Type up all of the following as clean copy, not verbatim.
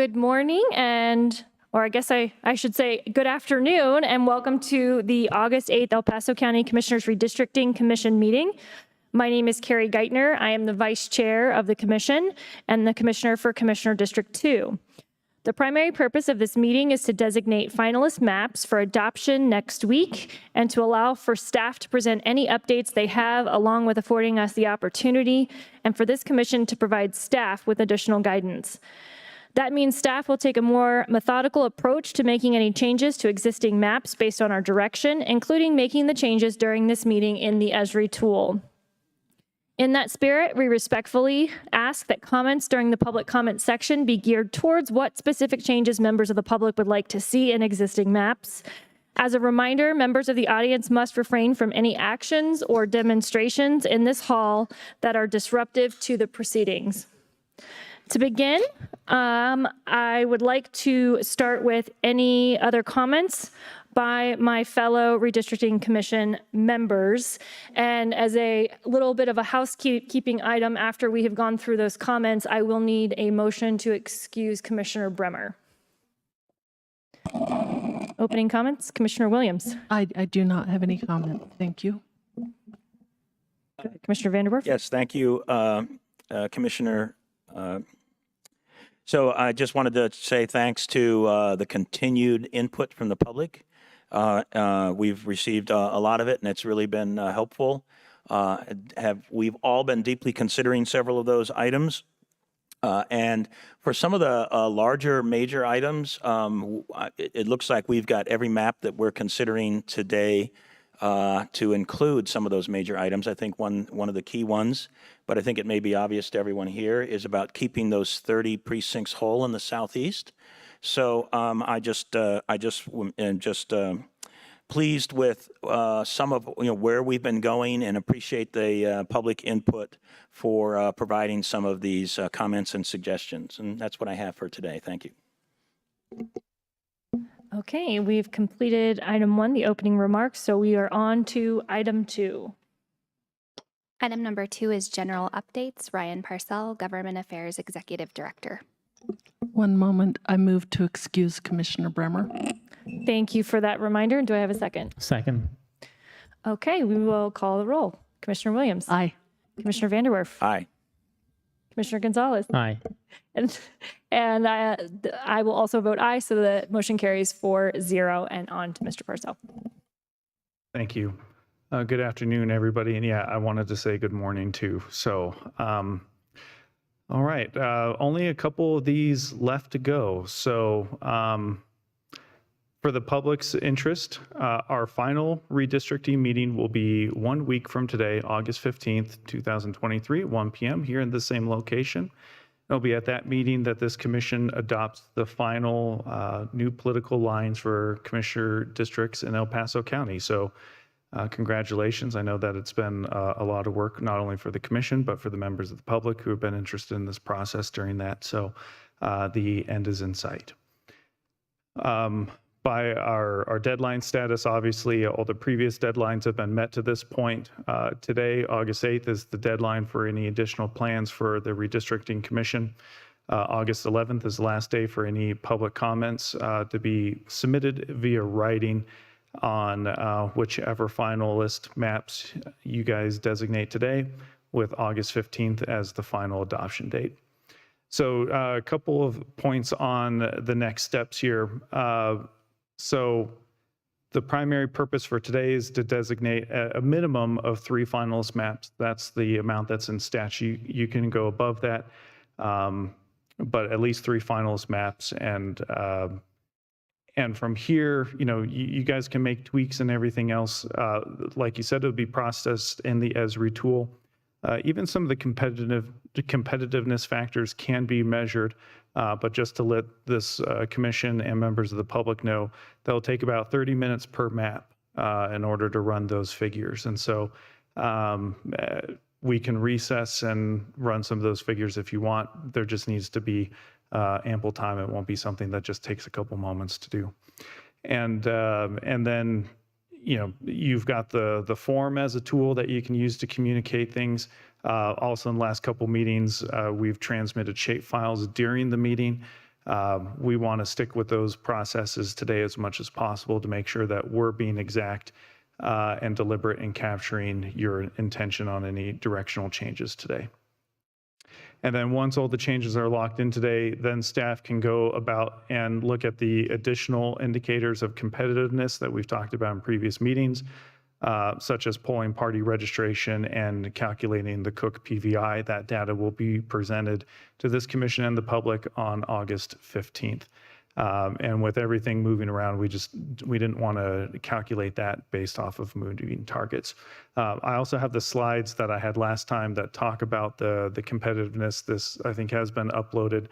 Good morning or I guess I should say good afternoon, and welcome to the August 8th El Paso County Commissioners Redistricting Commission meeting. My name is Carrie Geithner. I am the Vice Chair of the Commission and the Commissioner for Commissioner District 2. The primary purpose of this meeting is to designate finalist maps for adoption next week and to allow for staff to present any updates they have, along with affording us the opportunity and for this commission to provide staff with additional guidance. That means staff will take a more methodical approach to making any changes to existing maps based on our direction, including making the changes during this meeting in the Esri tool. In that spirit, we respectfully ask that comments during the public comment section be geared towards what specific changes members of the public would like to see in existing maps. As a reminder, members of the audience must refrain from any actions or demonstrations in this hall that are disruptive to the proceedings. To begin, I would like to start with any other comments by my fellow Redistricting Commission members. And as a little bit of a housekeeping item, after we have gone through those comments, I will need a motion to excuse Commissioner Bremer. Opening comments, Commissioner Williams. I do not have any comment. Thank you. Commissioner Vanderwerf. Yes, thank you, Commissioner. So I just wanted to say thanks to the continued input from the public. We've received a lot of it, and it's really been helpful. We've all been deeply considering several of those items. And for some of the larger major items, it looks like we've got every map that we're considering today to include some of those major items. I think one of the key ones, but I think it may be obvious to everyone here, is about keeping those 30 precincts whole in the southeast. So I am just pleased with some of where we've been going, and appreciate the public input for providing some of these comments and suggestions. And that's what I have for today. Thank you. Okay, we've completed item 1, the opening remarks, so we are on to item 2. Item number 2 is general updates. Ryan Parcell, Government Affairs Executive Director. One moment. I move to excuse Commissioner Bremer. Thank you for that reminder. Do I have a second? Second. Okay, we will call the roll. Commissioner Williams. Aye. Commissioner Vanderwerf. Aye. Commissioner Gonzalez. Aye. And I will also vote aye, so the motion carries 4-0. And on to Mr. Parcell. Thank you. Good afternoon, everybody. And yeah, I wanted to say good morning too. So, all right, only a couple of these left to go. So for the public's interest, our final redistricting meeting will be 1 week from today, August 15th, 2023, at 1 p.m. here in the same location. It'll be at that meeting that this commission adopts the final new political lines for commissioner districts in El Paso County. So congratulations. I know that it's been a lot of work, not only for the commission, but for the members of the public who have been interested in this process during that. So the end is in sight. By our deadline status, obviously, all the previous deadlines have been met to this point. Today, August 8th, is the deadline for any additional plans for the Redistricting Commission. August 11th is the last day for any public comments to be submitted via writing on whichever finalist maps you guys designate today, with August 15th as the final adoption date. So a couple of points on the next steps here. So the primary purpose for today is to designate a minimum of 3 finalist maps. That's the amount that's in statute. You can go above that, but at least 3 finalist maps. And from here, you guys can make tweaks and everything else. Like you said, it'll be processed in the Esri tool. Even some of the competitiveness factors can be measured, but just to let this commission and members of the public know, that'll take about 30 minutes per map in order to run those figures. And so we can recess and run some of those figures if you want. There just needs to be ample time. It won't be something that just takes a couple moments to do. And then you've got the form as a tool that you can use to communicate things. Also, in the last couple meetings, we've transmitted shape files during the meeting We want to stick with those processes today as much as possible to make sure that we're being exact and deliberate in capturing your intention on any directional changes today. And then once all the changes are locked in today, then staff can go about and look at the additional indicators of competitiveness that we've talked about in previous meetings, such as polling party registration and calculating the Cook PVI. That data will be presented to this commission and the public on August 15th. And with everything moving around, we didn't want to calculate that based off of moving targets. I also have the slides that I had last time that talk about the competitiveness. This, I think, has been uploaded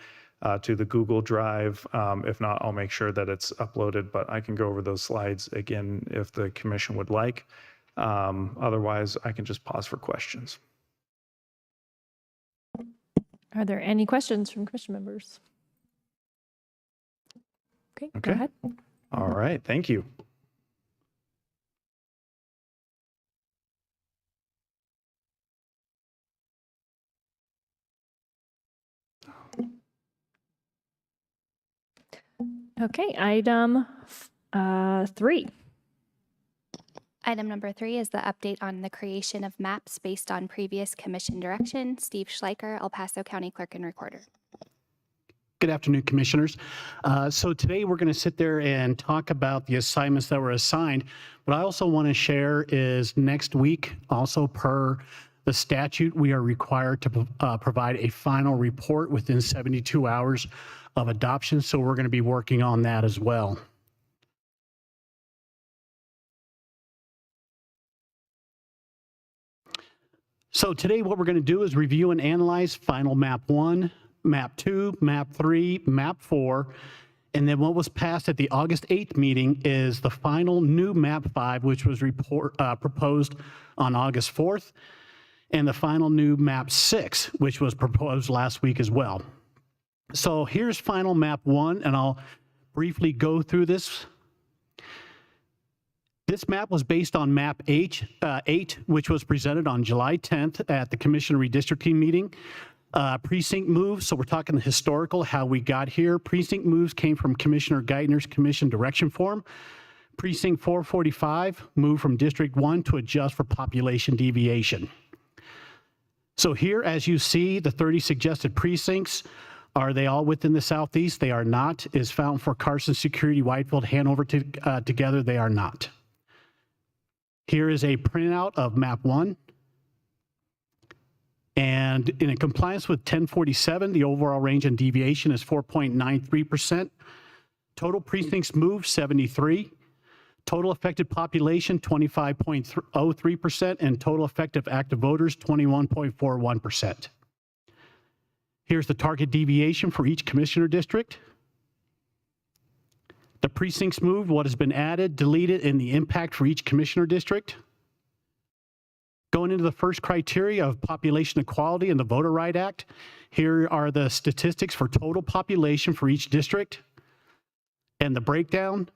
to the Google Drive. If not, I'll make sure that it's uploaded, but I can go over those slides again if the commission would like. Otherwise, I can just pause for questions. Are there any questions from commission members? Okay, go ahead. All right, thank you. Okay, item 3. Item number 3 is the update on the creation of maps based on previous commission direction. Steve Schleicher, El Paso County Clerk and Recorder. Good afternoon, Commissioners. So today we're going to sit there and talk about the assignments that were assigned. What I also want to share is next week, also per the statute, we are required to provide a final report within 72 hours of adoption. So we're going to be working on that as well. So today what we're going to do is review and analyze final map 1, map 2, map 3, map 4, and then what was passed at the August 8th meeting is the final new map 5, which was proposed on August 4th, and the final new map 6, which was proposed last week as well. So here's final map 1, and I'll briefly go through this. This map was based on map 8, which was presented on July 10th at the Commission Redistricting Meeting. Precinct moves, so we're talking the historical, how we got here. Precinct moves came from Commissioner Geithner's commission direction form. Precinct 445 moved from District 1 to adjust for population deviation. So here, as you see, the 30 suggested precincts, are they all within the Southeast? They are not. Is Fountain for Carson, Security, Whitefield, Hanover together? They are not. Here is a printout of map 1. And in compliance with 1047, the overall range and deviation is 4.93%. Total precincts moved, 73. Total affected population, 25.03%. And total effective active voters, 21.41%. Here's the target deviation for each commissioner district. The precincts moved, what has been added, deleted, and the impact for each commissioner district. Going into the first criteria of population equality in the Voter Right Act, here are the statistics for total population for each district and the breakdown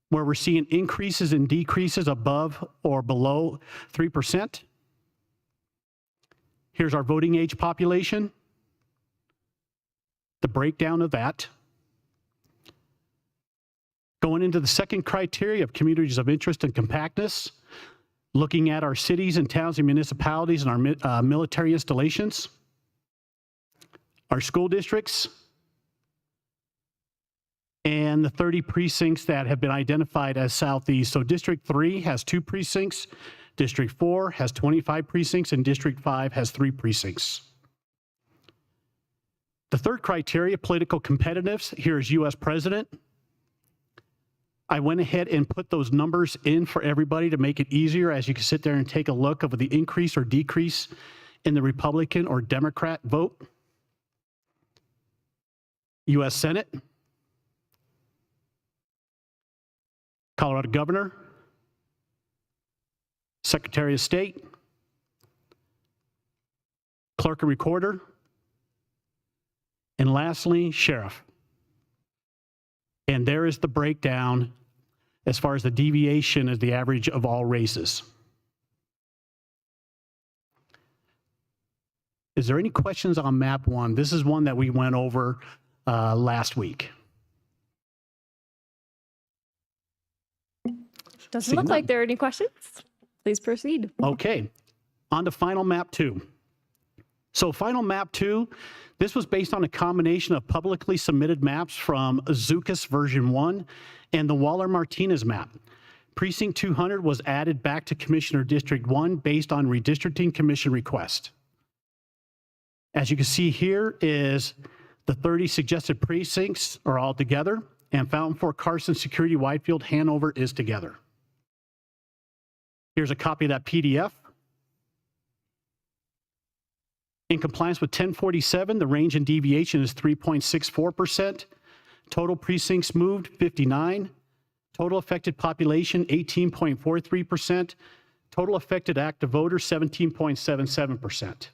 where we're seeing increases and decreases above or below 3%. Here's our voting age population, the breakdown of that. Going into the second criteria of communities of interest and compactness, looking at our cities and towns and municipalities and our military installations, our school districts, and the 30 precincts that have been identified as Southeast. So District 3 has 2 precincts, District 4 has 25 precincts, and District 5 has 3 precincts. The third criteria, political competitiveness, here is U.S. President. I went ahead and put those numbers in for everybody to make it easier as you can sit there and take a look of the increase or decrease in the Republican or Democrat vote. U.S. Senate, Colorado Governor, Secretary of State, Clerk and Recorder, and lastly, Sheriff. And there is the breakdown as far as the deviation as the average of all races. Is there any questions on map 1? This is one that we went over last week. Doesn't Seeing look like none. there are any questions. Please proceed. Okay, on to final map 2. So final map 2, this was based on a combination of publicly submitted maps from Zucas version 1 and the Waller-Martinez map. Precinct 200 was added back to Commissioner District 1 based on Redistricting Commission request. As you can see here is the 30 suggested precincts are all together, and Fountain Fork, Carson, Security, Whitefield, Hanover is together. Here's a copy of that PDF. In compliance with 1047, the range and deviation is 3.64%. Total precincts moved, 59. Total affected population, 18.43%. Total affected active voters, 17.77%.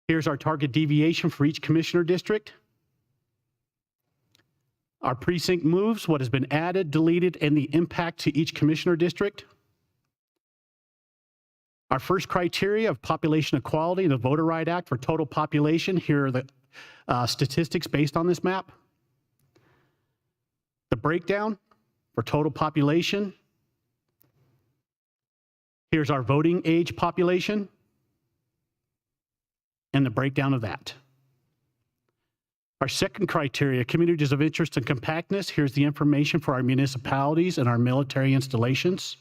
Here's our target deviation for each commissioner district. Our precinct moves, what has been added, deleted, and the impact to each commissioner district. Our first criteria of population equality, the Voter Right Act for total population. Here are the statistics based on this map. The breakdown for total population. Here's our voting age population and the breakdown of that. Our second criteria, communities of interest and compactness. Here's the information for our municipalities and our military installations.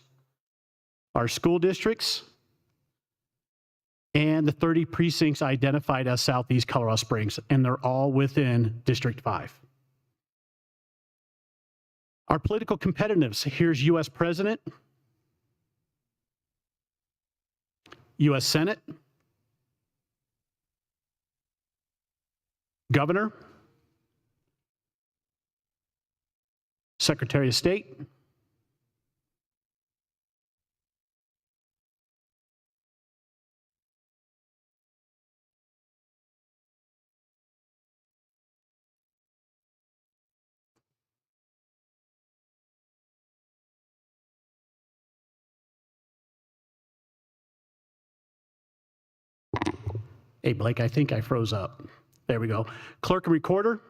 Our school districts, and the 30 precincts identified as Southeast Colorado Springs, and they're all within District 5. Our political competitiveness, here's U.S. President, U.S. Senate, Governor, Secretary of State, hey, Blake, I think I froze up. There we go. Clerk and recorder.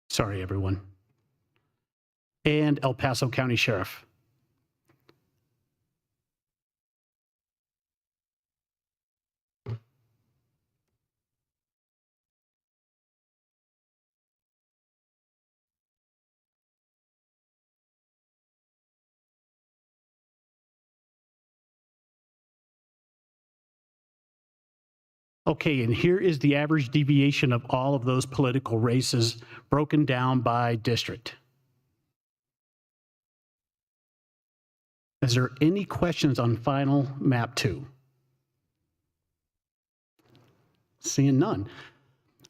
Sorry, everyone. And El Paso County Sheriff. Okay, and here is the average deviation of all of those political races broken down by district. Is there any questions on final map 2? Seeing none.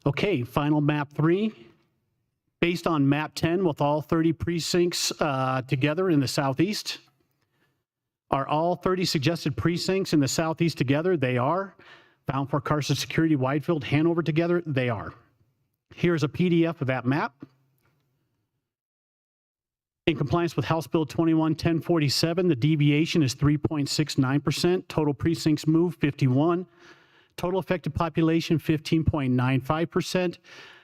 Okay, final map 3. Based on map 10 with all 30 precincts together in the southeast. Are all 30 suggested precincts in the southeast together? They are. Fountain Fork, Carson, Security, Whitefield, Hanover together? They are. Here's a PDF of that map. In compliance with House Bill 21-1047, the deviation is 3.69%. Total precincts moved, 51. Total effective population, 15.95%.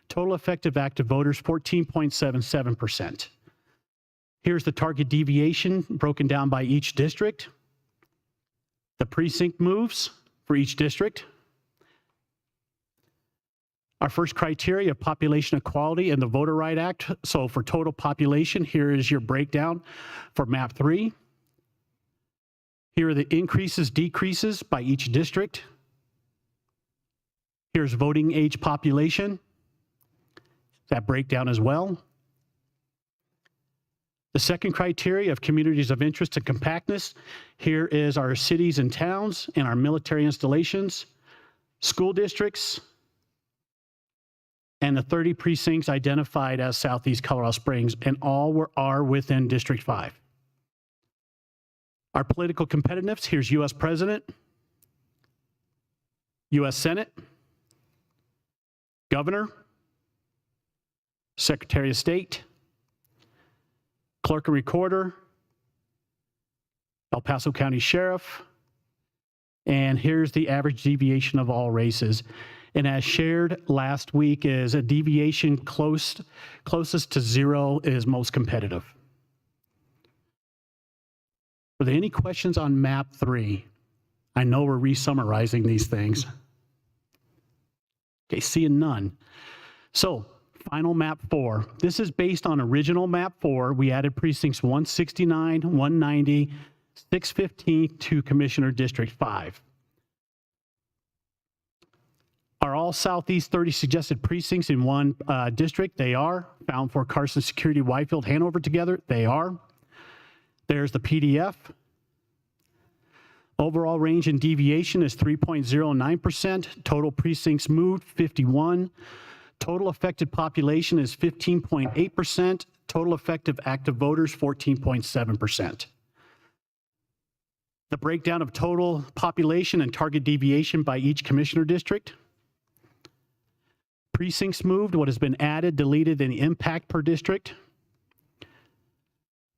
Total effective active voters, 14.77%. Here's the target deviation broken down by each district. The precinct moves for each district. Our first criteria of population equality and the Voter Right Act. So for total population, here is your breakdown for map 3. Here are the increases, decreases by each district. Here's voting age population. That breakdown as well. The second criteria of communities of interest and compactness. Here is our cities and towns and our military installations, school districts, and the 30 precincts identified as Southeast Colorado Springs, and all are within District 5. Our political competitiveness, here's U.S. President, U.S. Senate, Governor, Secretary of State, Clerk and Recorder, El Paso County Sheriff, and here's the average deviation of all races. And as shared last week, is a deviation closest to 0 is most competitive. Are there any questions on map 3? I know we're re-summarizing these things. Okay, seeing none. So, final map 4. This is based on original map 4. We added precincts 169, 190, 615 to Commissioner District 5. Are all Southeast 30 suggested precincts in one district? They are. Found for Carson, Security, Whitefield, Hanover together? They are. There's the PDF. Overall range and deviation is 3.09%. Total precincts moved, 51. Total affected population is 15.8%. Total effective active voters, 14.7%. The breakdown of total population and target deviation by each commissioner district. Precincts moved, what has been added, deleted, and impact per district.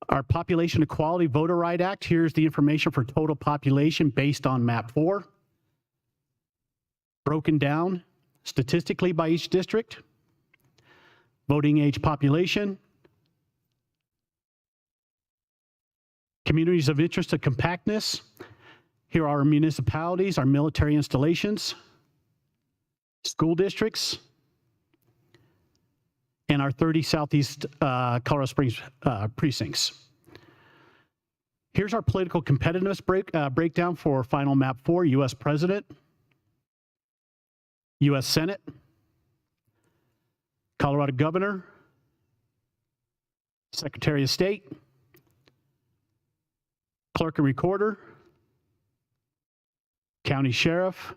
Our Population Equality Voter Right Act, here's the information for total population based on map 4. Broken down statistically by each district. Voting age population. Communities of interest and compactness. Here are our municipalities, our military installations, school districts, and our 30 Southeast Colorado Springs precincts. Here's our political competitiveness breakdown for final map 4, U.S. President, U.S. Senate, Colorado Governor, Secretary of State, Clerk and Recorder, County Sheriff,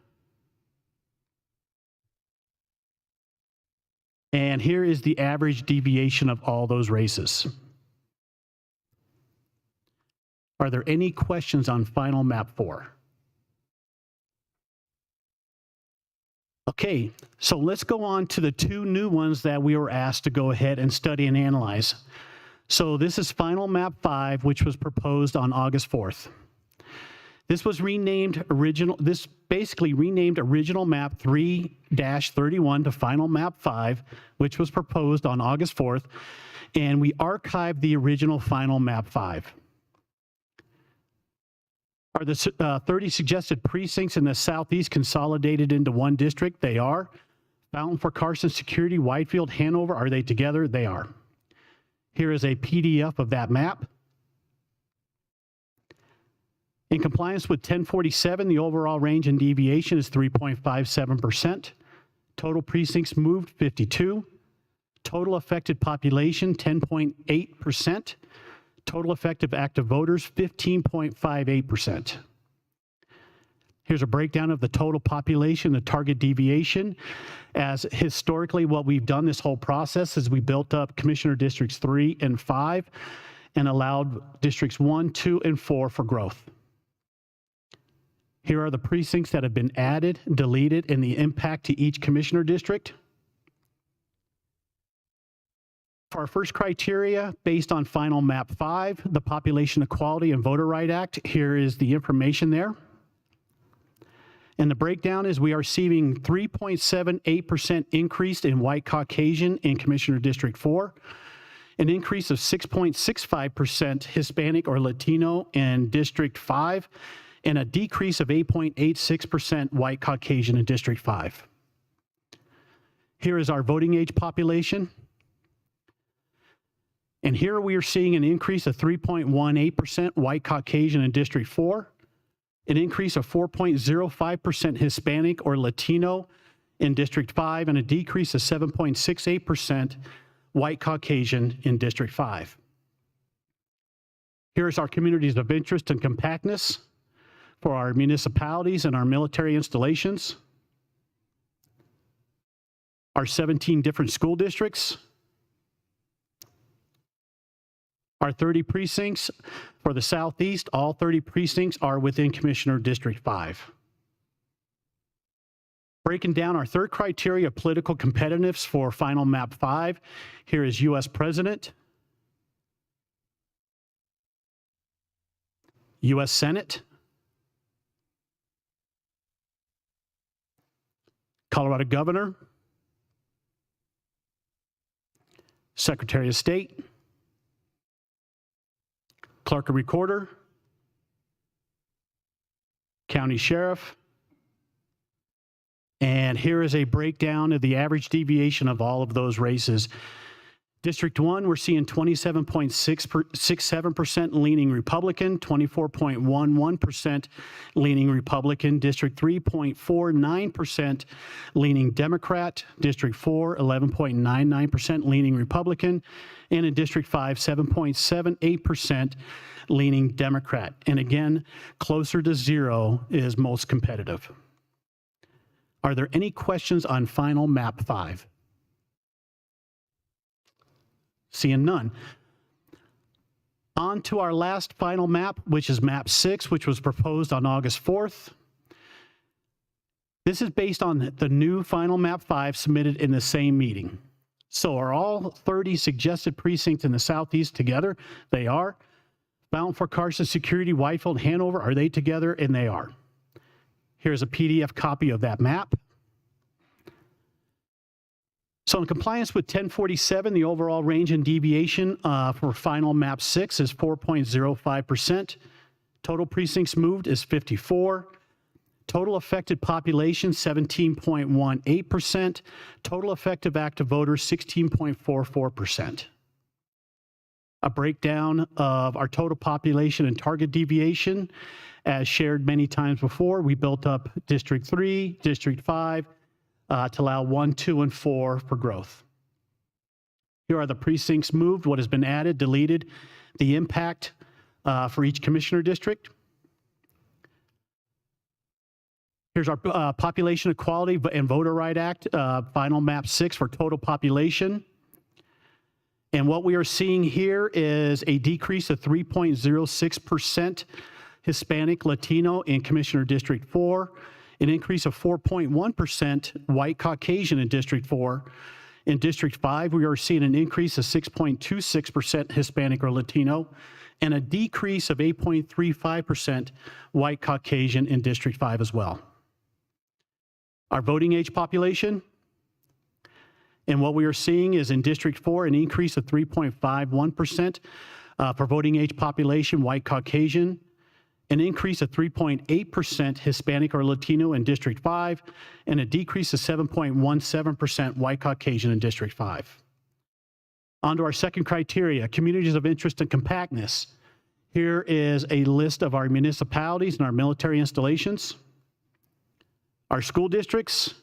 and here is the average deviation of all those races. Are there any questions on final map 4? Okay, so let's go on to the 2 new ones that we were asked to go ahead and study and analyze. So this is final map 5, which was proposed on August 4th. This was renamed this basically renamed original map 3-31 to final map 5, which was proposed on August 4th, and we archived the original final map 5. Are the 30 suggested precincts in the Southeast consolidated into one district? They are. Fountain for Carson, Security, Whitefield, Hanover, are they together? They are. Here is a PDF of that map. In compliance with 1047, the overall range and deviation is 3.57%. Total precincts moved, 52. Total affected population, 10.8%. Total effective active voters, 15.58%. Here's a breakdown of the total population, the target deviation. As historically, what we've done this whole process is we built up Commissioner Districts 3 and 5 and allowed Districts 1, 2, and 4 for growth. Here are the precincts that have been added, deleted, and the impact to each commissioner district. For our first criteria, based on final map 5, the Population Equality and Voter Right Act, here is the information there. And the breakdown is we are receiving 3.78% increase in white Caucasian in Commissioner District 4, an increase of 6.65% Hispanic or Latino in District 5, and a decrease of 8.86% white Caucasian in District 5. Here is our voting age population. And here we are seeing an increase of 3.18% white Caucasian in District 4, an increase of 4.05% Hispanic or Latino in District 5, and a decrease of 7.68% white Caucasian in District 5. Here's our communities of interest and compactness for our municipalities and our military installations. Our 17 different school districts. Our 30 precincts for the Southeast, all 30 precincts are within Commissioner District 5. Breaking down our third criteria of political competitiveness for final map 5, here is U.S. President, U.S. Senate, Colorado Governor, Secretary of State, Clerk and Recorder, County Sheriff, and here is a breakdown of the average deviation of all of those races. District 1, we're seeing 27.67% leaning Republican, 24.11% leaning Republican. District 3, 0.49% leaning Democrat. District 4, 11.99% leaning Republican. And in District 5, 7.78% leaning Democrat. And again, closer to zero is most competitive. Are there any questions on final map 5? Seeing none. On to our last final map, which is map 6, which was proposed on August 4th. This is based on the new final map 5 submitted in the same meeting. So are all 30 suggested precincts in the southeast together? They are. Fountain, Fort Carson, Security, Whitefield, Hanover, are they together? And they are. Here's a PDF copy of that map. So in compliance with 1047, the overall range and deviation for final map 6 is 4.05%. Total precincts moved is 54. Total affected population, 17.18%. Total effective active voters, 16.44%. A breakdown of our total population and target deviation. As shared many times before, we built up District 3, District 5, to allow 1, 2, and 4 for growth. Here are the precincts moved, what has been added, deleted, the impact for each commissioner district. Here's our Population Equality and Voter Right Act, final map 6 for total population. And what we are seeing here is a decrease of 3.06% Hispanic Latino in Commissioner District 4, an increase of 4.1% White Caucasian in District 4. In District 5, we are seeing an increase of 6.26% Hispanic or Latino, and a decrease of 8.35% White Caucasian in District 5 as well. Our voting age population, and what we are seeing is in District 4, an increase of 3.51% for voting age population, White Caucasian, an increase of 3.8% Hispanic or Latino in District 5, and a decrease of 7.17% White Caucasian in District 5. On to our second criteria, communities of interest and compactness. Here is a list of our municipalities and our military installations, our school districts,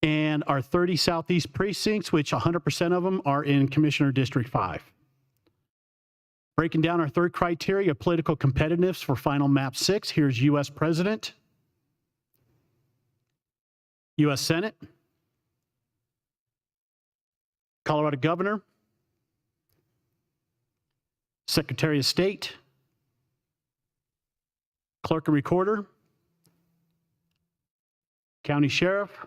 and our 30 southeast precincts, which 100% of them are in Commissioner District 5. Breaking down our third criteria, political competitiveness for final map 6, here's U.S. President, U.S. Senate, Colorado Governor, Secretary of State, Clerk and Recorder, County Sheriff.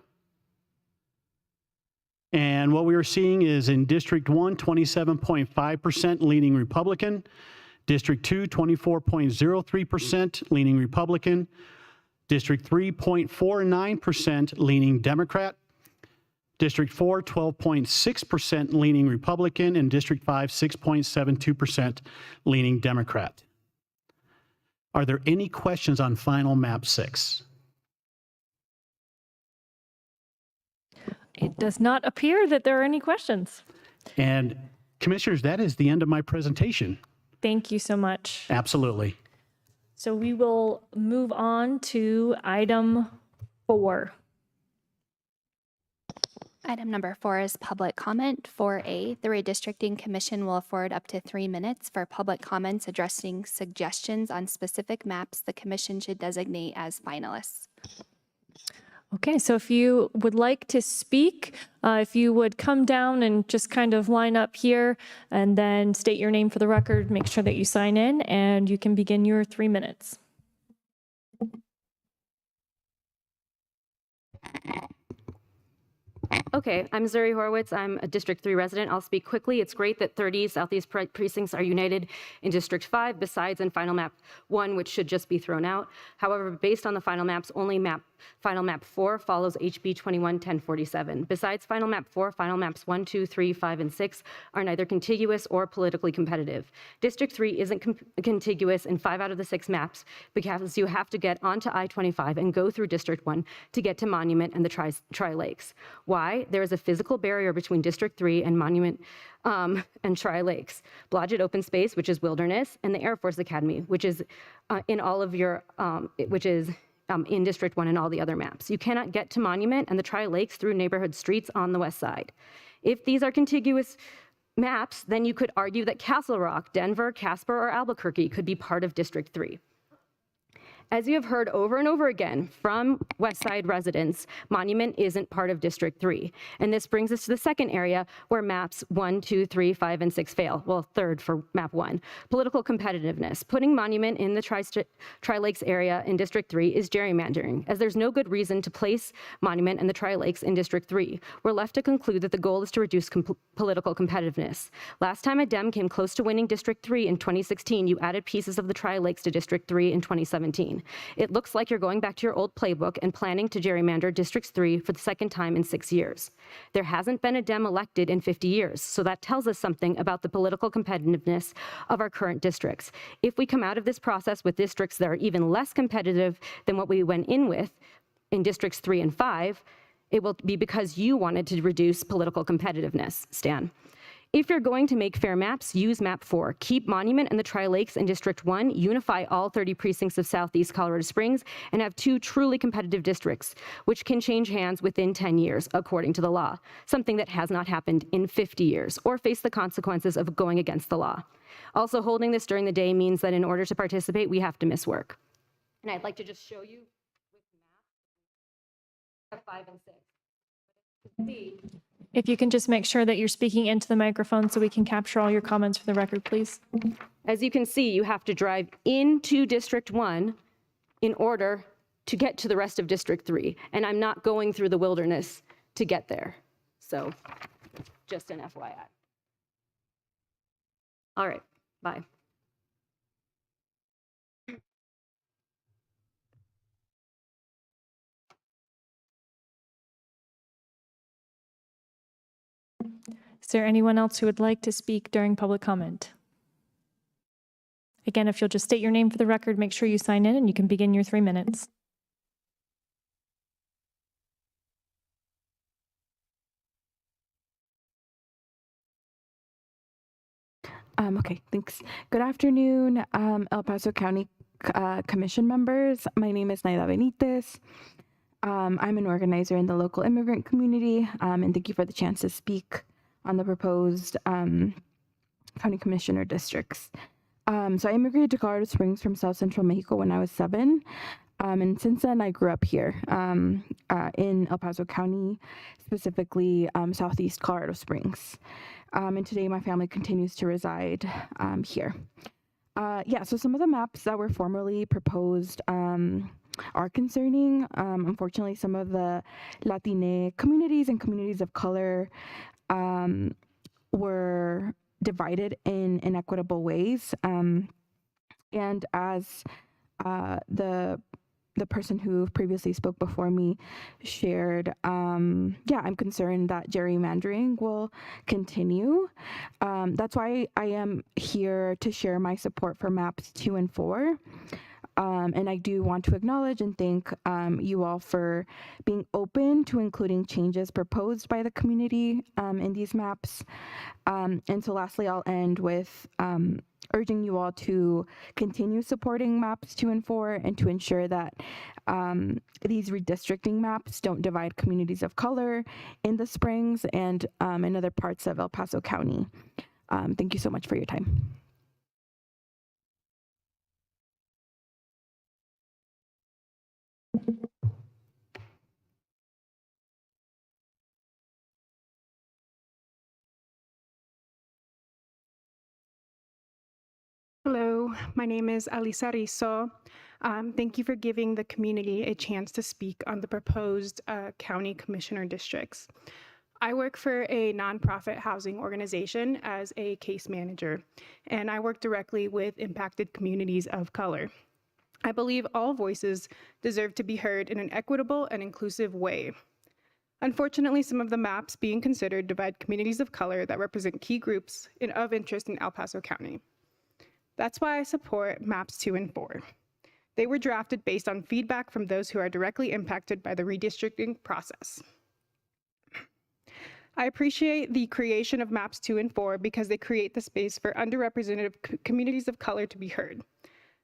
And what we are seeing is in District 1, 27.5% leaning Republican. District 2, 24.03% leaning Republican. District 3, 0.49% leaning Democrat. District 4, 12.6% leaning Republican. And District 5, 6.72% leaning Democrat. Are there any questions on final map 6? It does not appear that there are any questions. And Commissioners, that is the end of my presentation. Thank you so much. Absolutely. So we will move on to item 4. Item number 4 is public comment. 4A, the Redistricting Commission will afford up to 3 minutes for public comments addressing suggestions on specific maps the Commission should designate as finalists. Okay, so if you would like to speak, if you would come down and just kind of line up here and then state your name for the record, make sure that you sign in, and you can begin your 3 minutes. Okay, I'm Zuri Horowitz. I'm a District 3 resident. I'll speak quickly. It's great that 30 Southeast precincts are united in District 5, besides in Final Map 1, which should just be thrown out. However, based on the final maps, only Final Map 4 follows HB 21-1047. Besides Final Map 4, Final Maps 1, 2, 3, 5, and 6 are neither contiguous or politically competitive. District 3 isn't contiguous in 5 out of the 6 maps because you have to get onto I-25 and go through District 1 to get to Monument and the Tri-Lakes. Why? There is a physical barrier between District 3 and Monument and Tri-Lakes. Blodgett Open Space, which is wilderness, and the Air Force Academy, which is in all of your, in District 1 and all the other maps. You cannot get to Monument and the Tri-Lakes through neighborhood streets on the west side. If these are contiguous maps, then you could argue that Castle Rock, Denver, Casper, or Albuquerque could be part of District 3. As you have heard over and over again from West Side residents, Monument isn't part of District 3. And this brings us to the second area where maps 1, 2, 3, 5, and 6 fail. Well, third for map 1. Political competitiveness. Putting Monument in the Tri-Lakes area in District 3 is gerrymandering, as there's no good reason to place Monument and the Tri-Lakes in District 3. We're left to conclude that the goal is to reduce political competitiveness. Last time a Dem came close to winning District 3 in 2016, you added pieces of the Tri-Lakes to District 3 in 2017. It looks like you're going back to your old playbook and planning to gerrymander District 3 for the second time in 6 years. There hasn't been a Dem elected in 50 years, so that tells us something about the political competitiveness of our current districts. If we come out of this process with districts that are even less competitive than what we went in with in Districts 3 and 5, it will be because you wanted to reduce political competitiveness, Stan. If you're going to make fair maps, use map 4. Keep Monument and the Tri-Lakes in District 1, unify all 30 precincts of Southeast Colorado Springs, and have 2 truly competitive districts, which can change hands within 10 years, according to the law, something that has not happened in 50 years, or face the consequences of going against the law. Also, holding this during the day means that in order to participate, we have to miss work. And I'd like to just show you with maps 5 and 6. See, If you can just make sure that you're speaking into the microphone so we can capture all your comments for the record, please. as you can see, you have to drive into District 1 in order to get to the rest of District 3. And I'm not going through the wilderness to get there. So just an FYI. All right, bye. Is there anyone else who would like to speak during public comment? Again, if you'll just state your name for the record, make sure you sign in and you can begin your 3 minutes. Okay, thanks. Good afternoon, El Paso County Commission members. My name is Naida Benitez. I'm an organizer in the local immigrant community, and thank you for the chance to speak on the proposed county commissioner districts. So I immigrated to Colorado Springs from South Central Mexico when I was 7. And since then, I grew up here in El Paso County, specifically Southeast Colorado Springs. And today, my family continues to reside here. So some of the maps that were formerly proposed are concerning. Unfortunately, some of the Latinx communities and communities of color were divided in inequitable ways. And as the person who previously spoke before me shared, I'm concerned that gerrymandering will continue. That's why I am here to share my support for maps 2 and 4. And I do want to acknowledge and thank you all for being open to including changes proposed by the community in these maps. And so lastly, I'll end with urging you all to continue supporting maps 2 and 4 and to ensure that these redistricting maps don't divide communities of color in the Springs and in other parts of El Paso County. Thank you so much for your time. Hello, my name is Alisa Rizzo. Thank you for giving the community a chance to speak on the proposed county commissioner districts. I work for a nonprofit housing organization as a case manager, and I work directly with impacted communities of color. I believe all voices deserve to be heard in an equitable and inclusive way. Unfortunately, some of the maps being considered divide communities of color that represent key groups of interest in El Paso County. That's why I support maps 2 and 4. They were drafted based on feedback from those who are directly impacted by the redistricting process. I appreciate the creation of maps 2 and 4 because they create the space for underrepresented communities of color to be heard.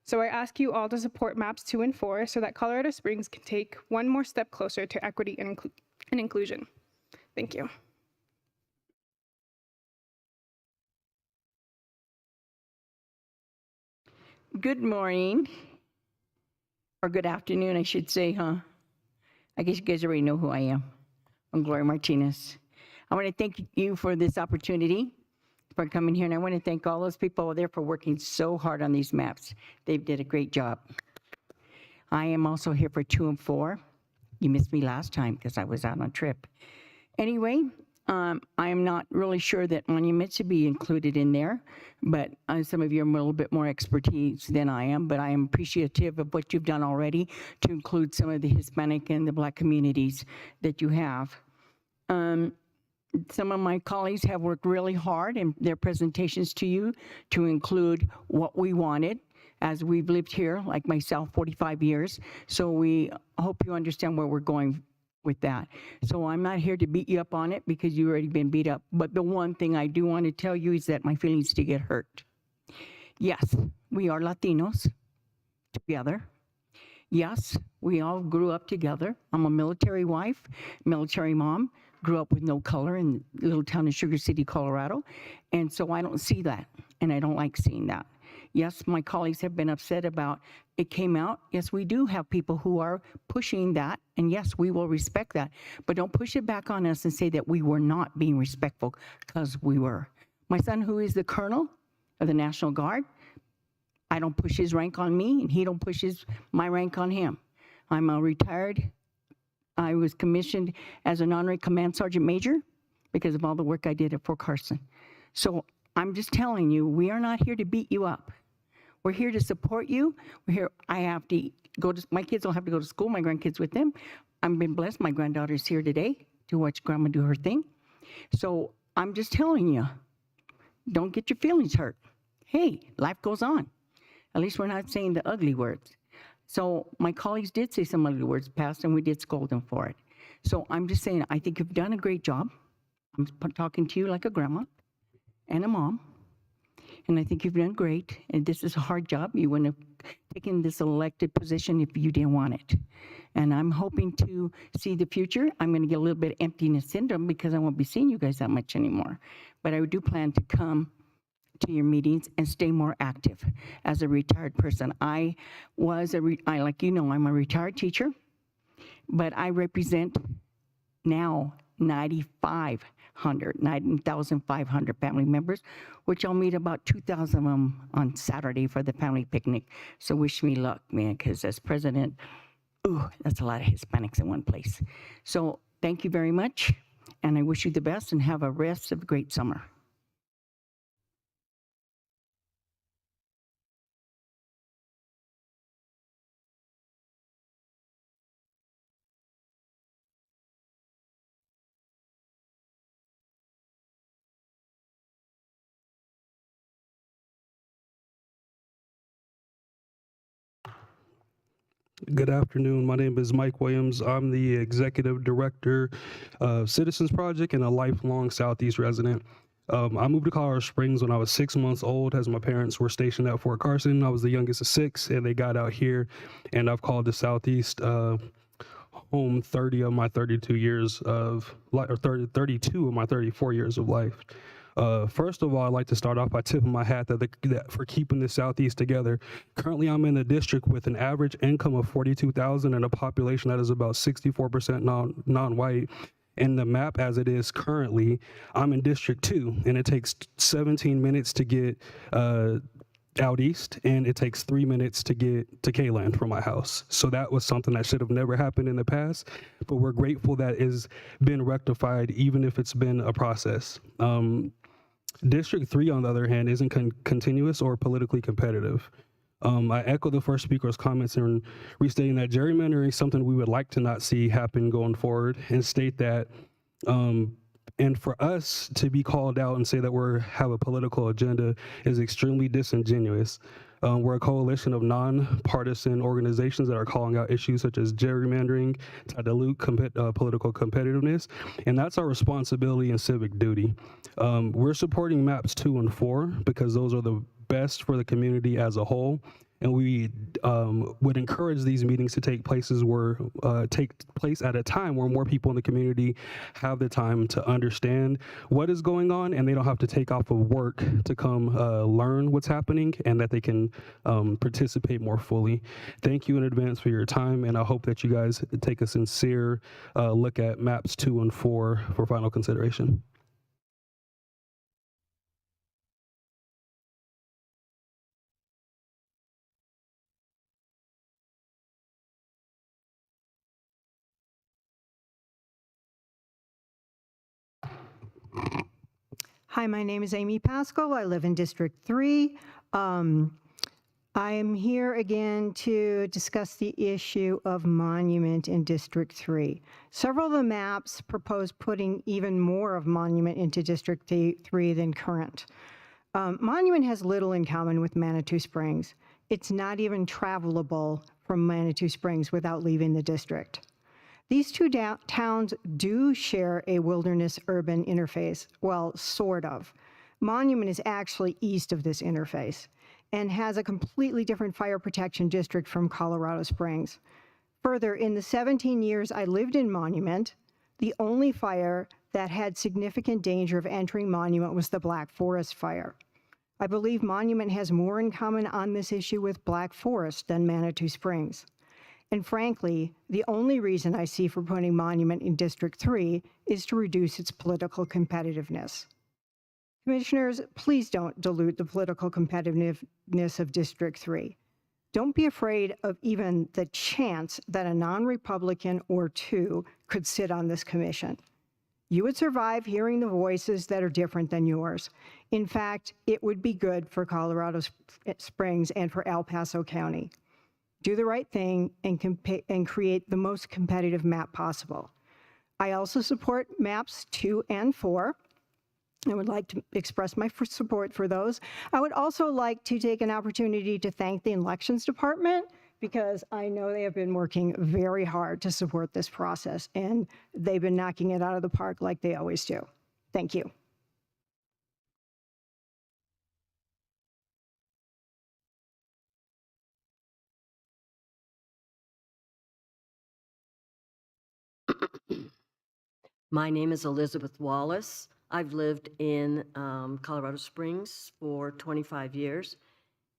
So I ask you all to support maps 2 and 4 so that Colorado Springs can take one more step closer to equity and inclusion. Thank you. Good morning, or good afternoon, I should say, huh? I guess you guys already know who I am. I'm Gloria Martinez. I want to thank you for this opportunity for coming here, and I want to thank all those people over there for working so hard on these maps. They did a great job. I am also here for 2 and 4. You missed me last time because I was out on a trip. Anyway, I am not really sure that monuments should be included in there, but some of you have a little bit more expertise than I am, but I am appreciative of what you've done already to include some of the Hispanic and the Black communities that you have. Some of my colleagues have worked really hard in their presentations to you to include what we wanted, as we've lived here, like myself, 45 years. So we hope you understand where we're going with that. So I'm not here to beat you up on it because you've already been beat up. But the one thing I do want to tell you is that my feelings do get hurt. Yes, we are Latinos together. Yes, we all grew up together. I'm a military wife, military mom, grew up with no color in a little town in Sugar City, Colorado. And so I don't see that, and I don't like seeing that. Yes, my colleagues have been upset about it came out. Yes, we do have people who are pushing that, and yes, we will respect that. But don't push it back on us and say that we were not being respectful, because we were. My son, who is the colonel of the National Guard, I don't push his rank on me, and he don't push my rank on him. I'm a retired. I was commissioned as an honorary command sergeant major because of all the work I did at Fort Carson. So I'm just telling you, we are not here to beat you up. We're here to support you. We're here. I have to go to, my kids don't have to go to school, my grandkids with them. I've been blessed. My granddaughter's here today to watch grandma do her thing. So I'm just telling you, don't get your feelings hurt. Hey, life goes on. At least we're not saying the ugly words. So my colleagues did say some ugly words past, and we did scold them for it. So I'm just saying, I think you've done a great job. I'm talking to you like a grandma and a mom, and I think you've done great. And this is a hard job. You wouldn't have taken this elected position if you didn't want it. And I'm hoping to see the future. I'm going to get a little bit of emptiness syndrome because I won't be seeing you guys that much anymore. But I do plan to come to your meetings and stay more active as a retired person. I like you know, I'm a retired teacher, but I represent now 9,500 family members, which I'll meet about 2,000 of them on Saturday for the family picnic. So wish me luck, man, because as president, ooh, that's a lot of Hispanics in one place. So thank you very much, and I wish you the best and have a rest of a great summer. Good afternoon. My name is Mike Williams. I'm the Executive Director of Citizens Project and a lifelong Southeast resident. I moved to Colorado Springs when I was 6 months old, as my parents were stationed at Fort Carson. I was the youngest of 6, and they got out here, and I've called the Southeast home 30 of my 32 years of life, or 32 of my 34 years of life. First of all, I'd like to start off by tipping my hat for keeping the Southeast together. Currently, I'm in a district with an average income of $42,000 and a population that is about 64% non-white. In the map as it is currently, I'm in District 2, and it takes 17 minutes to get out east, and it takes 3 minutes to get to K-Land from my house. So that was something that should have never happened in the past, but we're grateful that it's been rectified, even if it's been a process. District 3, on the other hand, isn't continuous or politically competitive. I echo the first speaker's comments in restating that gerrymandering is something we would like to not see happen going forward, and state that and for us to be called out and say that we have a political agenda is extremely disingenuous. We're a coalition of nonpartisan organizations that are calling out issues such as gerrymandering to dilute political competitiveness, and that's our responsibility and civic duty. We're supporting maps 2 and 4 because those are the best for the community as a whole. And we would encourage these meetings to take place at a time where more people in the community have the time to understand what is going on, and they don't have to take off of work to come learn what's happening, and that they can participate more fully. Thank you in advance for your time, and I hope that you guys take a sincere look at maps 2 and 4 for final consideration. Hi, my name is Amy Pascal. I live in District 3. I am here again to discuss the issue of monument in District 3. Several of the maps propose putting even more of monument into District 3 than current. Monument has little in common with Manitou Springs. It's not even travelable from Manitou Springs without leaving the district. These two towns do share a wilderness-urban interface, well, sort of. Monument is actually east of this interface and has a completely different fire protection district from Colorado Springs. Further, in the 17 years I lived in Monument, the only fire that had significant danger of entering Monument was the Black Forest fire. I believe Monument has more in common on this issue with Black Forest than Manitou Springs. And frankly, the only reason I see for putting Monument in District 3 is to reduce its political competitiveness. Commissioners, please don't dilute the political competitiveness of District 3. Don't be afraid of even the chance that a non-Republican or two could sit on this commission. You would survive hearing the voices that are different than yours. In fact, it would be good for Colorado Springs and for El Paso County. Do the right thing and create the most competitive map possible. I also support maps 2 and 4. I would like to express my support for those. I would also like to take an opportunity to thank the Elections Department, because I know they have been working very hard to support this process, and they've been knocking it out of the park like they always do. Thank you. My name is Elizabeth Wallace. I've lived in Colorado Springs for 25 years,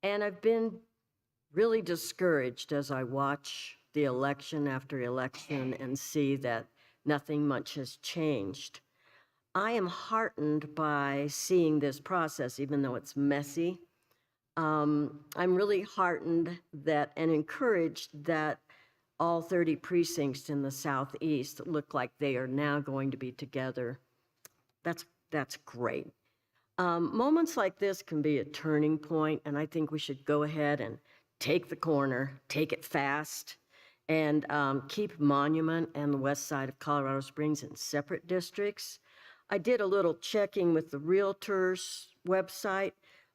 and I've been really discouraged as I watch the election after election and see that nothing much has changed. I am heartened by seeing this process, even though it's messy. I'm really heartened that and encouraged that all 30 precincts in the Southeast look like they are now going to be together. That's great. Moments like this can be a turning point, and I think we should go ahead and take the corner, take it fast, and keep Monument and the west side of Colorado Springs in separate districts. I did a little checking with the Realtors website.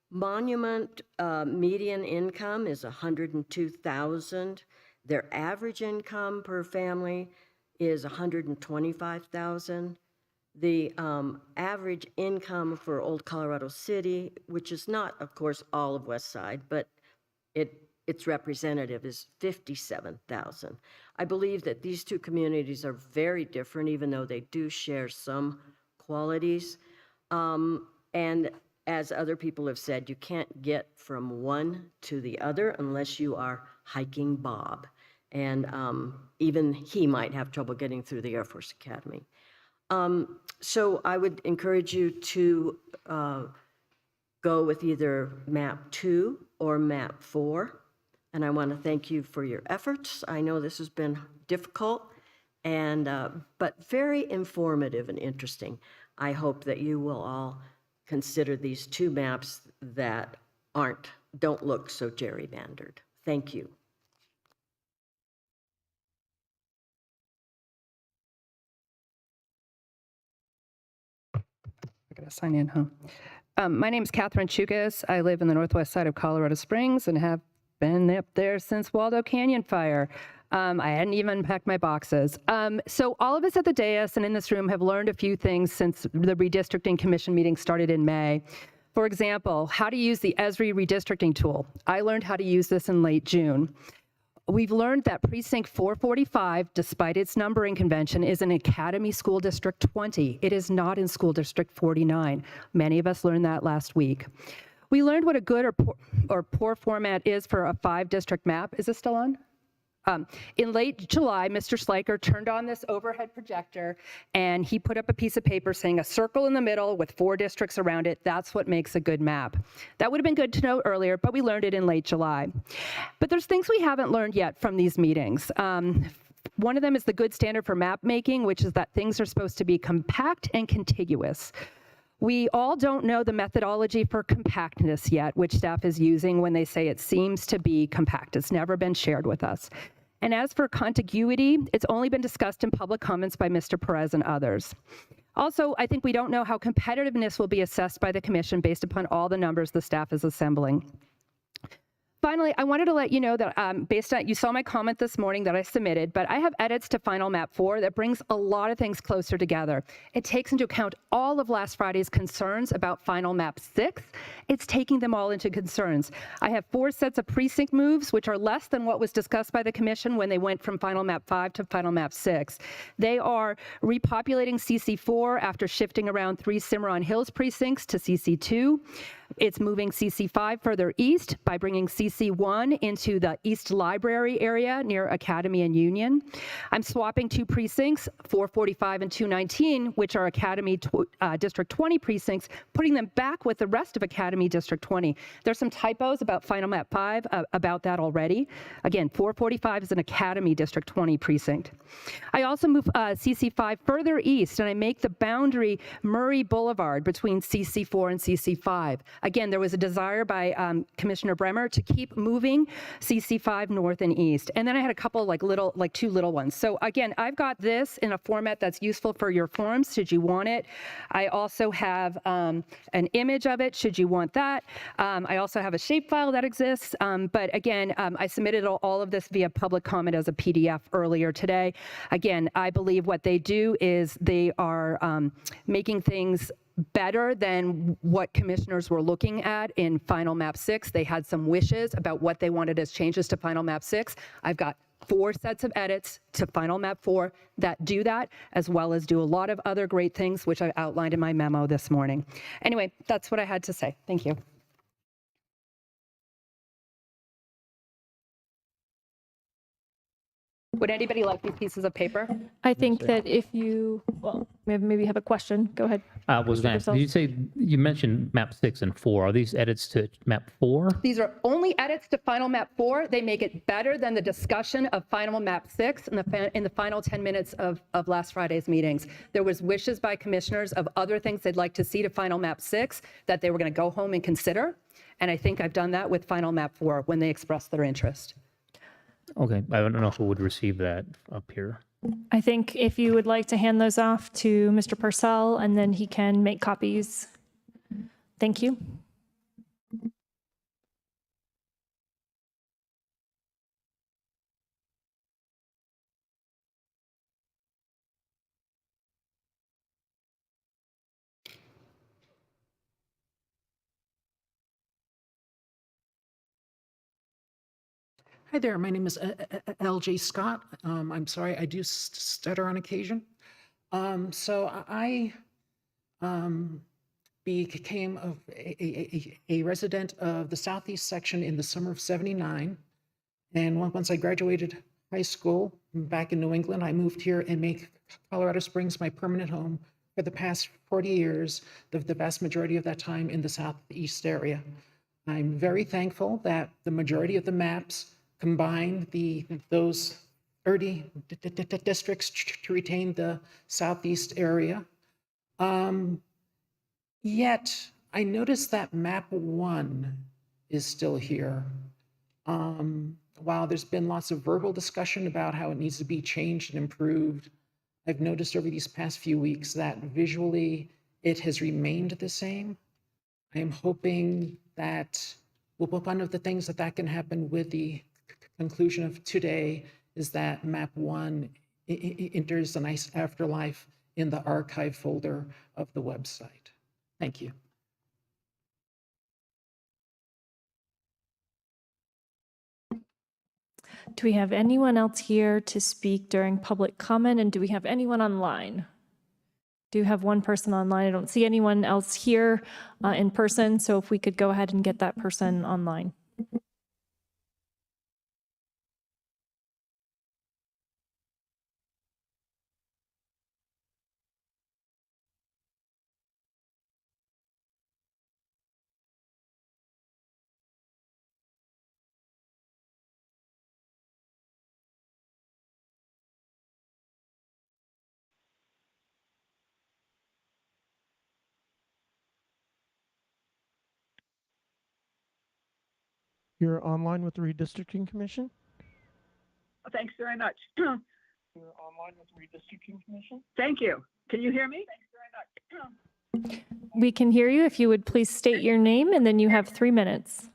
Monument median income is $102,000. Their average income per family is $125,000. The average income for Old Colorado City, which is not, of course, all of West Side, but its representative is $57,000. I believe that these two communities are very different, even though they do share some qualities. And as other people have said, you can't get from one to the other unless you are hiking Bob. And even he might have trouble getting through the Air Force Academy. So I would encourage you to go with either map 2 or map 4. And I want to thank you for your efforts. I know this has been difficult, and but very informative and interesting. I hope that you will all consider these 2 maps that don't look so gerrymandered. Thank you. I gotta sign in, huh? My name is Catherine Chukas. I live in the northwest side of Colorado Springs and have been up there since Waldo Canyon fire. I hadn't even packed my boxes. So all of us at the dais and in this room have learned a few things since the Redistricting Commission meeting started in May. For example, how to use the ESRI redistricting tool. I learned how to use this in late June. We've learned that Precinct 445, despite its numbering convention, is in Academy School District 20. It is not in School District 49. Many of us learned that last week. We learned what a good or poor format is for a 5-district map. Is this still on? In late July, Mr. Schleicher turned on this overhead projector and he put up a piece of paper saying a circle in the middle with 4 districts around it. That's what makes a good map. That would have been good to know earlier, but we learned it in late July. But there's things we haven't learned yet from these meetings. One of them is the good standard for map making, which is that things are supposed to be compact and contiguous. We all don't know the methodology for compactness yet, which staff is using when they say it seems to be compact. It's never been shared with us. And as for contiguity, it's only been discussed in public comments by Mr. Perez and others. Also, I think we don't know how competitiveness will be assessed by the commission based upon all the numbers the staff is assembling. Finally, I wanted to let you know that based on, you saw my comment this morning that I submitted, but I have edits to Final Map 4 that brings a lot of things closer together. It takes into account all of last Friday's concerns about Final Map 6. It's taking them all into concerns. I have 4 sets of precinct moves, which are less than what was discussed by the commission when they went from Final Map 5 to Final Map 6. They are repopulating CC4 after shifting around 3 Cimarron Hills precincts to CC2. It's moving CC5 further east by bringing CC1 into the East Library area near Academy and Union. I'm swapping 2 precincts, 445 and 219, which are Academy District 20 precincts, putting them back with the rest of Academy District 20. There's some typos about Final Map 5 about that already. Again, 445 is an Academy District 20 precinct. I also move CC5 further east, and I make the boundary Murray Boulevard between CC4 and CC5. Again, there was a desire by Commissioner Bremer to keep moving CC5 north and east. And then I had a couple like 2 little ones. So again, I've got this in a format that's useful for your forms, should you want it. I also have an image of it, should you want that. I also have a shapefile that exists. But again, I submitted all of this via public comment as a PDF earlier today. Again, I believe what they do is they are making things better than what commissioners were looking at in Final Map 6. They had some wishes about what they wanted as changes to Final Map 6. I've got 4 sets of edits to Final Map 4 that do that, as well as do a lot of other great things, which I outlined in my memo this morning. Anyway, that's what I had to say. Thank you. Would anybody like these pieces of paper? I think that if you, well, maybe have a question, go ahead. I was going to ask, did you say, you mentioned map 6 and 4. Are these edits to map 4? These are only edits to Final Map 4. They make it better than the discussion of Final Map 6 in the final 10 minutes of last Friday's meetings. There was wishes by commissioners of other things they'd like to see to Final Map 6 that they were going to go home and consider. And I think I've done that with Final Map 4 when they expressed their interest. Okay, I don't know who would receive that up here. I think if you would like to hand those off to Mr. Purcell, and then he can make copies. Thank you. Hi there, my name is LJ Scott. I'm sorry, I do stutter on occasion. So I became a resident of the southeast section in the summer of '79. And once I graduated high school back in New England, I moved here and made Colorado Springs my permanent home for the past 40 years, the vast majority of that time in the southeast area. I'm very thankful that the majority of the maps combine those 30 districts to retain the southeast area. Yet, I noticed that map 1 is still here. While there's been lots of verbal discussion about how it needs to be changed and improved, I've noticed over these past few weeks that visually it has remained the same. I am hoping that one of the things that can happen with the conclusion of today is that map 1 enters a nice afterlife in the archive folder of the website. Thank you. Do we have anyone else here to speak during public comment? And do we have anyone online? Do have one person online. I don't see anyone else here in person. So if we could go ahead and get that person online. You're online with the Redistricting Commission? Thanks very much. You're online with the Redistricting Commission? Thank you. Can you hear me? Thanks very much. We can hear you. If you would please state your name, and then you have 3 minutes.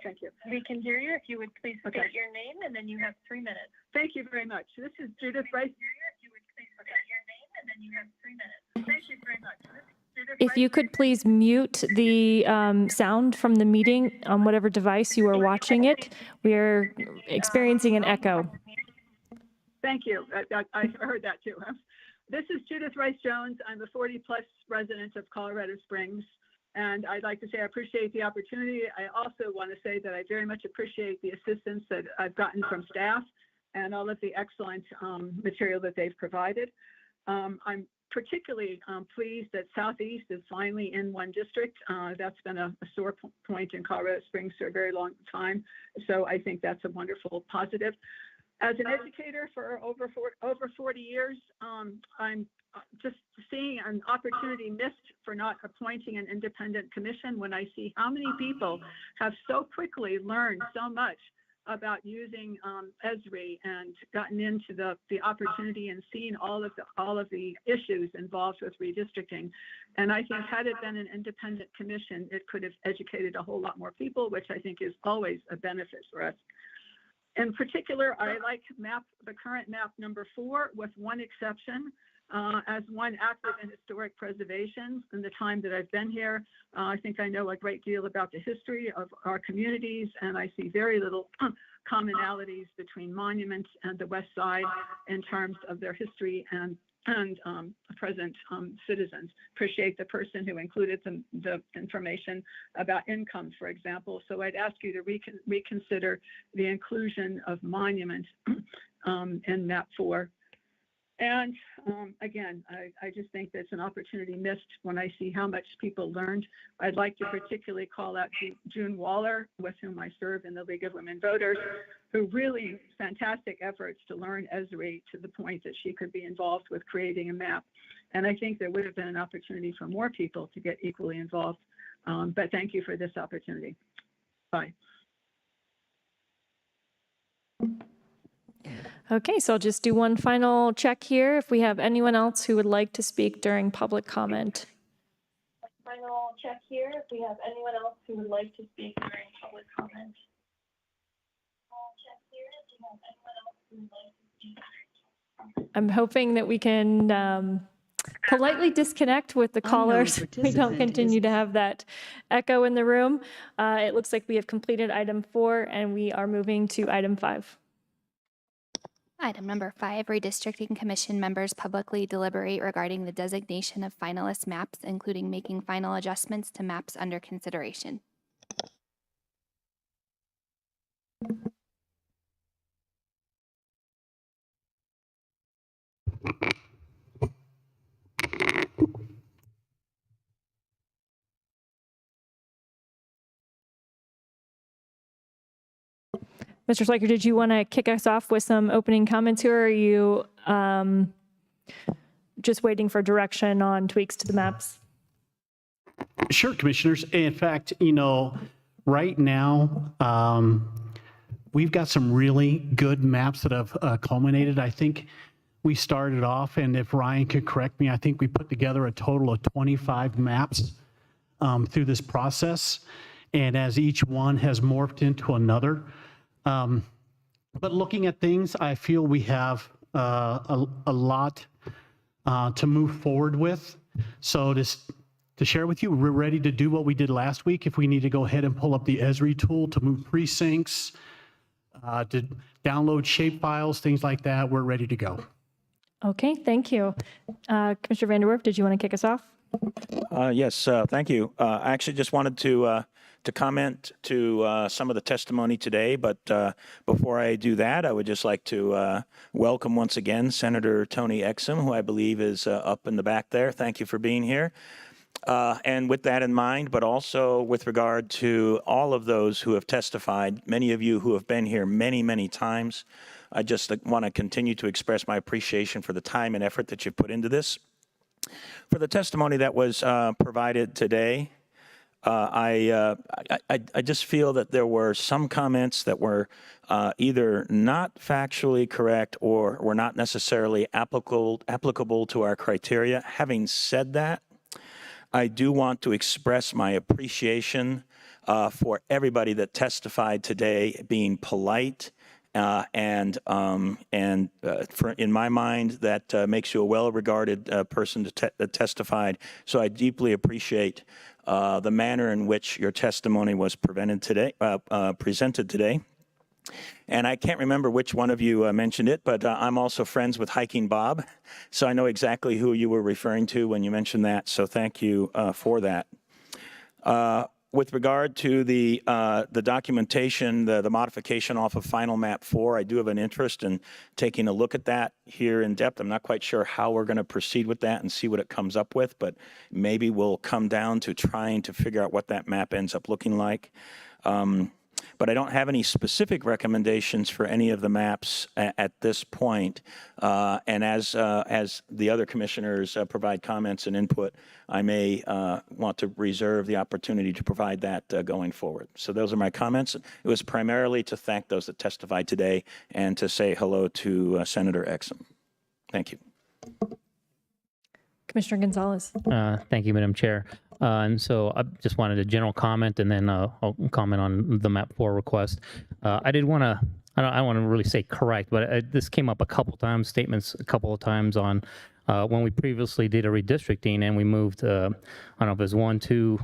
Thank you. We can hear you. If you would please state your name, and then you have 3 minutes. Thank you very much. This is Judith Rice. If you would please state your name, and then you have 3 minutes. Thank you very much. If you could please mute the sound from the meeting on whatever device you are watching it. We are experiencing an echo. Thank you. I heard that too. This is Judith Rice Jones. I'm a 40-plus resident of Colorado Springs, and I'd like to say I appreciate the opportunity. I also want to say that I very much appreciate the assistance that I've gotten from staff and all of the excellent material that they've provided. I'm particularly pleased that Southeast is finally in one district. That's been a sore point in Colorado Springs for a very long time. So I think that's a wonderful positive. As an educator for over 40 years, I'm just seeing an opportunity missed for not appointing an independent commission when I see how many people have so quickly learned so much about using Esri and gotten into the opportunity and seen all of the issues involved with redistricting. And I think had it been an independent commission, it could have educated a whole lot more people, which I think is always a benefit for us. In particular, I like the current map number 4 with one exception. As one active in historic preservation in the time that I've been here, I think I know a great deal about the history of our communities, and I see very little commonalities between monuments and the West Side in terms of their history and present citizens. Appreciate the person who included the information about income, for example. So I'd ask you to reconsider the inclusion of monuments in map 4. And again, I just think that's an opportunity missed when I see how much people learned. I'd like to particularly call out June Waller, with whom I serve in the League of Women Voters, who really fantastic efforts to learn Esri to the point that she could be involved with creating a map. And I think there would have been an opportunity for more people to get equally involved. But thank you for this opportunity. Bye. Okay, so I'll just do one final check here. If we have anyone else who would like to speak during public comment. Final check here. If we have anyone else who would like to speak during public comment. I'm hoping that we can politely disconnect with the callers. We don't continue to have that echo in the room. It looks like we have completed item 4 and we are moving to item 5. Item number 5, Redistricting Commission members publicly deliberate regarding the designation of finalist maps, including making final adjustments to maps under consideration. Mr. Sliker, did you want to kick us off with some opening comments here, or are you just waiting for direction on tweaks to the maps? Sure, commissioners. In fact, right now, we've got some really good maps that have culminated. I think we started off, and if Ryan could correct me, I think we put together a total of 25 maps through this process. And as each one has morphed into another. But looking at things, I feel we have a lot to move forward with. So to share with you, we're ready to do what we did last week. If we need to go ahead and pull up the Esri tool to move precincts, to download shape files, things like that, we're ready to go. Okay, thank you. Commissioner Van der Werf, did you want to kick us off? Yes, thank you. I actually just wanted to comment to some of the testimony today, but before I do that, I would just like to welcome once again Senator Tony Exum, who I believe is up in the back there. Thank you for being here. And with that in mind, but also with regard to all of those who have testified, many of you who have been here many, many times, I just want to continue to express my appreciation for the time and effort that you've put into this. For the testimony that was provided today, I just feel that there were some comments that were either not factually correct or were not necessarily applicable to our criteria. Having said that, I do want to express my appreciation for everybody that testified today being polite. In my mind, that makes you a well-regarded person that testified. So I deeply appreciate the manner in which your testimony was presented today. And I can't remember which one of you mentioned it, but I'm also friends with Hiking Bob, so I know exactly who you were referring to when you mentioned that. So thank you for that. With regard to the documentation, the modification off of Final Map 4, I do have an interest in taking a look at that here in depth. I'm not quite sure how we're going to proceed with that and see what it comes up with, but maybe we'll come down to trying to figure out what that map ends up looking like. But I don't have any specific recommendations for any of the maps at this point. And as the other commissioners provide comments and input, I may want to reserve the opportunity to provide that going forward. So those are my comments. It was primarily to thank those that testified today and to say hello to Senator Exum. Thank you. Commissioner Gonzalez. Thank you, Madam Chair. And so I just wanted a general comment, and then I'll comment on the MAP 4 request. I did want to, I don't want to really say correct, but this came up a couple times, statements a couple of times on when we previously did a redistricting and we moved, I don't know if it was 2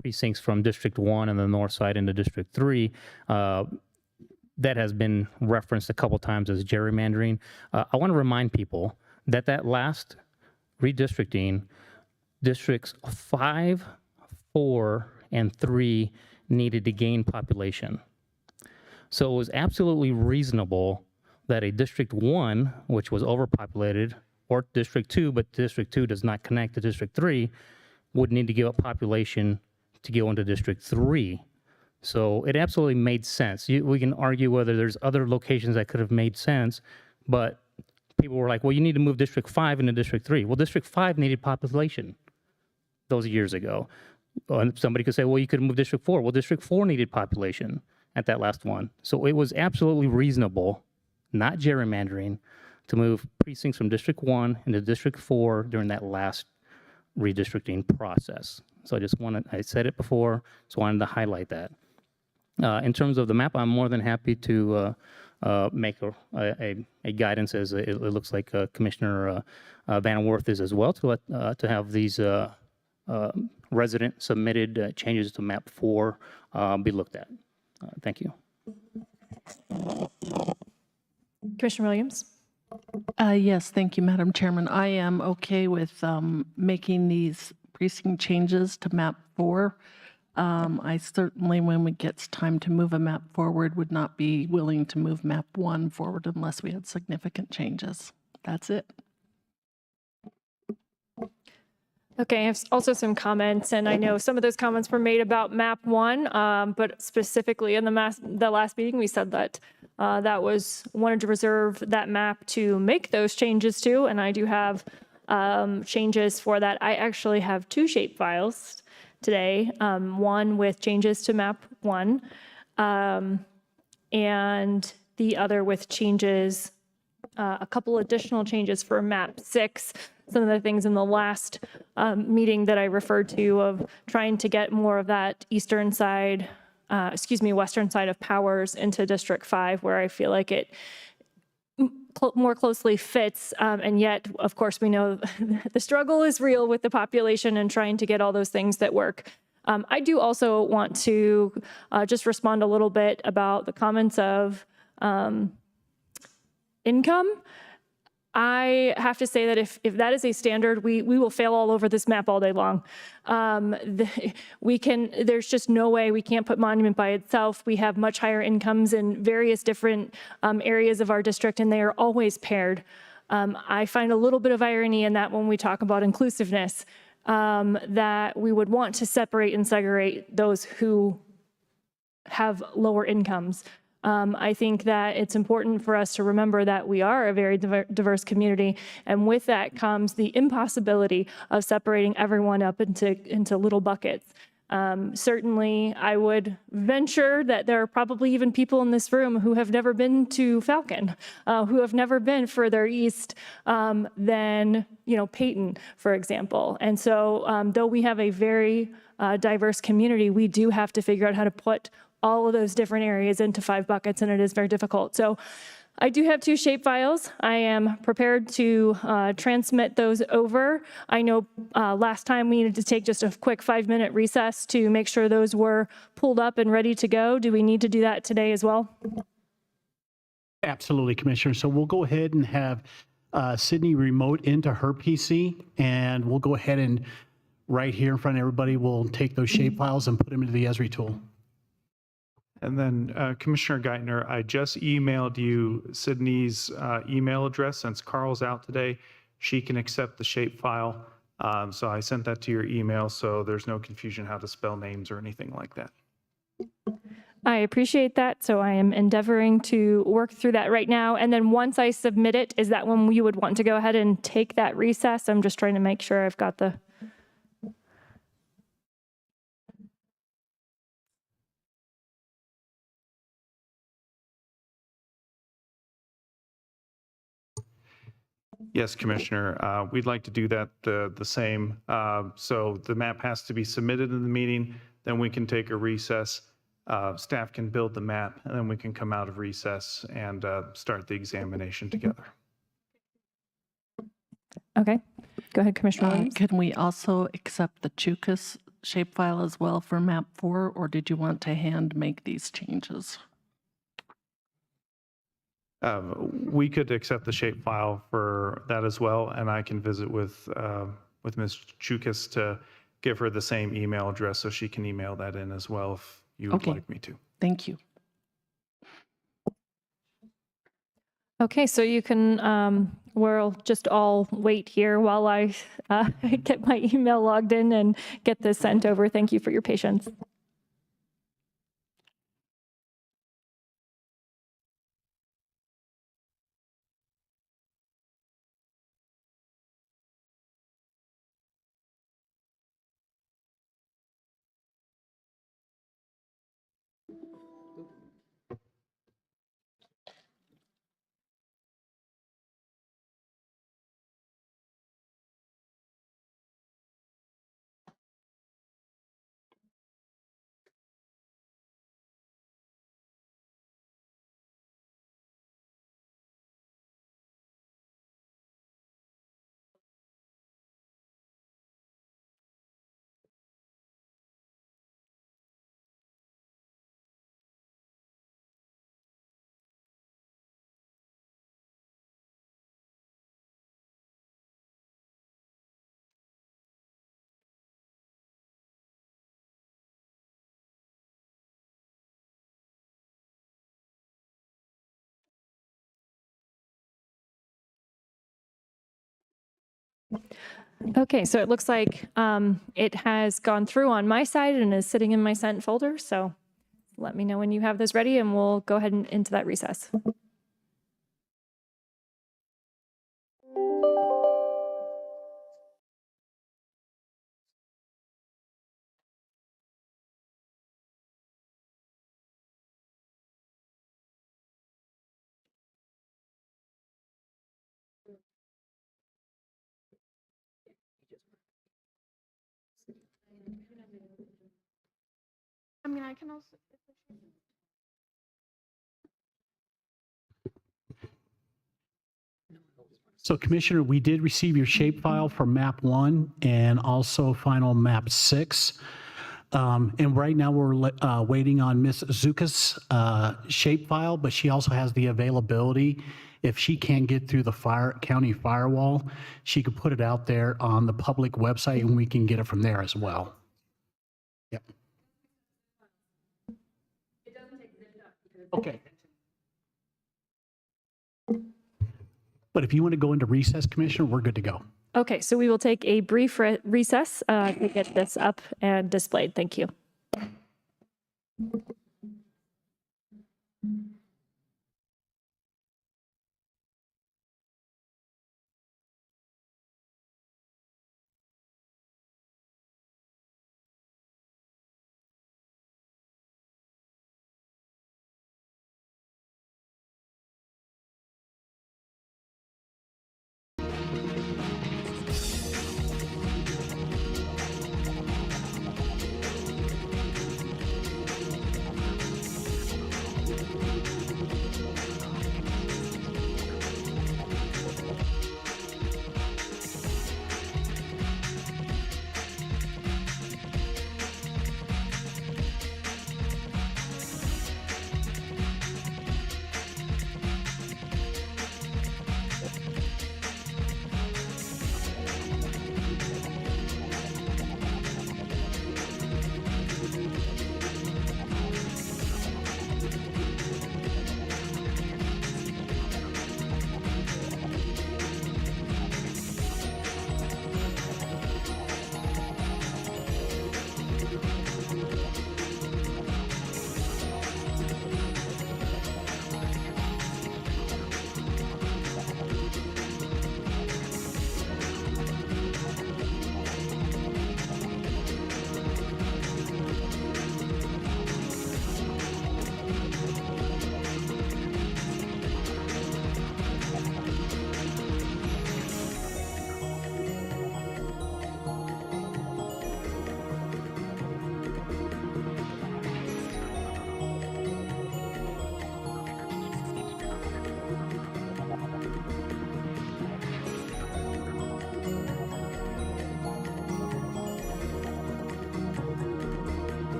precincts from District 1 and the north side into District 3. That has been referenced a couple times as gerrymandering. I want to remind people that that last redistricting, districts 5, 4, and 3 needed to gain population. So it was absolutely reasonable that a District 1, which was overpopulated, or District 2, but District 2 does not connect to District 3, would need to give up population to go into District 3. So it absolutely made sense. We can argue whether there's other locations that could have made sense, but people were like, well, you need to move District 5 into District 3. Well, District 5 needed population those years ago. And somebody could say, well, you could move District 4. Well, District 4 needed population at that last one. So it was absolutely reasonable, not gerrymandering, to move precincts from District 1 into District 4 during that last redistricting process. So I said it before, so I wanted to highlight that. In terms of the map, I'm more than happy to make a guidance, as it looks like Commissioner Van der Werf is as well, to have these resident submitted changes to map 4 be looked at. Thank you. Commissioner Williams. Yes, thank you, Madam Chairman. I am okay with making these precinct changes to map 4. I certainly, when it gets time to move a map forward, would not be willing to move map 1 forward unless we had significant changes. That's it. Okay, I have also some comments, and I know some of those comments were made about map 1, but specifically in the last meeting, we said that wanted to reserve that map to make those changes to, and I do have changes for that. I actually have 2 shape files today, one with changes to map 1, and the other with changes, a couple additional changes for map 6. Some of the things in the last meeting that I referred to of trying to get more of that western side of Powers into District 5, where I feel like it more closely fits. And yet, of course, we know the struggle is real with the population and trying to get all those things that work. I do also want to just respond a little bit about the comments of income. I have to say that if that is a standard, we will fail all over this map all day long. There's just no way we can't put Monument by itself. We have much higher incomes in various different areas of our district, and they are always paired. I find a little bit of irony in that when we talk about inclusiveness, that we would want to separate and segregate those who have lower incomes. I think that it's important for us to remember that we are a very diverse community, and with that comes the impossibility of separating everyone up into little buckets. Certainly, I would venture that there are probably even people in this room who have never been to Falcon, who have never been further east than Peyton, for example. And so, though we have a very diverse community, we do have to figure out how to put all of those different areas into 5 buckets, and it is very difficult. So I do have 2 shape files. I am prepared to transmit those over. I know last time we needed to take just a quick 5-minute recess to make sure those were pulled up and ready to go. Do we need to do that today as well? Absolutely, Commissioner. So we'll go ahead and have Sydney remote into her PC, and we'll go ahead and right here in front of everybody, we'll take those shape files and put them into the Esri tool. And then Commissioner Geithner, I just emailed you Sydney's email address. Since Carl's out today, she can accept the shape file. So I sent that to your email, so there's no confusion how to spell names or anything like that. I appreciate that. So I am endeavoring to work through that right now. And then once I submit it, is that when you would want to go ahead and take that recess? I'm just trying to make sure I've got the... Yes, Commissioner. We'd like to do that the same. So the map has to be submitted in the meeting, then we can take a recess. Staff can build the map, and then we can come out of recess and start the examination together. Okay. Go ahead, Commissioner Williams. Can we also accept the Chukas shapefile as well for map 4, or did you want to hand make these changes? We could accept the shapefile for that as well, and I can visit with Ms. Chukas to give her the same email address so she can email that in as well if you would like me to. Thank you. Okay, so you can, we'll just all wait here while I get my email logged in and get this sent over. Thank you for your patience. Okay, so it looks like it has gone through on my side and is sitting in my sent folder. So let me know when you have those ready and we'll go ahead and into that recess. I mean, I can also. So Commissioner, we did receive your shapefile for map 1 and also final map 6. And right now we're waiting on Ms. Zuka's shapefile, but she also has the availability. If she can't get through the county firewall, she could put it out there on the public website and we can get it from there as well. Yep. Okay. But if you want to go into recess, Commissioner, we're good to go. Okay, so we will take a brief recess to get this up and displayed. Thank you.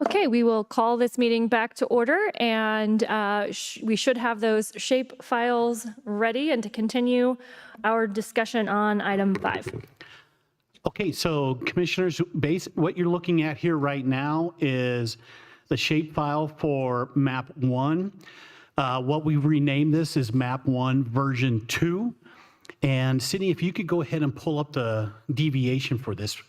Okay, we will call this meeting back to order, and we should have those shape files ready and to continue our discussion on item 5. Okay, so commissioners, what you're looking at here right now is the shape file for map 1. What we've renamed this is map 1 version 2. And Sydney, if you could go ahead and pull up the deviation for this.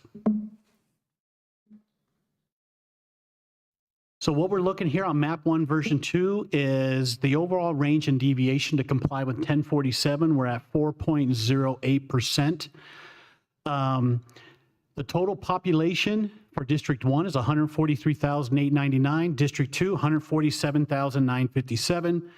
So what we're looking here on map 1 version 2 is the overall range and deviation to comply with 1047. We're at 4.08%. The total population for District 1 is 143,899. District 2, 147,957.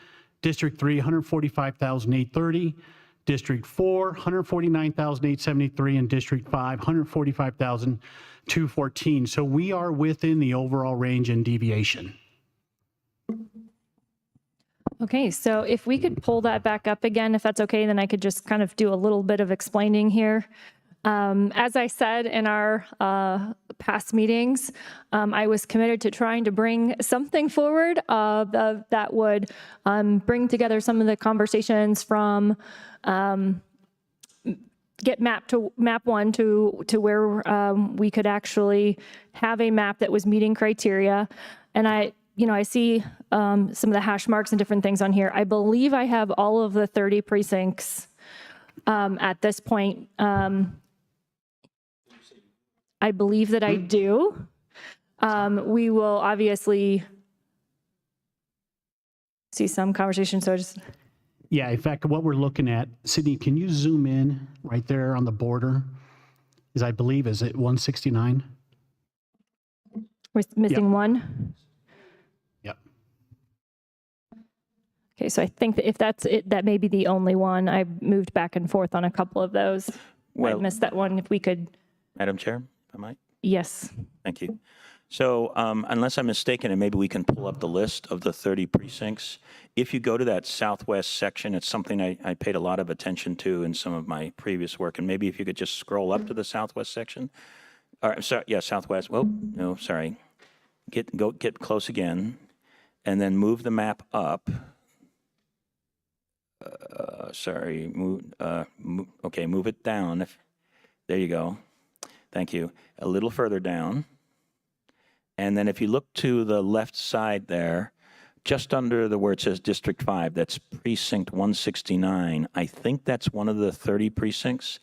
District 3, 145,830. District 4, 149,873. And District 5, 145,214. So we are within the overall range and deviation. Okay, so if we could pull that back up again, if that's okay, then I could just kind of do a little bit of explaining here. As I said in our past meetings, I was committed to trying to bring something forward that would bring together some of the conversations from get map 1 to where we could actually have a map that was meeting criteria. And I see some of the hash marks and different things on here. I believe I have all of the 30 precincts at this point. I believe that I do. We will obviously see some conversation, so just... Yeah, in fact, what we're looking at, Sydney, can you zoom in right there on the border? Is it 169? We're missing one? Yep. Okay, so I think that if that's it, that may be the only one. I moved back and forth on a couple of those. I missed that one. If we could... Madam Chair, if I might? Yes. Thank you. So unless I'm mistaken, and maybe we can pull up the list of the 30 precincts. If you go to that southwest section, it's something I paid a lot of attention to in some of my previous work. And maybe if you could just scroll up to the southwest section. Or, sorry, yeah, southwest. Well, no, sorry. Get close again, and then move the map up. Sorry, move it down. There you go. Thank you. A little further down. And then if you look to the left side there, just under the where it says District 5, that's Precinct 169. I think that's one of the 30 precincts.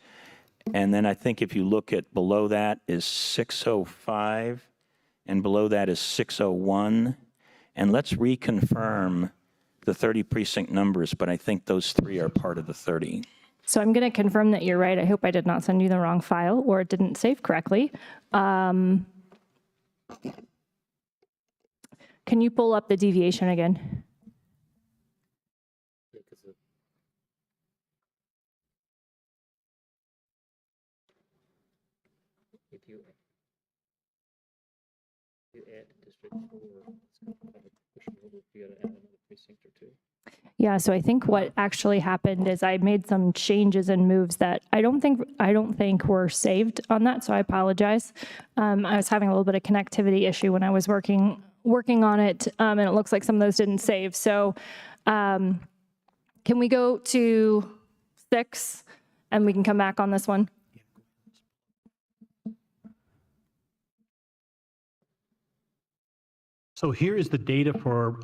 And then I think if you look at below that is 605, and below that is 601. And let's reconfirm the 30 precinct numbers, but I think those 3 are part of the 30. So I'm going to confirm that you're right. I hope I did not send you the wrong file or it didn't save correctly. Can you pull up the deviation again? If you add District 4, it's going to push it over if you got to add another precinct or 2. Yeah, so I think what actually happened is I made some changes and moves that I don't think were saved on that, so I apologize. I was having a little bit of connectivity issue when I was working on it, and it looks like some of those didn't save. So can we go to 6 and we can come back on this one? So here is the data for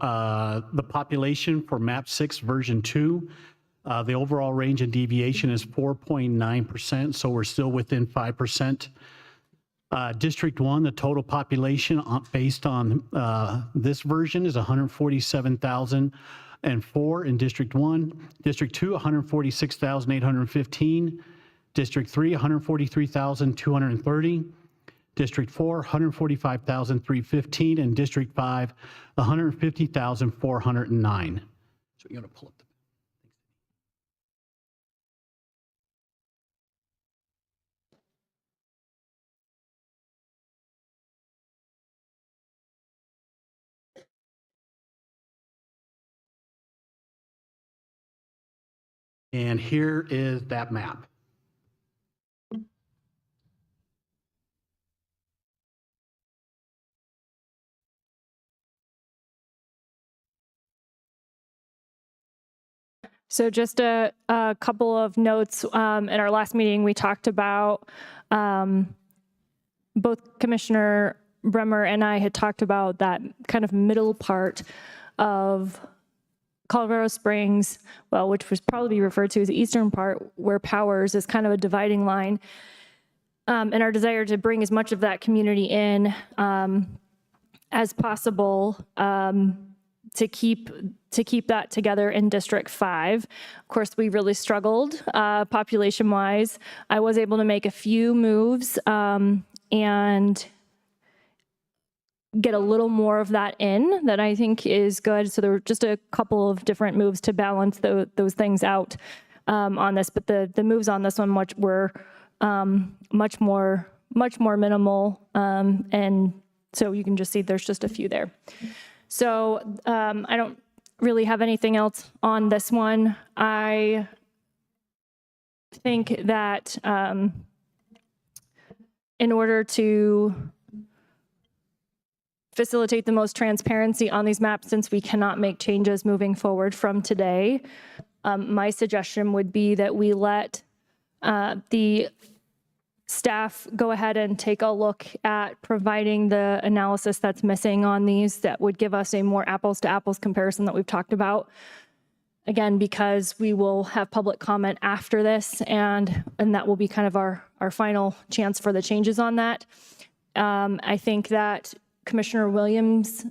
the population for map 6 version 2. The overall range and deviation is 4.9%, so we're still within 5%. District 1, the total population based on this version is 147,004 in District 1. District 2, 146,815. District 3, 143,230. District 4, 145,315, and District 5, 150,409. So you're going to pull up the... And here is that map. So just a couple of notes. In our last meeting, we talked about, both Commissioner Bremer and I had talked about that kind of middle part of Colorado Springs, well, which was probably referred to as the eastern part, where Powers is kind of a dividing line. And our desire to bring as much of that community in as possible to keep that together in District 5. Of course, we really struggled population-wise. I was able to make a few moves and get a little more of that in that I think is good. So there were just a couple of different moves to balance those things out on this, but the moves on this one were much more minimal, and so you can just see there's just a few there. So I don't really have anything else on this one. I think that in order to facilitate the most transparency on these maps, since we cannot make changes moving forward from today, my suggestion would be that we let the staff go ahead and take a look at providing the analysis that's missing on these that would give us a more apples to apples comparison that we've talked about. Again, because we will have public comment after this, and that will be kind of our final chance for the changes on that. I think that Commissioner Williams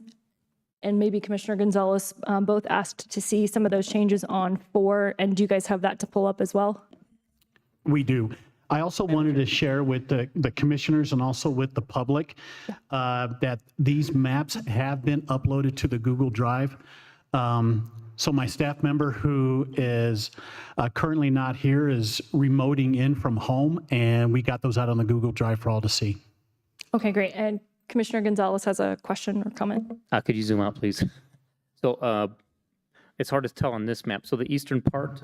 and maybe Commissioner Gonzalez both asked to see some of those changes on 4, and do you guys have that to pull up as well? We do. I also wanted to share with the commissioners and also with the public that these maps have been uploaded to the Google Drive. So my staff member who is currently not here is remoting in from home, and we got those out on the Google Drive for all to see. Okay, great. And Commissioner Gonzalez has a question or comment. Could you zoom out, please? So it's hard to tell on this map. So the eastern part,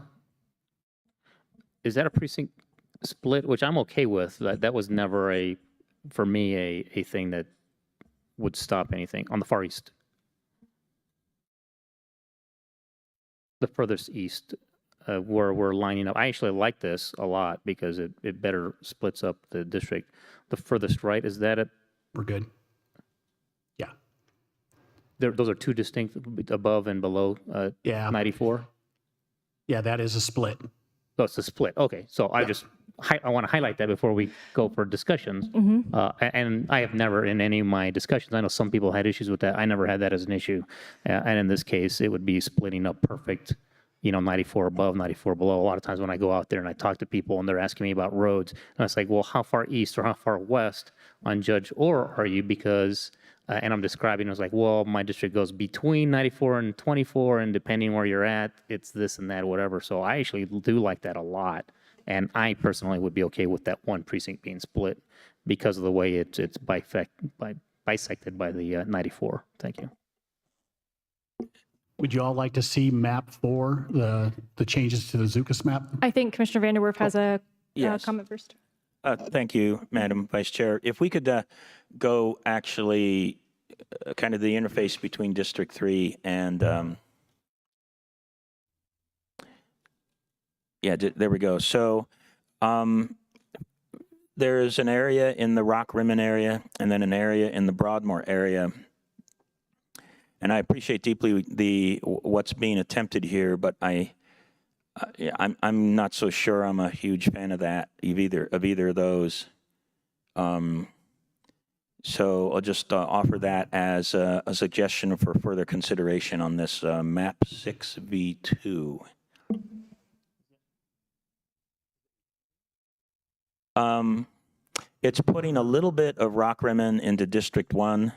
is that a precinct split, which I'm okay with? That was never for me, a thing that would stop anything on the far east. The furthest east, where we're lining up. I actually like this a lot because it better splits up the district. The furthest right, is that it? We're good. Yeah. Those are two distinct above and below 94? Yeah, that is a split. So it's a split. Okay, so I want to highlight that before we go for discussions. And I have never, in any of my discussions, I know some people had issues with that. I never had that as an issue. And in this case, it would be splitting up perfect, 94 above, 94 below. A lot of times when I go out there and I talk to people and they're asking me about roads, and I was like, well, how far east or how far west on Judge Orr are you? Because, and I'm describing, I was like, well, my district goes between 94 and 24, and depending where you're at, it's this and that, whatever. So I actually do like that a lot. And I personally would be okay with that one precinct being split because of the way it's bisected by the 94. Thank you. Would you all like to see map 4, the changes to the Zucas map? I think Commissioner Vanderwerf has a Yes. comment first. Thank you, Madam Vice Chair. If we could go actually kind of the interface between District 3 and, there we go. So there's an area in the Rock Rimmon area and then an area in the Broadmoor area. And I appreciate deeply what's being attempted here, but I'm not so sure I'm a huge fan of that, of either of those. So I'll just offer that as a suggestion for further consideration on this map 6V2. It's putting a little bit of Rock Rimmon into District 1,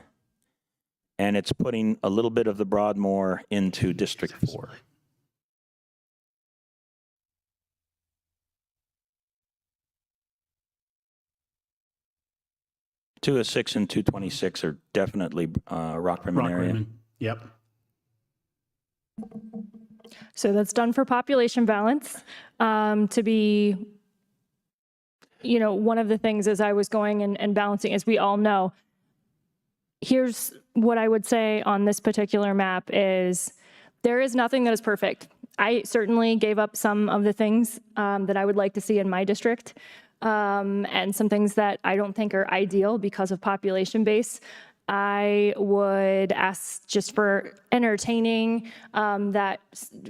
and it's putting a little bit of the Broadmoor into District 4. .206 and 226 are definitely Rock Rimmon area. Rimmon. Yep. So that's done for population balance. To be, one of the things as I was going and balancing, as we all know, here's what I would say on this particular map is there is nothing that is perfect. I certainly gave up some of the things that I would like to see in my district, and some things that I don't think are ideal because of population base. I would ask just for entertaining that,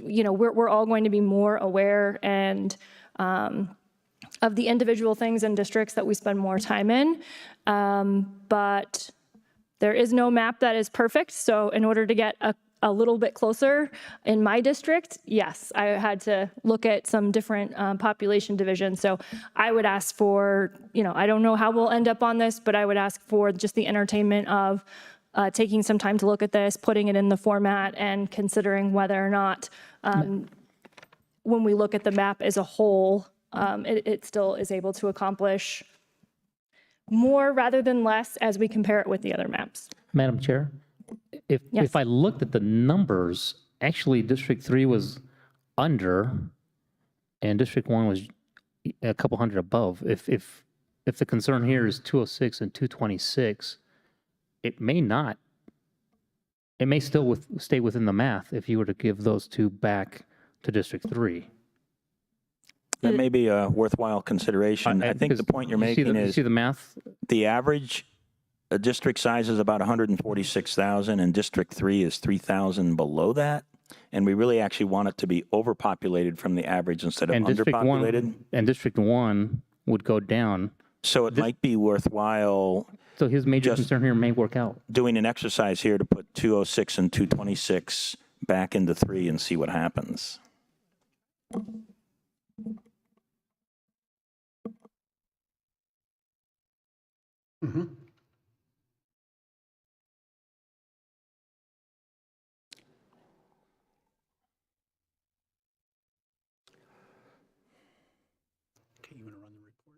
we're all going to be more aware and of the individual things and districts that we spend more time in. But there is no map that is perfect. So in order to get a little bit closer in my district, yes, I had to look at some different population divisions. So I would ask for, I don't know how we'll end up on this, but I would ask for just the entertainment of taking some time to look at this, putting it in the format, and considering whether or not when we look at the map as a whole, it still is able to accomplish more rather than less as we compare it with the other maps. Madam Chair, if I looked at the numbers, actually District 3 was under and District 1 was a couple hundred above. If the concern here is 206 and 226, it may not. It may still stay within the math if you were to give those two back to District 3. That may be a worthwhile consideration. I think the point you're making is you see the math. The average district size is about 146,000, and District 3 is 3,000 below that. And we really actually want it to be overpopulated from the average instead of underpopulated. And District 1 would go down. So it might be worthwhile. So his major concern here may work out. Doing an exercise here to put 206 and 226 back into 3 and see what happens. Mm-hmm. Okay, you want to run the report?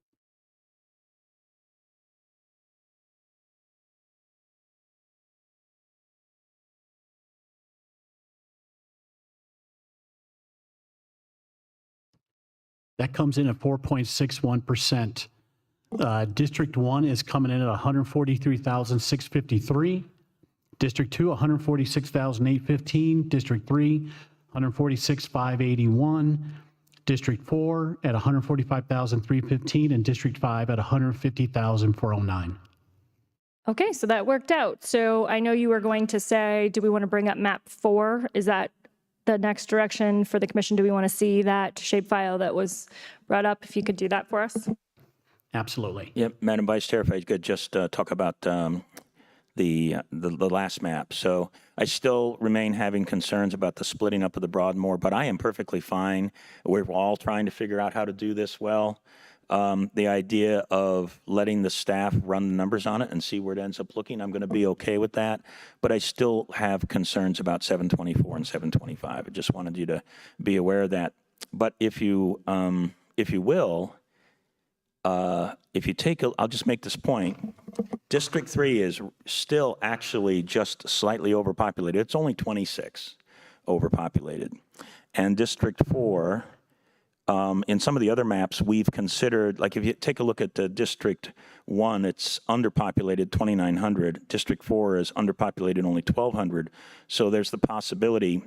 That comes in at 4.61%. District 1 is coming in at 143,653. District 2, 146,815. District 3, 146,581. District 4 at 145,315, and District 5 at 150,409. Okay, so that worked out. So I know you were going to say, do we want to bring up map 4? Is that the next direction for the commission? Do we want to see that shapefile that was brought up? If you could do that for us. Absolutely. Yep, Madam Vice Chair, if I could just talk about the last map. So I still remain having concerns about the splitting up of the Broadmoor, but I am perfectly fine. We're all trying to figure out how to do this well. The idea of letting the staff run the numbers on it and see where it ends up looking, I'm going to be okay with that. But I still have concerns about 724 and 725. I just wanted you to be aware of that. But if you will, if you take I'll just make this point. District 3 is still actually just slightly overpopulated. It's only 26 overpopulated. And District 4, in some of the other maps, we've considered, like if you take a look at District 1, it's underpopulated 2,900. District 4 is underpopulated only 1,200. So there's the possibility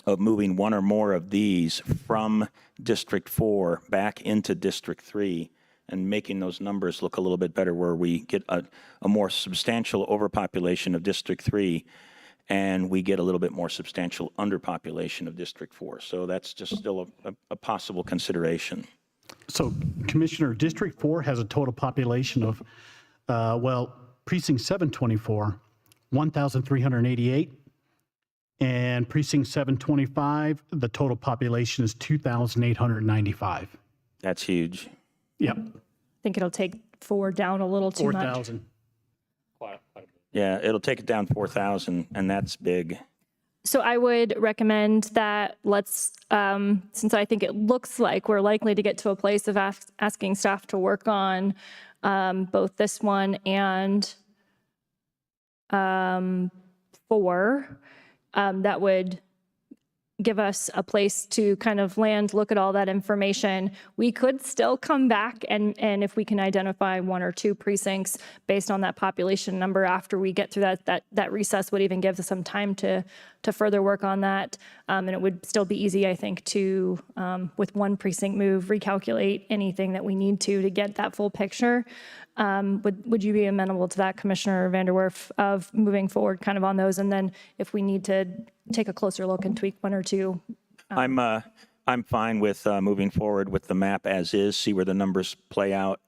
of moving one or more of these from District 4 back into District 3 and making those numbers look a little bit better, where we get a more substantial overpopulation of District 3 and we get a little bit more substantial underpopulation of District 4. So that's just still a possible consideration. So, Commissioner, District 4 has a total population of, Precinct 724, 1,388. And Precinct 725, the total population is 2,895. That's huge. Yep. I think it'll take 4 down a little too much. 4,000. Yeah, it'll take it down 4,000, and that's big. So I would recommend that let's, since I think it looks like we're likely to get to a place of asking staff to work on both this one and 4, that would give us a place to kind of land, look at all that information. We could still come back and if we can identify 1 or 2 precincts based on that population number after we get through that recess would even give us some time to further work on that. And it would still be easy, I think, to, with 1 precinct move, recalculate anything that we need to get that full picture. Would you be amenable to that, Commissioner Vanderwerf, of moving forward kind of on those? And then if we need to take a closer look and tweak 1 or 2. I'm fine with moving forward with the map as is, see where the numbers play out.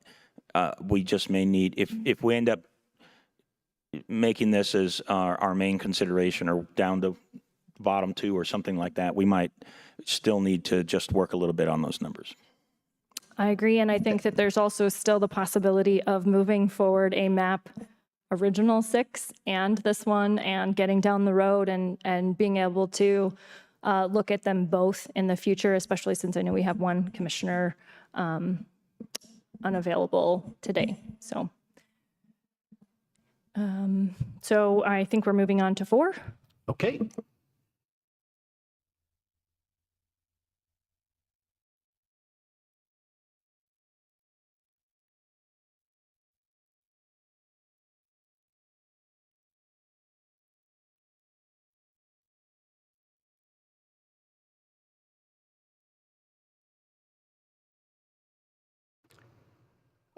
We just may need, if we end up making this as our main consideration or down to bottom 2 or something like that, we might still need to just work a little bit on those numbers. I agree, and I think that there's also still the possibility of moving forward a map original 6 and this one and getting down the road and being able to look at them both in the future, especially since I know we have 1 commissioner unavailable today. So I think we're moving on to 4. Okay.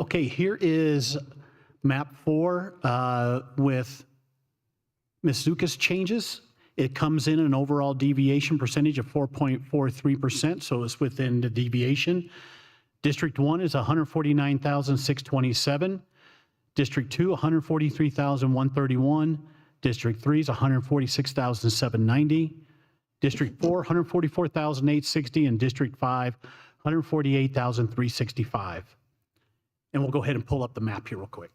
Okay, here is map 4 with Ms. Zuka's changes. It comes in an overall deviation percentage of 4.43%, so it's within the deviation. District 1 is 149,627. District 2, 143,131. District 3 is 146,790. District 4, 144,860, and District 5, 148,365. And we'll go ahead and pull up the map here real quick.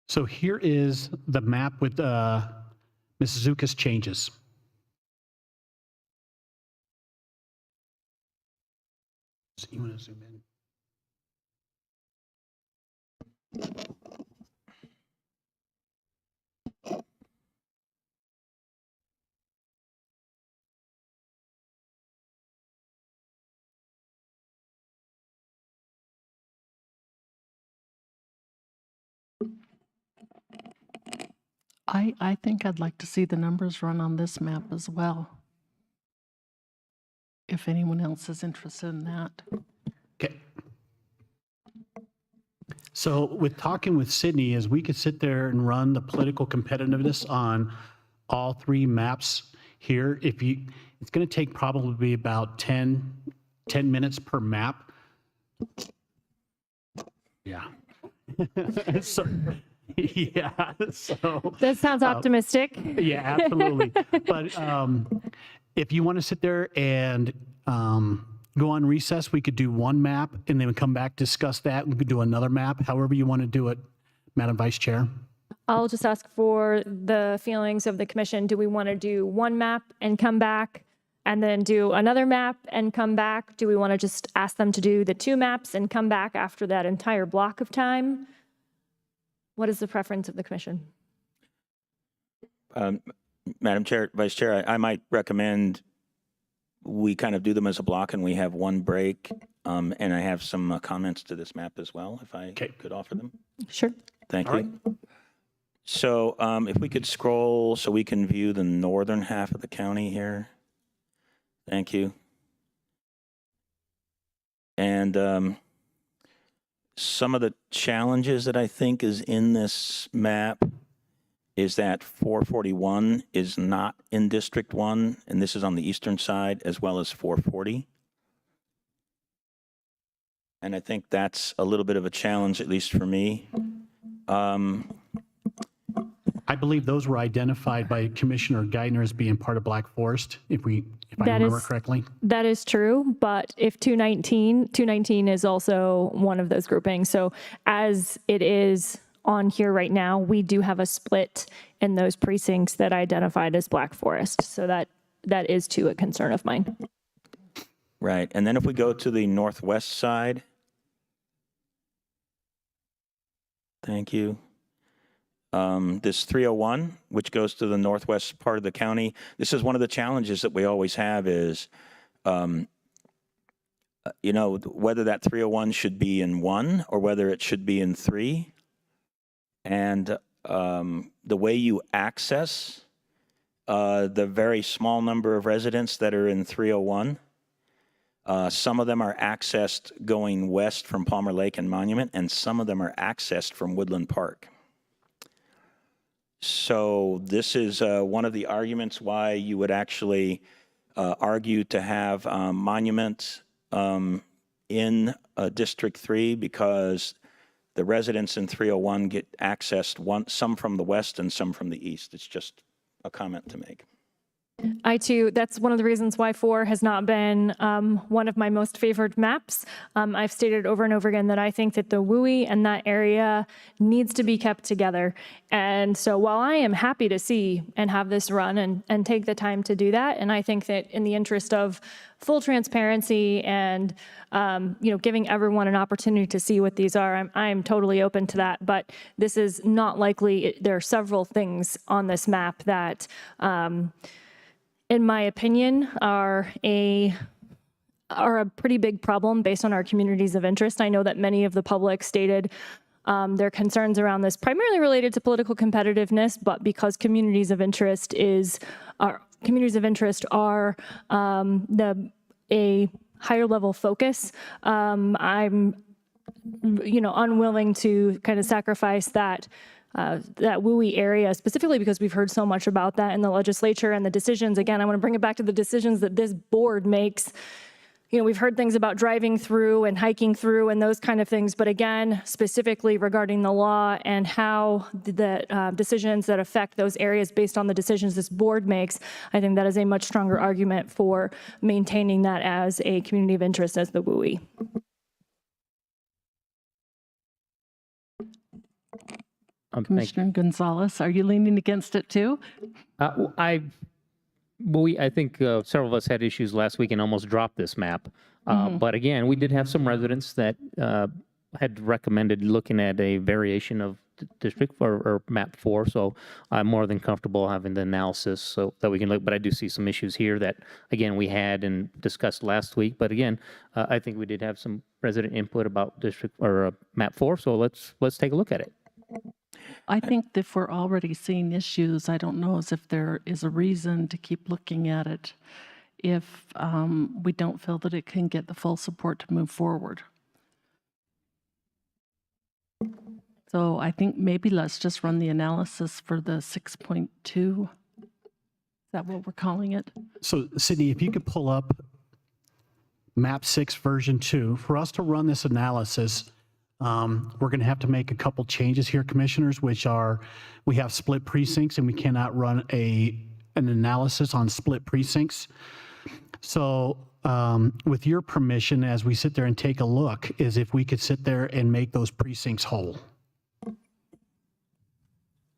So here is the map with Ms. Zuka's changes. So you want to zoom in? I think I'd like to see the numbers run on this map as well, if anyone else is interested in that. Okay. So with talking with Sydney is we could sit there and run the political competitiveness on all 3 maps here. It's going to take probably about 10 minutes per map. Yeah. So, yeah. So that sounds optimistic. Yeah, absolutely. But if you want to sit there and go on recess, we could do 1 map and then come back, discuss that. We could do another map, however you want to do it, Madam Vice Chair. I'll just ask for the feelings of the commission. Do we want to do 1 map and come back and then do another map and come back? Do we want to just ask them to do the 2 maps and come back after that entire block of time? What is the preference of the commission? Madam Chair, Vice Chair, I might recommend we kind of do them as a block and we have 1 break. And I have some comments to this map as well, if I could offer them. Sure. Thank you. Right. So if we could scroll so we can view the northern half of the county here. Thank you. And some of the challenges that I think is in this map is that 441 is not in District 1, and this is on the eastern side, as well as 440. And I think that's a little bit of a challenge, at least for me. I believe those were identified by Commissioner Geithner as being part of Black Forest, if I remember correctly. That is true, but if 219 is also one of those groupings. So as it is on here right now, we do have a split in those precincts that I identified as Black Forest. So that is too a concern of mine. Right. And then if we go to the northwest side. Thank you. This 301, which goes to the northwest part of the county. This is one of the challenges that we always have is, you know, whether that 301 should be in 1 or whether it should be in 3. And the way you access the very small number of residents that are in 301, some of them are accessed going west from Palmer Lake and Monument, and some of them are accessed from Woodland Park. So this is one of the arguments why you would actually argue to have Monument in District 3, because the residents in 301 get accessed, some from the west and some from the east. It's just a comment to make. I too, that's one of the reasons why 4 has not been one of my most favored maps. I've stated over and over again that I think that the WUI and that area needs to be kept together. And so while I am happy to see and have this run and take the time to do that, and I think that in the interest of full transparency and giving everyone an opportunity to see what these are, I'm totally open to that. But this is not likely. There are several things on this map that in my opinion, are a pretty big problem based on our communities of interest. I know that many of the public stated their concerns around this primarily related to political competitiveness, but because communities of interest are a higher level focus, I'm unwilling to kind of sacrifice that WUI area, specifically because we've heard so much about that in the legislature and the decisions. Again, I want to bring it back to the decisions that this board makes. We've heard things about driving through and hiking through and those kind of things, but again, specifically regarding the law and how the decisions that affect those areas based on the decisions this board makes, I think that is a much stronger argument for maintaining that as a community of interest as the WUI. Commissioner Gonzalez, are you leaning against it too? I think several of us had issues last week and almost dropped this map. But again, we did have some residents that had recommended looking at a variation of district or map 4. So I'm more than comfortable having the analysis so that we can look. But I do see some issues here that, again, we had and discussed last week. But again, I think we did have some resident input about district or map 4. So let's take a look at it. I think if we're already seeing issues, I don't know as if there is a reason to keep looking at it if we don't feel that it can get the full support to move forward. So I think maybe let's just run the analysis for the 6.2. Is that what we're calling it? So Sydney, if you could pull up map 6 version 2, for us to run this analysis, we're going to have to make a couple changes here, commissioners, which are we have split precincts and we cannot run an analysis on split precincts. So with your permission, as we sit there and take a look, is if we could sit there and make those precincts whole.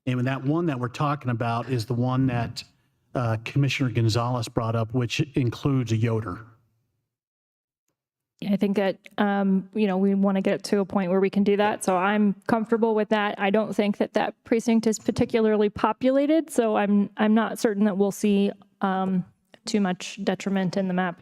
And that one that we're talking about is the one that Commissioner Gonzalez brought up, which includes a Yoder. I think that, we want to get to a point where we can do that. So I'm comfortable with that. I don't think that precinct is particularly populated. So I'm not certain that we'll see too much detriment in the map.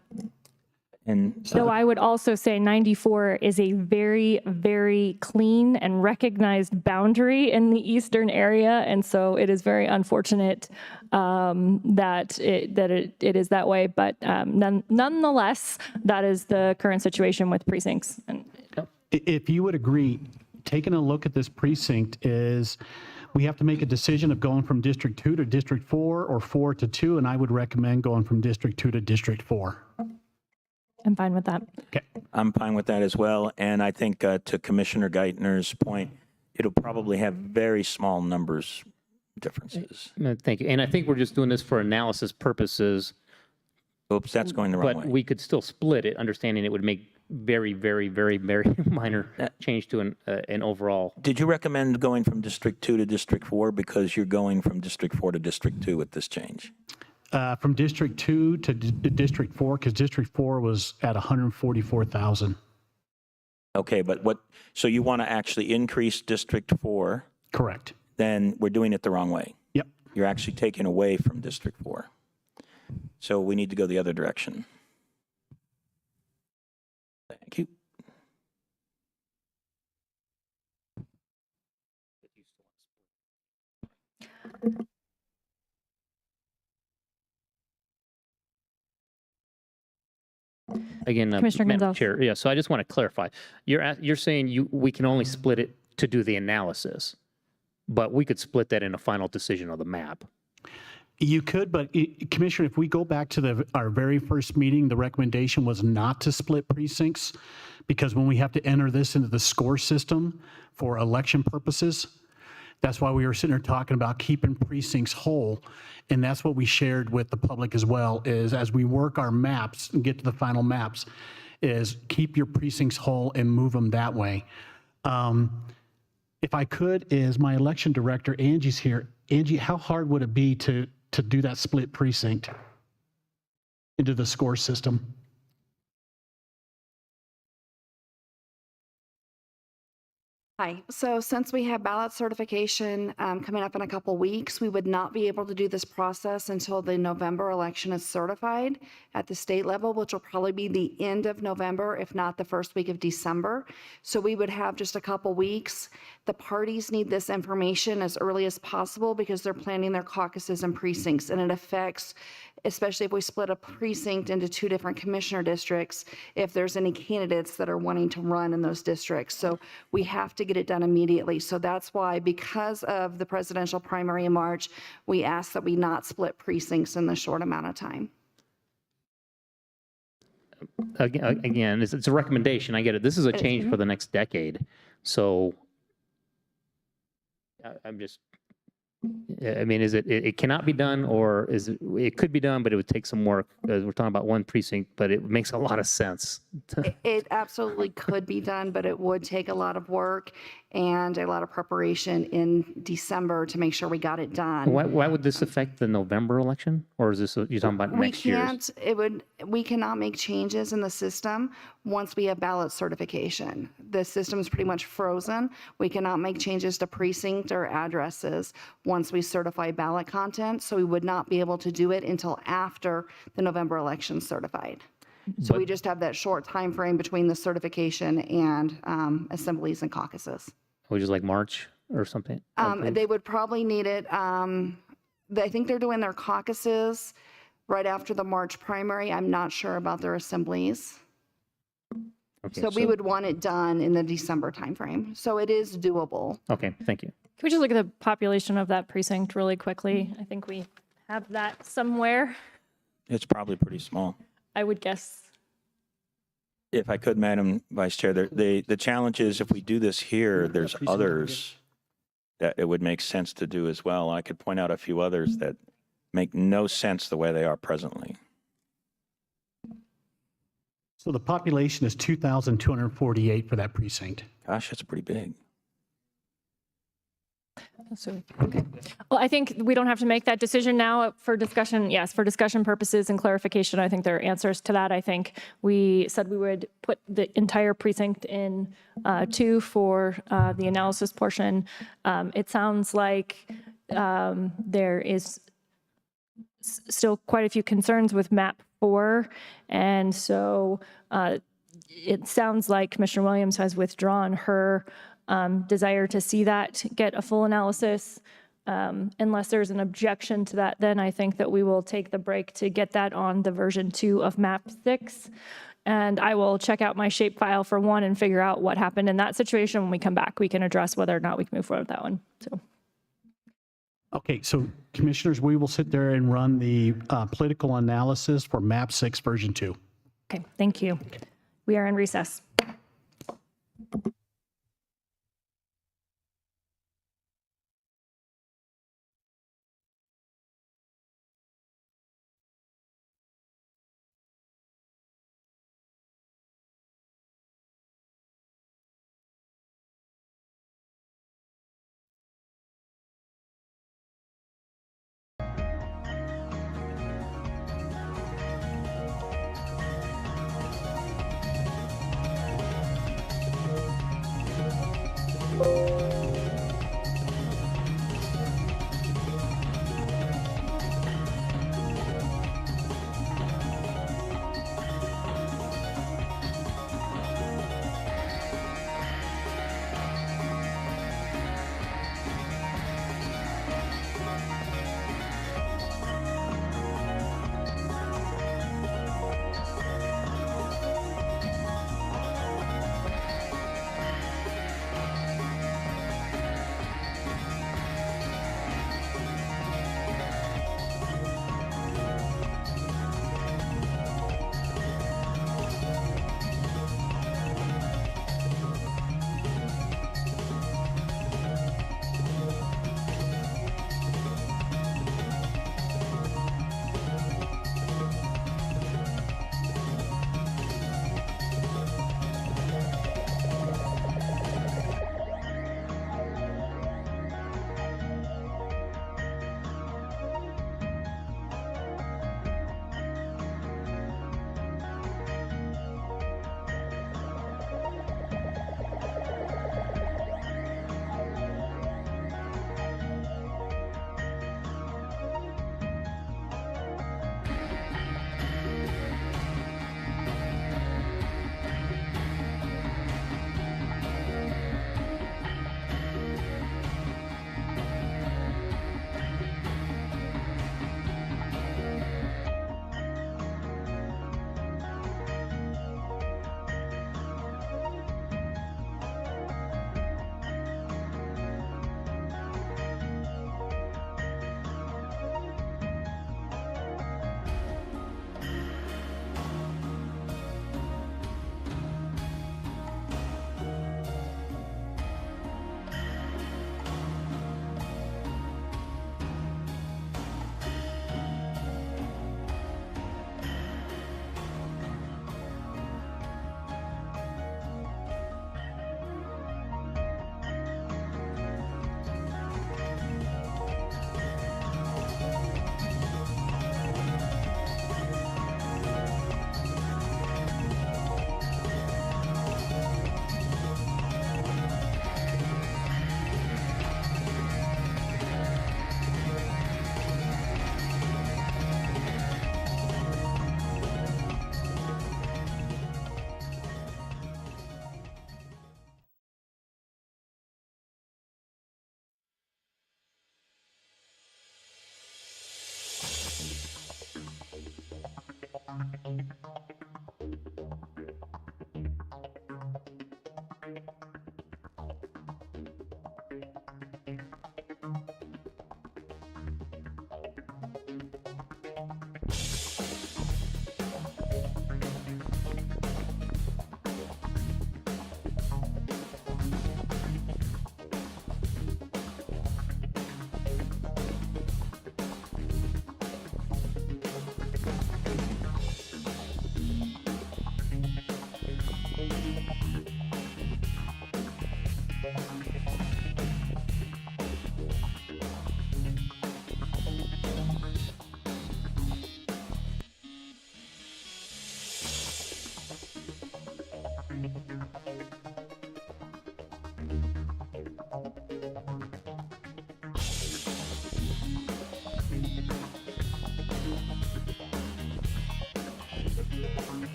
And so I would also say 94 is a very, very clean and recognized boundary in the eastern area. And so it is very unfortunate that it is that way. But nonetheless, that is the current situation with precincts. And if you would agree, taking a look at this precinct is we have to make a decision of going from District 2 to District 4 or 4 to 2. And I would recommend going from District 2 to District 4. I'm fine with that. Okay. I'm fine with that as well. And I think to Commissioner Geithner's point, it'll probably have very small numbers differences. Thank you. And I think we're just doing this for analysis purposes. Oops, that's going the wrong But way. we could still split it, understanding it would make very, very, very, very minor change to an overall. Did you recommend going from District 2 to District 4 because you're going from District 4 to District 2 with this change? From District 2 to District 4, because District 4 was at 144,000. Okay, but so you want to actually increase District 4? Correct. Then we're doing it the wrong way. Yep. You're actually taking away from District 4. So we need to go the other direction. Thank you. Again, Commissioner Madam Gonzalez. Chair, yeah, so I just want to clarify. You're saying we can only split it to do the analysis, but we could split that in a final decision of the map. You could, but Commissioner, if we go back to our very first meeting, the recommendation was not to split precincts because when we have to enter this into the score system for election purposes, that's why we were sitting here talking about keeping precincts whole. And that's what we shared with the public as well, is as we work our maps and get to the final maps, is keep your precincts whole and move them that way. If I could, is my election director, Angie's here. Angie, how hard would it be to do that split precinct into the score system? Hi. So since we have ballot certification coming up in a couple weeks, we would not be able to do this process until the November election is certified at the state level, which will probably be the end of November, if not the first week of December. So we would have just a couple weeks. The parties need this information as early as possible because they're planning their caucuses and precincts, and it affects, especially if we split a precinct into two different commissioner districts, if there's any candidates that are wanting to run in those districts. So we have to get it done immediately. So that's why, because of the presidential primary in March, we ask that we not split precincts in the short amount of time. Again, it's a recommendation. I get it. This is a change for the next decade. So I'm just, I mean, is it cannot be done, or is it could be done, but it would take some work. We're talking about one precinct, but it makes a lot of sense. It absolutely could be done, but it would take a lot of work and a lot of preparation in December to make sure we got it done. Why would this affect the November election, or is this you're talking about next year's? We cannot make changes in the system once we have ballot certification. The system is pretty much frozen. We cannot make changes to precinct or addresses once we certify ballot content. So we would not be able to do it until after the November election certified. So we just have that short time frame between the certification and assemblies and caucuses. Which is like March or something? They would probably need it. I think they're doing their caucuses right after the March primary. I'm not sure about their assemblies. Okay, So we would want it done in the December timeframe. So it is doable. Okay, thank you. Can we just look at the population of that precinct really quickly? I think we have that somewhere, It's probably pretty small. I would guess. If I could, Madam Vice Chair, the challenge is if we do this here, there's others that it would make sense to do as well. I could point out a few others that make no sense the way they are presently. So the population is 2,248 for that precinct. Gosh, that's pretty big. So, okay. Well, I think we don't have to make that decision now for discussion. Yes, for discussion purposes and clarification, I think there are answers to that. I think we said we would put the entire precinct in 2 for the analysis portion. It sounds like there is still quite a few concerns with map 4. And so it sounds like Commissioner Williams has withdrawn her desire to see that get a full analysis. Unless there's an objection to that, then I think that we will take the break to get that on the version 2 of map 6. And I will check out my shapefile for 1 and figure out what happened in that situation. When we come back, we can address whether or not we can move forward with that one. So. Okay, so commissioners, we will sit there and run the political analysis for map 6 version 2. Okay, thank you. We are in recess.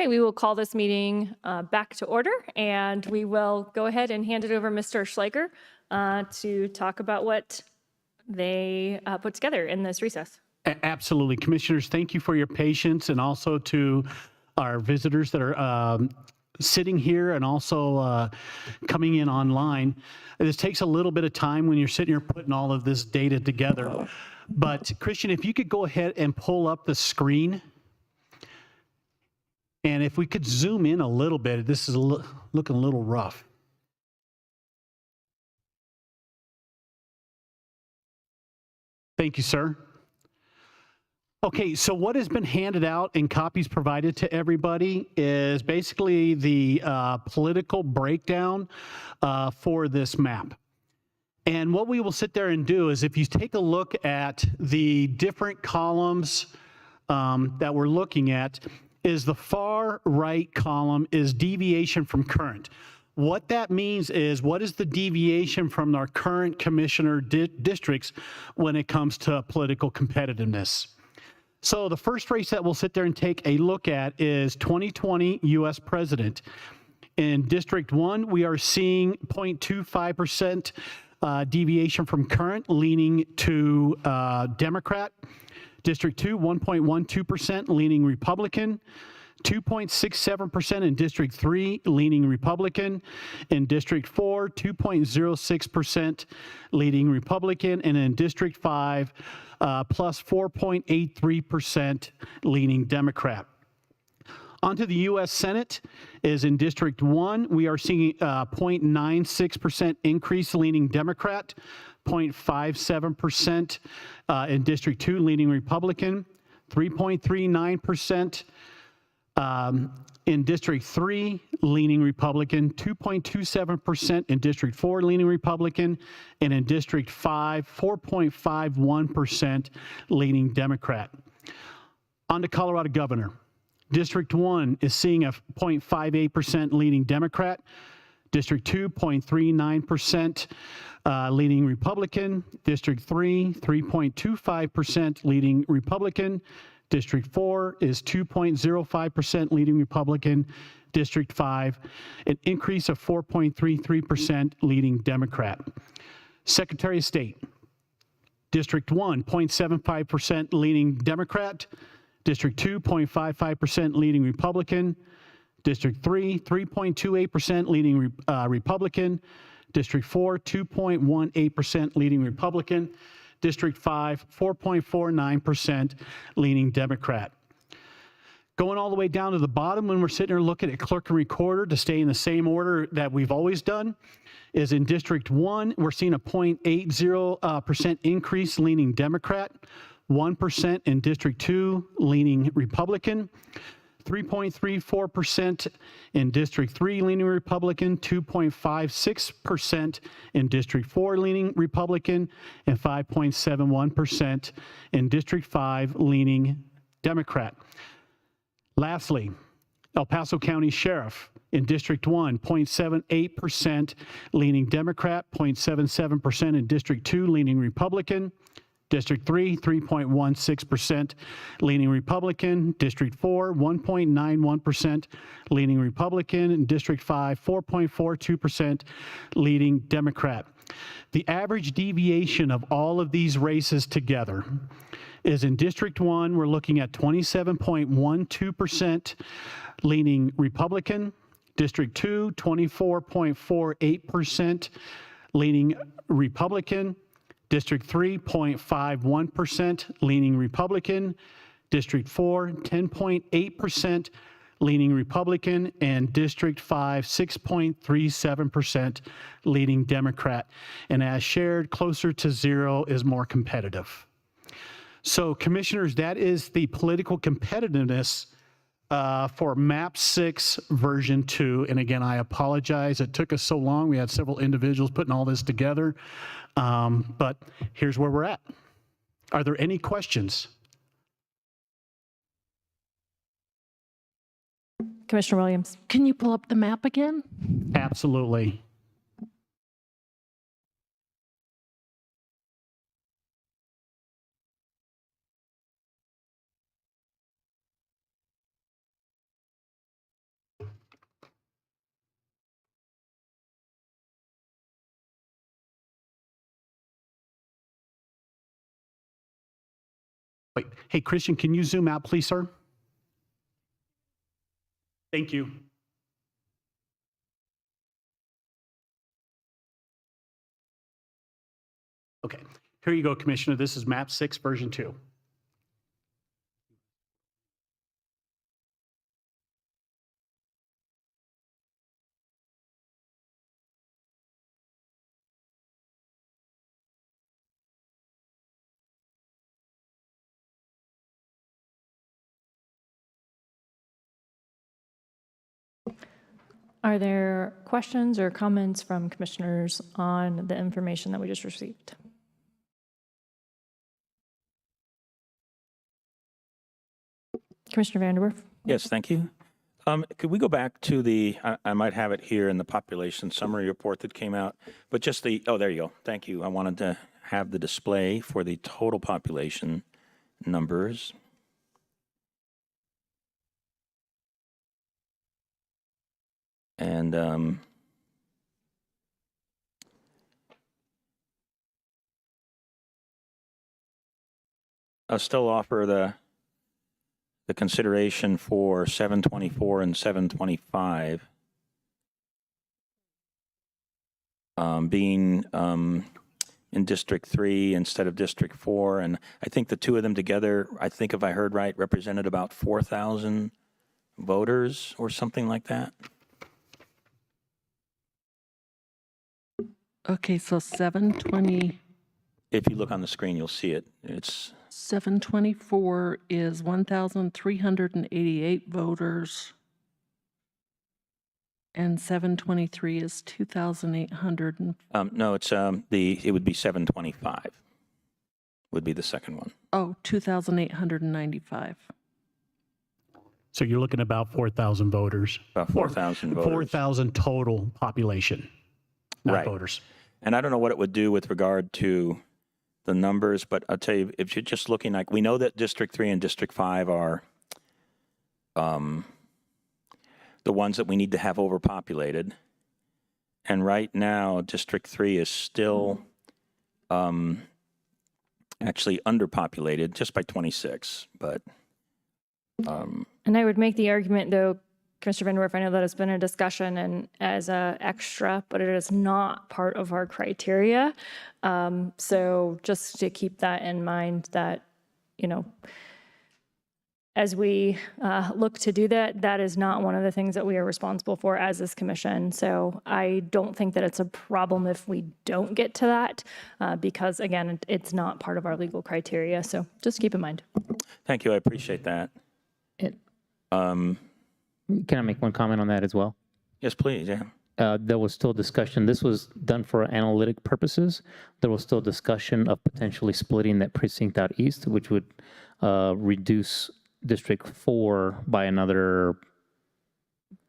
Okay, we will call this meeting back to order, and we will go ahead and hand it over Mr. Schleicher to talk about what they put together in this recess. Absolutely. Commissioners, thank you for your patience, and also to our visitors that are sitting here and also coming in online. This takes a little bit of time when you're sitting here putting all of this data together. But Christian, if you could go ahead and pull up the screen. And if we could zoom in a little bit, this is looking a little rough. Thank you, sir. Okay, so what has been handed out and copies provided to everybody is basically the political breakdown for this map. And what we will sit there and do is, if you take a look at the different columns that we're looking at, is the far right column is deviation from current. What that means is, what is the deviation from our current commissioner districts when it comes to political competitiveness? So the first race that we'll sit there and take a look at is 2020 U.S. President. In District 1, we are seeing 0.25% deviation from current, leaning to Democrat. District 2, 1.12%, leaning Republican. 2.67% in District 3, leaning Republican. In District 4, 2.06%, leaning Republican. And in District 5, plus 4.83%, leaning Democrat. Onto the U.S. Senate is in District 1. We are seeing 0.96% increase, leaning Democrat. 0.57% in District 2, leaning Republican. 3.39% in District 3, leaning Republican. 2.27% in District 4, leaning Republican. And in District 5, 4.51%, leaning Democrat. On to Colorado Governor. District 1 is seeing a 0.58% leaning Democrat. District 2, 0.39% leaning Republican. District 3, 3.25% leaning Republican. District 4 is 2.05% leading Republican. District 5, an increase of 4.33% leading Democrat. Secretary of State. District 1, 0.75% leaning Democrat. District 2, 0.55% leading Republican. District 3, 3.28% leading Republican. District 4, 2.18% leading Republican. District 5, 4.49% leaning Democrat. Going all the way down to the bottom, when we're sitting here looking at clerk and recorder to stay in the same order that we've always done, is in District 1, we're seeing a 0.80% increase leaning Democrat. 1% in District 2, leaning Republican. 3.34% in District 3, leaning Republican. 2.56% in District 4, leaning Republican. And 5.71% in District 5, leaning Democrat. Lastly, El Paso County Sheriff in District 1, 0.78% leaning Democrat. 0.77% in District 2, leaning Republican. District 3, 3.16% leaning Republican. District 4, 1.91% leaning Republican. And District 5, 4.42% leaning Democrat. The average deviation of all of these races together is in District 1, we're looking at 27.12% leaning Republican. District 2, 24.48% leaning Republican. District 3, 0.51% leaning Republican. District 4, 10.8% leaning Republican. And District 5, 6.37% leaning Democrat. And as shared, closer to zero is more competitive. So, commissioners, that is the political competitiveness for Map 6 version 2. And again, I apologize. It took us so long. We had several individuals putting all this together. But here's where we're at. Are there any questions? Commissioner Williams. Can you pull up the map again? Absolutely. Wait, hey, Christian, can you zoom out, please, sir? Thank you. Okay, here you go, Commissioner. This is map 6, version 2. Are there questions or comments from commissioners on the information that we just received? Commissioner Vanderwerf? Yes, thank you. Could we go back to the, I might have it here in the population summary report that came out, but just the, oh, there you go. Thank you. I wanted to have the display for the total population numbers. And I'll still offer the consideration for 724 and 725 being in District 3 instead of District 4. And I think the two of them together, I think if I heard right, represented about 4,000 voters or something like that. Okay, so 720. If you look on the screen, you'll see it. It's 724 is 1,388 voters. And 723 is 2,800. no, it's it would be 725 would be the second one. Oh, 2,895. So you're looking about 4,000 voters. About 4,000 voters. 4,000 total population, not Right. voters. And I don't know what it would do with regard to the numbers, but I'll tell you, if you're just looking like, we know that District 3 and District 5 are the ones that we need to have overpopulated. And right now, District 3 is still actually underpopulated just by 26, but. And I would make the argument, though, Commissioner Vanderwerf, I know that it's been a discussion and as a extra, but it is not part of our criteria. So just to keep that in mind that, you know, as we look to do that, that is not one of the things that we are responsible for as this commission. So I don't think that it's a problem if we don't get to that because, again, it's not part of our legal criteria. So just keep in mind. Thank you. I appreciate that. Can I make one comment on that as well? Yes, please. Yeah. There was still discussion. This was done for analytic purposes. There was still discussion of potentially splitting that precinct out east, which would reduce District 4 by another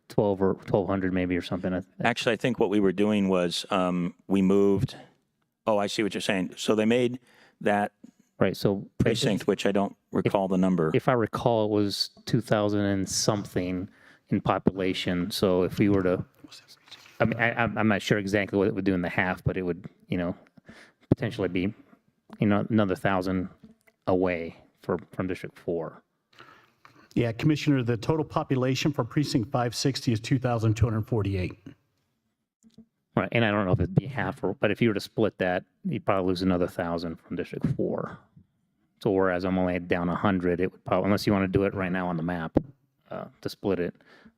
12 or 1,200 maybe or something. Actually, I think what we were doing was we moved. Oh, I see what you're saying. So they made that right. So precinct, which I don't recall the number. If I recall, it was 2,000 and something in population. So if we were to, I mean, I'm not sure exactly what it would do in the half, but it would, you know, potentially be, you know, another 1,000 away from District 4. Yeah, Commissioner, the total population for precinct 560 is 2,248. Right, and I don't know if it'd be half, but if you were to split that, you'd probably lose another 1,000 from District 4. So whereas I'm only down 100, it would probably, unless you want to do it right now on the map to split it,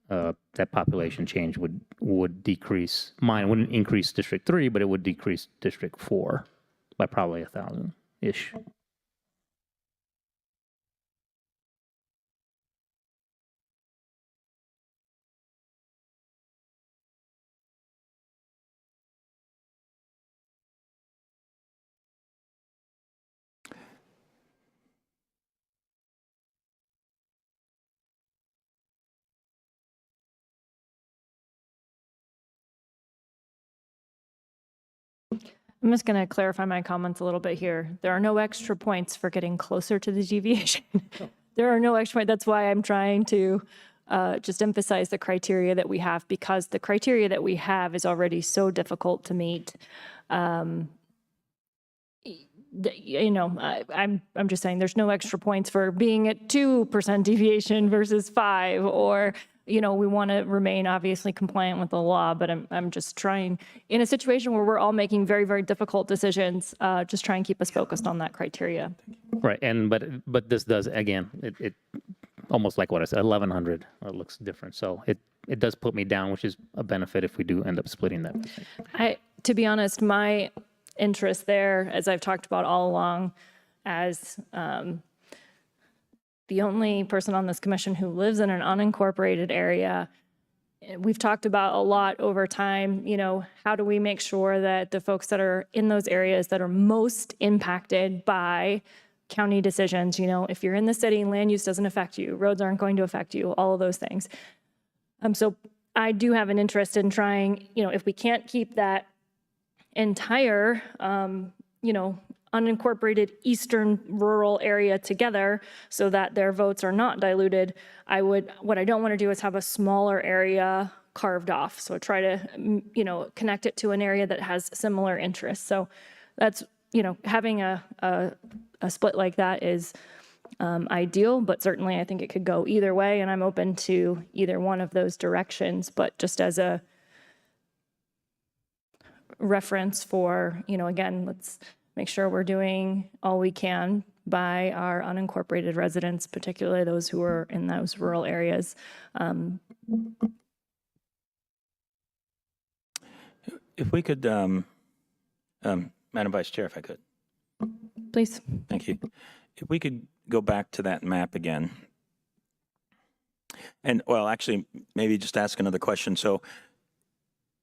that population change would decrease. Mine wouldn't increase District 3, but it would decrease District 4 by probably 1,000-ish. I'm just going to clarify my comments a little bit here. There are no extra points for getting closer to the deviation. There are no extra points. That's why I'm trying to just emphasize the criteria that we have, because the criteria that we have is already so difficult to meet. I'm just saying there's no extra points for being at 2% deviation versus 5, or, we want to remain obviously compliant with the law, but I'm just trying, in a situation where we're all making very, very difficult decisions, just try and keep us focused on that criteria. Right, and but this does, again, it almost like what I said, 1,100, it looks different. So it does put me down, which is a benefit if we do end up splitting that. To be honest, my interest there, as I've talked about all along, as the only person on this commission who lives in an unincorporated area, we've talked about a lot over time, how do we make sure that the folks that are in those areas that are most impacted by county decisions, if you're in the city, land use doesn't affect you, roads aren't going to affect you, all of those things. So I do have an interest in trying, if we can't keep that entire, unincorporated eastern rural area together so that their votes are not diluted, what I don't want to do is have a smaller area carved off. So try to, connect it to an area that has similar interests. So that's, having a split like that is ideal, but certainly I think it could go either way, and I'm open to either one of those directions. But just as a reference for, again, let's make sure we're doing all we can by our unincorporated residents, particularly those who are in those rural areas. If we could, Madam Vice Chair, if I could. Please. Thank you. If we could go back to that map again. And, well, actually, maybe just ask another question. So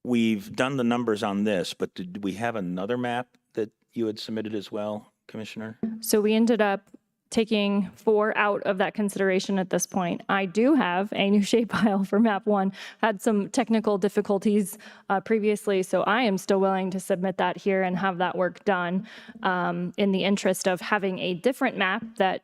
we've done the numbers on this, but did we have another map that you had submitted as well, Commissioner? So we ended up taking 4 out of that consideration at this point. I do have a new shapefile for map 1. Had some technical difficulties previously, so I am still willing to submit that here and have that work done in the interest of having a different map that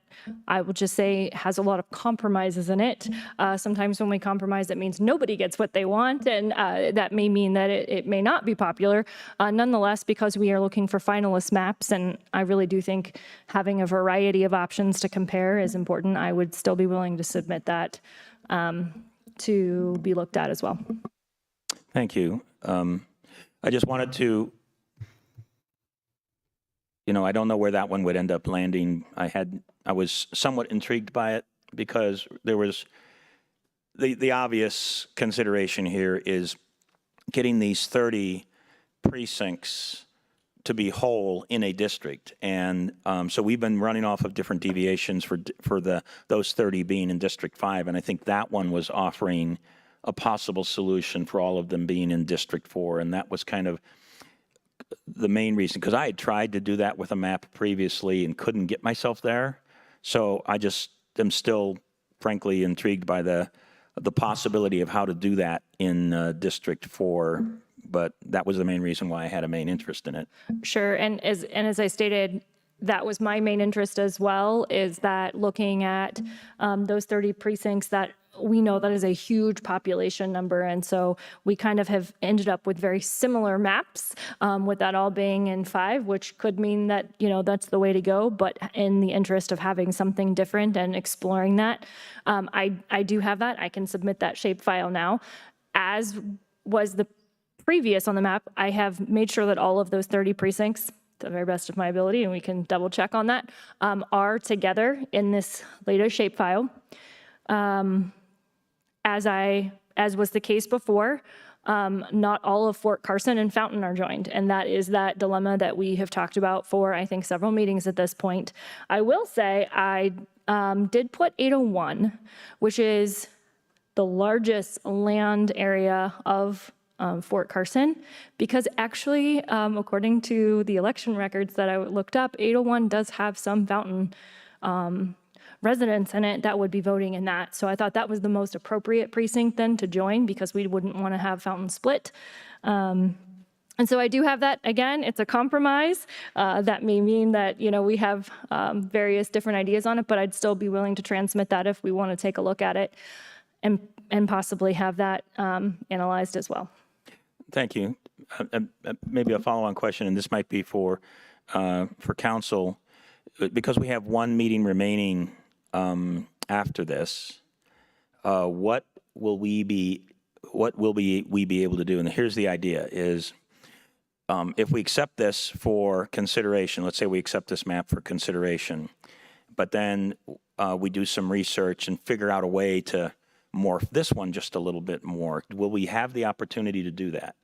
I would just say has a lot of compromises in it. Sometimes when we compromise, it means nobody gets what they want, and that may mean that it may not be popular. Nonetheless, because we are looking for finalist maps, and I really do think having a variety of options to compare is important, I would still be willing to submit that to be looked at as well. Thank you. I just wanted to, I don't know where that one would end up landing. I was somewhat intrigued by it because there was the obvious consideration here is getting these 30 precincts to be whole in a district. And so we've been running off of different deviations for those 30 being in District 5. And I think that one was offering a possible solution for all of them being in District 4. And that was kind of the main reason, because I had tried to do that with a map previously and couldn't get myself there. So I just am still, frankly, intrigued by the possibility of how to do that in District 4. But that was the main reason why I had a main interest in it. Sure, and as I stated, that was my main interest as well, is that looking at those 30 precincts that we know that is a huge population number. And so we kind of have ended up with very similar maps with that all being in 5, which could mean that, that's the way to go. But in the interest of having something different and exploring that, I do have that. I can submit that shapefile now. As was the previous on the map, I have made sure that all of those 30 precincts, to the very best of my ability, and we can double check on that, are together in this latest shapefile. As was the case before, not all of Fort Carson and Fountain are joined, and that is that dilemma that we have talked about for, I think, several meetings at this point. I will say I did put 801, which is the largest land area of Fort Carson, because actually, according to the election records that I looked up, 801 does have some Fountain residents in it that would be voting in that. So I thought that was the most appropriate precinct then to join, because we wouldn't want to have Fountain split. And so I do have that. Again, it's a compromise. That may mean that, we have various different ideas on it, but I'd still be willing to transmit that if we want to take a look at it and possibly have that analyzed as well. Thank you. Maybe a follow-on question, and this might be for for council, because we have one meeting remaining after this, what will we be able to do? And here's the idea is, if we accept this for consideration, let's say we accept this map for consideration, but then we do some research and figure out a way to morph this one just a little bit more, will we have the opportunity to do that?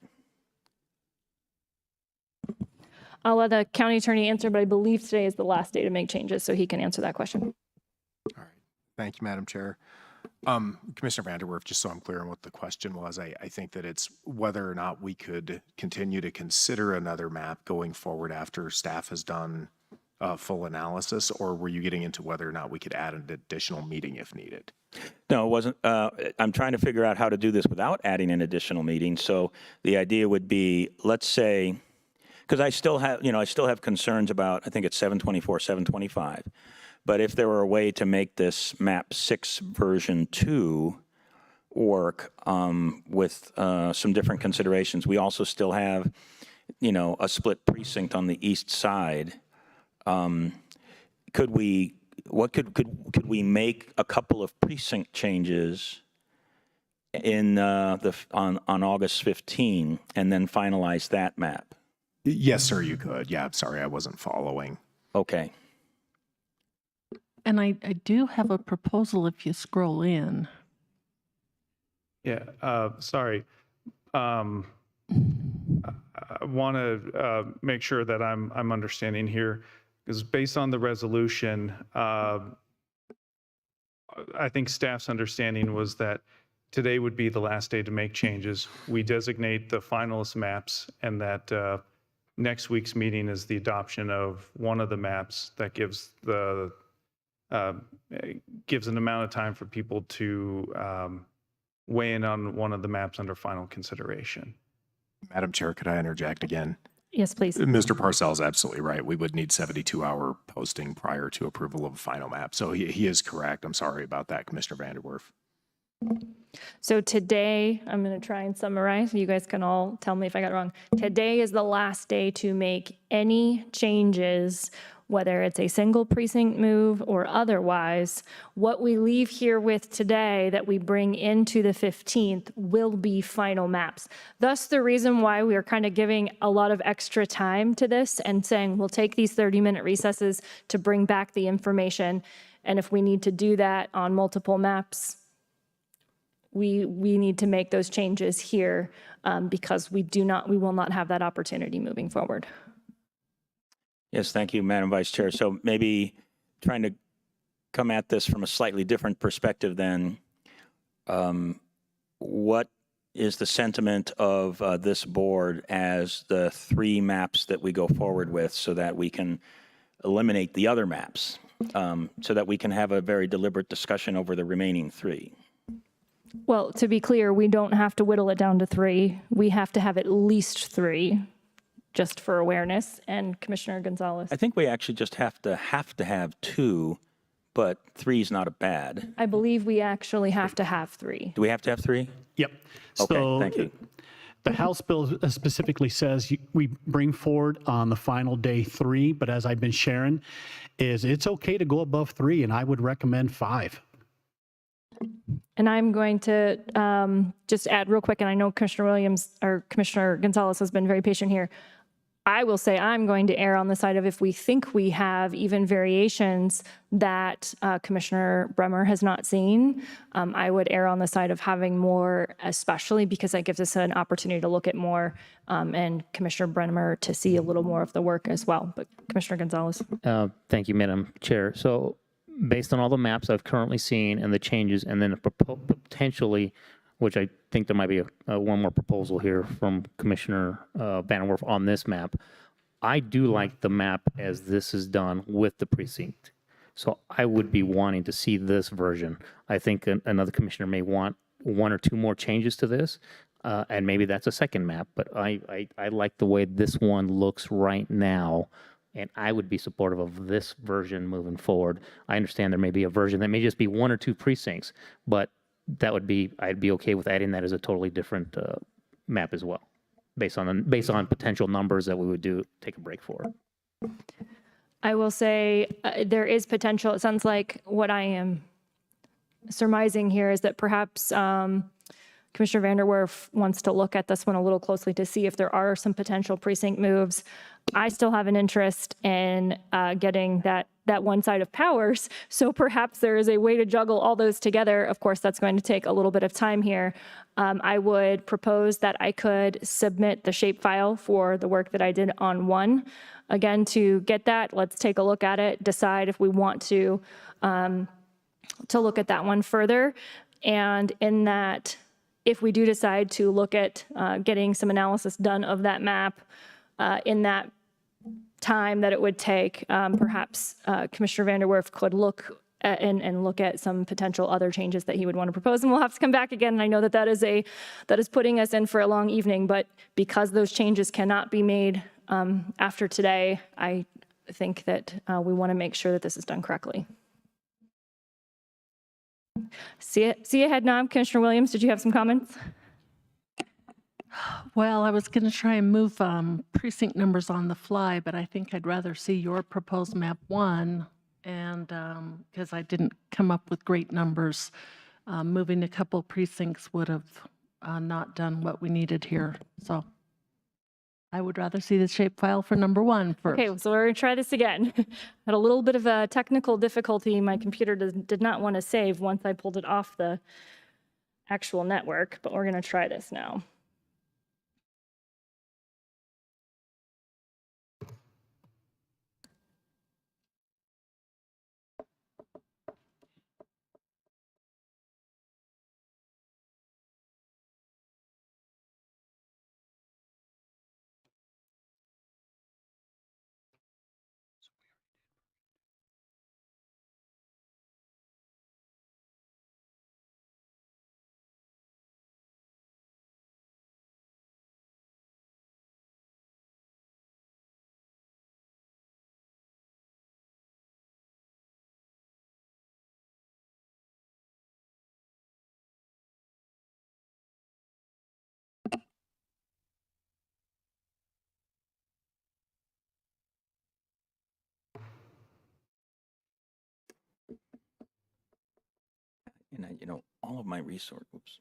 I'll let the county attorney answer, but I believe today is the last day to make changes, so he can answer that question. All right. Thank you, Madam Chair. Commissioner Vanderwerf, just so I'm clear on what the question was, I think that it's whether or not we could continue to consider another map going forward after staff has done a full analysis, or were you getting into whether or not we could add an additional meeting if needed? No, it wasn't. I'm trying to figure out how to do this without adding an additional meeting. So the idea would be, let's say, because I still have concerns about, I think it's 724, 725. But if there were a way to make this map 6 version 2 work with some different considerations, we also still have, a split precinct on the east side. Could we make a couple of precinct changes in on August 15 and then finalize that map? Yes, sir, you could. Yeah, I'm sorry, I wasn't following. Okay. And I do have a proposal if you scroll in. Yeah, sorry. I want to make sure that I'm understanding here, because based on the resolution, I think staff's understanding was that today would be the last day to make changes. We designate the finalist maps, and that next week's meeting is the adoption of one of the maps that gives an amount of time for people to weigh in on one of the maps under final consideration. Madam Chair, could I interject again? Yes, please. Mr. Parcell is absolutely right. We would need 72-hour posting prior to approval of a final map. So he is correct. I'm sorry about that, Commissioner Vanderwerf. So today, I'm going to try and summarize. You guys can all tell me if I got it wrong. Today is the last day to make any changes, whether it's a single precinct move or otherwise. What we leave here with today that we bring into the 15th will be final maps. Thus, the reason why we are kind of giving a lot of extra time to this and saying we'll take these 30-minute recesses to bring back the information. And if we need to do that on multiple maps, we need to make those changes here because we will not have that opportunity moving forward. Yes, thank you, Madam Vice Chair. So maybe trying to come at this from a slightly different perspective then, what is the sentiment of this board as the 3 maps that we go forward with so that we can eliminate the other maps, so that we can have a very deliberate discussion over the remaining 3? Well, to be clear, we don't have to whittle it down to 3. We have to have at least 3, just for awareness. And Commissioner Gonzalez. I think we actually just have to have 2, but 3 is not a bad. I believe we actually have to have 3. Do we have to have 3? Yep. Okay, So thank you. the House bill specifically says we bring forward on the final day 3, but as I've been sharing, it's okay to go above 3, and I would recommend 5. And I'm going to just add real quick, and I know Commissioner Gonzalez has been very patient here. I will say I'm going to err on the side of if we think we have even variations that Commissioner Bremer has not seen, I would err on the side of having more, especially because that gives us an opportunity to look at more and Commissioner Bremer to see a little more of the work as well. But Commissioner Gonzalez. Thank you, Madam Chair. So based on all the maps I've currently seen and the changes, and then potentially, which I think there might be one more proposal here from Commissioner Vanderwerf on this map, I do like the map as this is done with the precinct. So I would be wanting to see this version. I think another commissioner may want 1 or 2 more changes to this, and maybe that's a second map, but I like the way this one looks right now. And I would be supportive of this version moving forward. I understand there may be a version that may just be 1 or 2 precincts, but I'd be okay with adding that as a totally different map as well, based on potential numbers that we would take a break for. I will say there is potential. It sounds like what I am surmising here is that perhaps Commissioner Vander Werf wants to look at this one a little closely to see if there are some potential precinct moves. I still have an interest in getting that one side of powers, so perhaps there is a way to juggle all those together. Of course, that's going to take a little bit of time here. I would propose that I could submit the shapefile for the work that I did on one. Again, to get that, let's take a look at it, decide if we want to look at that one further. And in that, if we do decide to look at getting some analysis done of that map in that time that it would take, perhaps Commissioner Vander Werf could look at, and look at some potential other changes that he would want to propose. And we'll have to come back again. And I know that that is putting us in for a long evening, but because those changes cannot be made after today, I think that we want to make sure that this is done correctly. See a head nod. Commissioner Williams, did you have some comments? Well, I was going to try and move precinct numbers on the fly, but I think I'd rather see your proposed map 1, and because I didn't come up with great numbers, moving a couple precincts would have not done what we needed here. So I would rather see the shapefile for number 1 first. Okay, so we're going to try this again. Had a little bit of a technical difficulty. My computer did not want to save once I pulled it off the actual network, but we're going to try this now. And you know, all of my resources. Oops.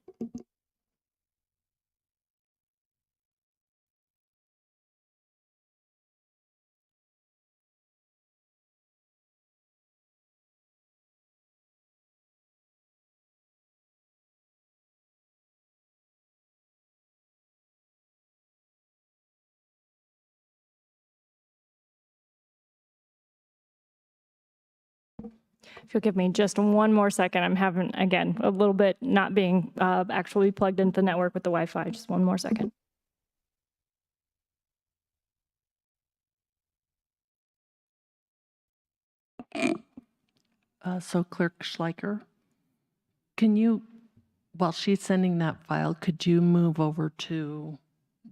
If you'll give me just one more second, I'm having, again, a little bit not being actually plugged into the network with the Wi-Fi. Just one more second. So Clerk Schleicher, can you, while she's sending that file, could you move over to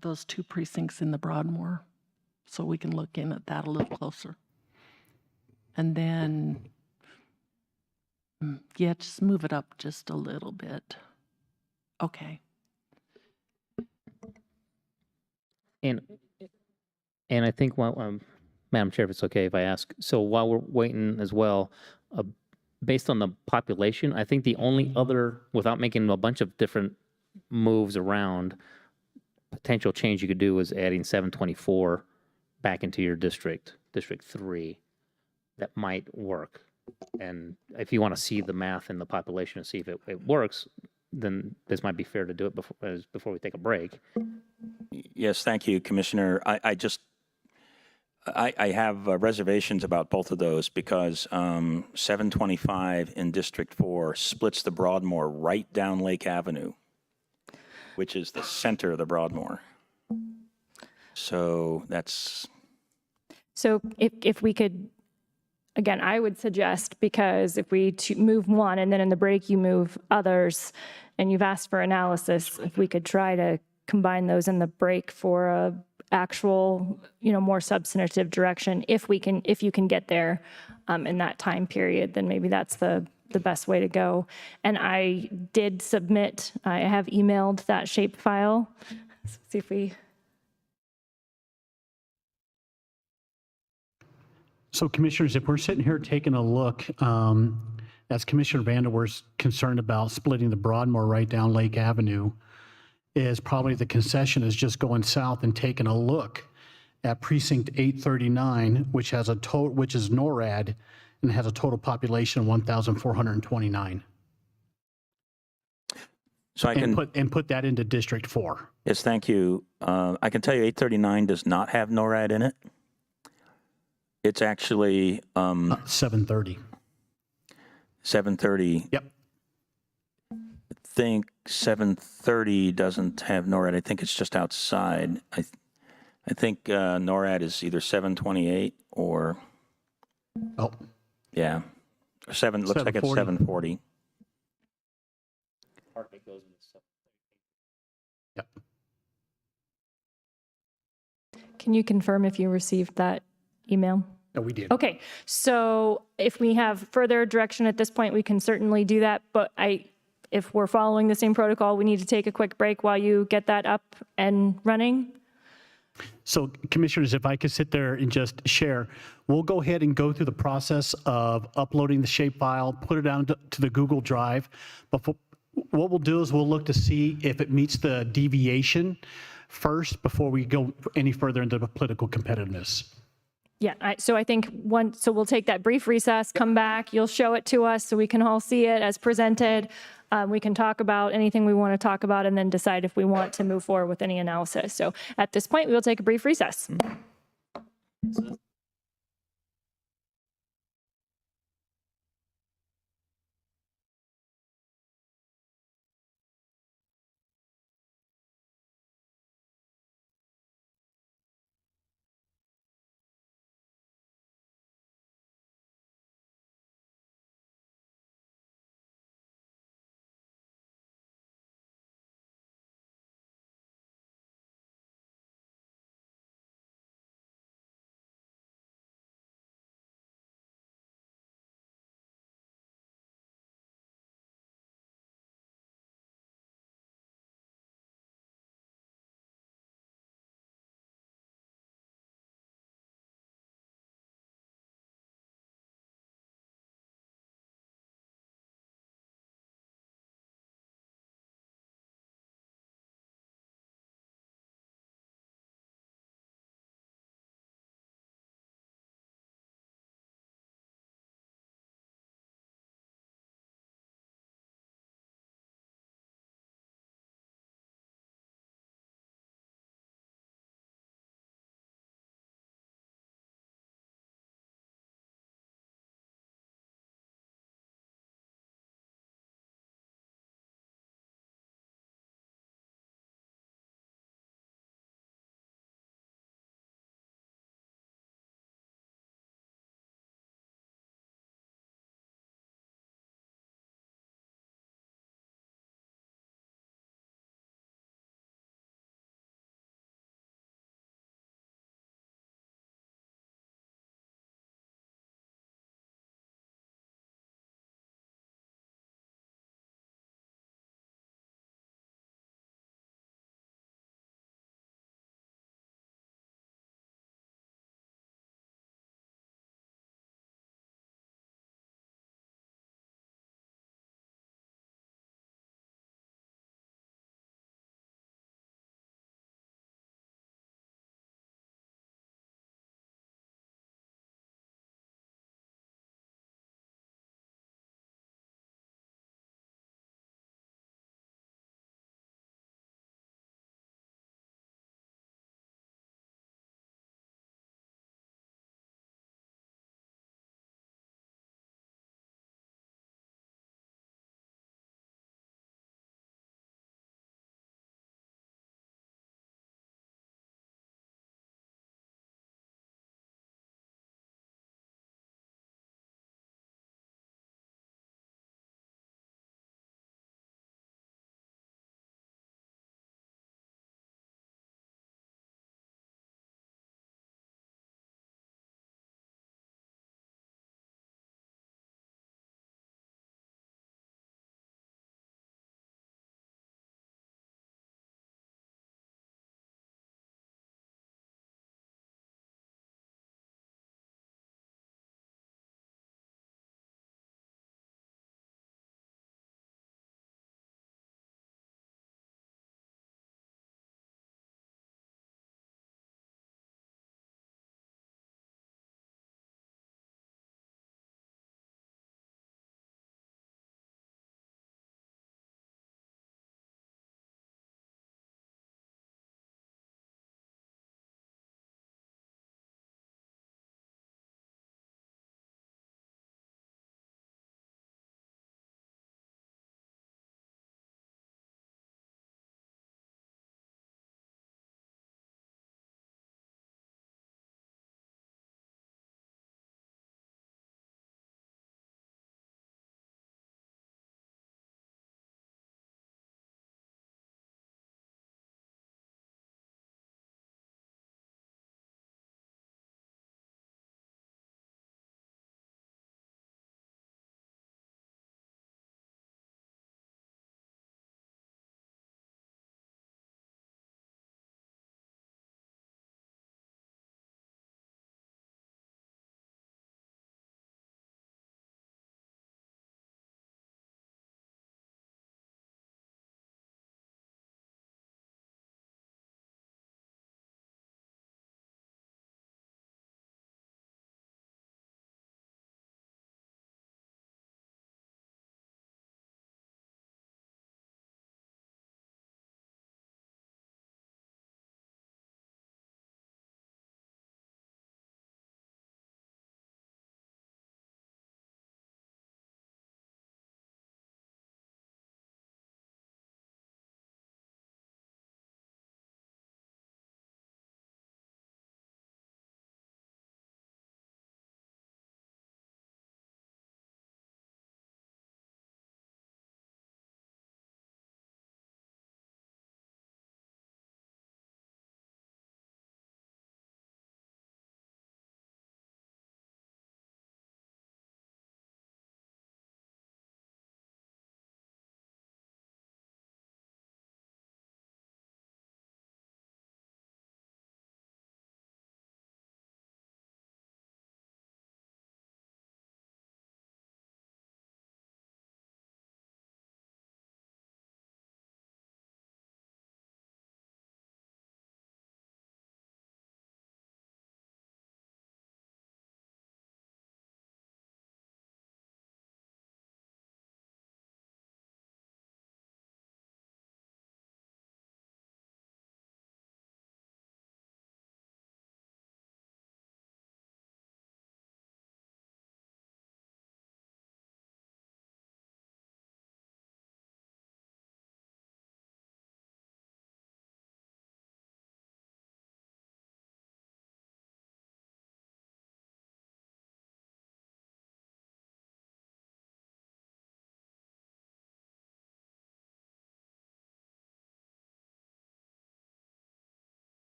those 2 precincts in the Broadmoor so we can look in at that a little closer? And then, yeah, just move it up just a little bit. Okay. And I think, Madam Chair, if it's okay if I ask, so while we're waiting as well, based on the population, I think the only other, without making a bunch of different moves around, potential change you could do is adding 724 back into your District 3. That might work. And if you want to see the math in the population and see if it works, then this might be fair to do it before we take a break. Yes, thank you, Commissioner. I have reservations about both of those because 725 in District 4 splits the Broadmoor right down Lake Avenue, which is the center of the Broadmoor. So that's... So if we could, again, I would suggest, because if we move one and then in the break you move others, and you've asked for analysis, if we could try to combine those in the break for a actual, more substantive direction, if you can get there in that time period, then maybe that's the best way to go. And I did submit, I have emailed that shape file. Let's see if we... So commissioners, if we're sitting here taking a look, as Commissioner Vanderwerf's concerned about splitting the Broadmoor right down Lake Avenue, is probably the concession is just going south and taking a look at precinct 839, which has which is NORAD, and has a total population of 1,429. So I can put that into District 4. Yes, thank you. I can tell you 839 does not have NORAD in it. It's actually 730. 730. Yep. I think 730 doesn't have NORAD. I think it's just outside. I think NORAD is either 728 or yeah, or looks like it's 740. Yep. Can you confirm if you received that email? No, we did. Okay, so if we have further direction at this point, we can certainly do that. But if we're following the same protocol, we need to take a quick break while you get that up and running. So commissioners, if I could sit there and just share, we'll go ahead and go through the process of uploading the shapefile, put it down to the Google Drive. But what we'll do is we'll look to see if it meets the deviation first before we go any further into the political competitiveness. Yeah, so I think so we'll take that brief recess, come back, you'll show it to us so we can all see it as presented. We can talk about anything we want to talk about and then decide if we want to move forward with any analysis. So at this point, we will take a brief recess.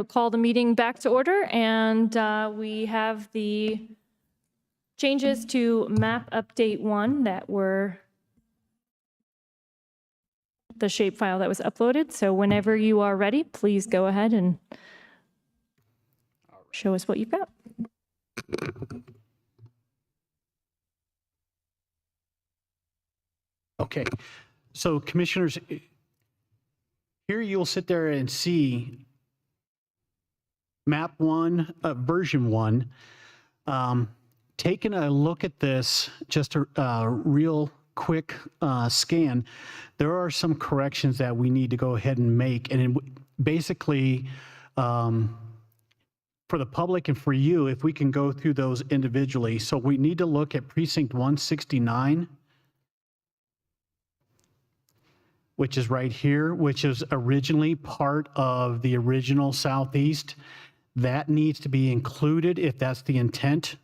to call the meeting back to order, and we have the changes to map update 1 that were the shapefile that was uploaded. So whenever you are ready, please go ahead and show us what you've got. Okay, so commissioners, here you'll sit there and see map 1, version 1. Taking a look at this, just a real quick scan, there are some corrections that we need to go ahead and make. And basically, for the public and for you, if we can go through those individually. So we need to look at precinct 169, which is right here, which is originally part of the original Southeast. That needs to be included if that's the intent,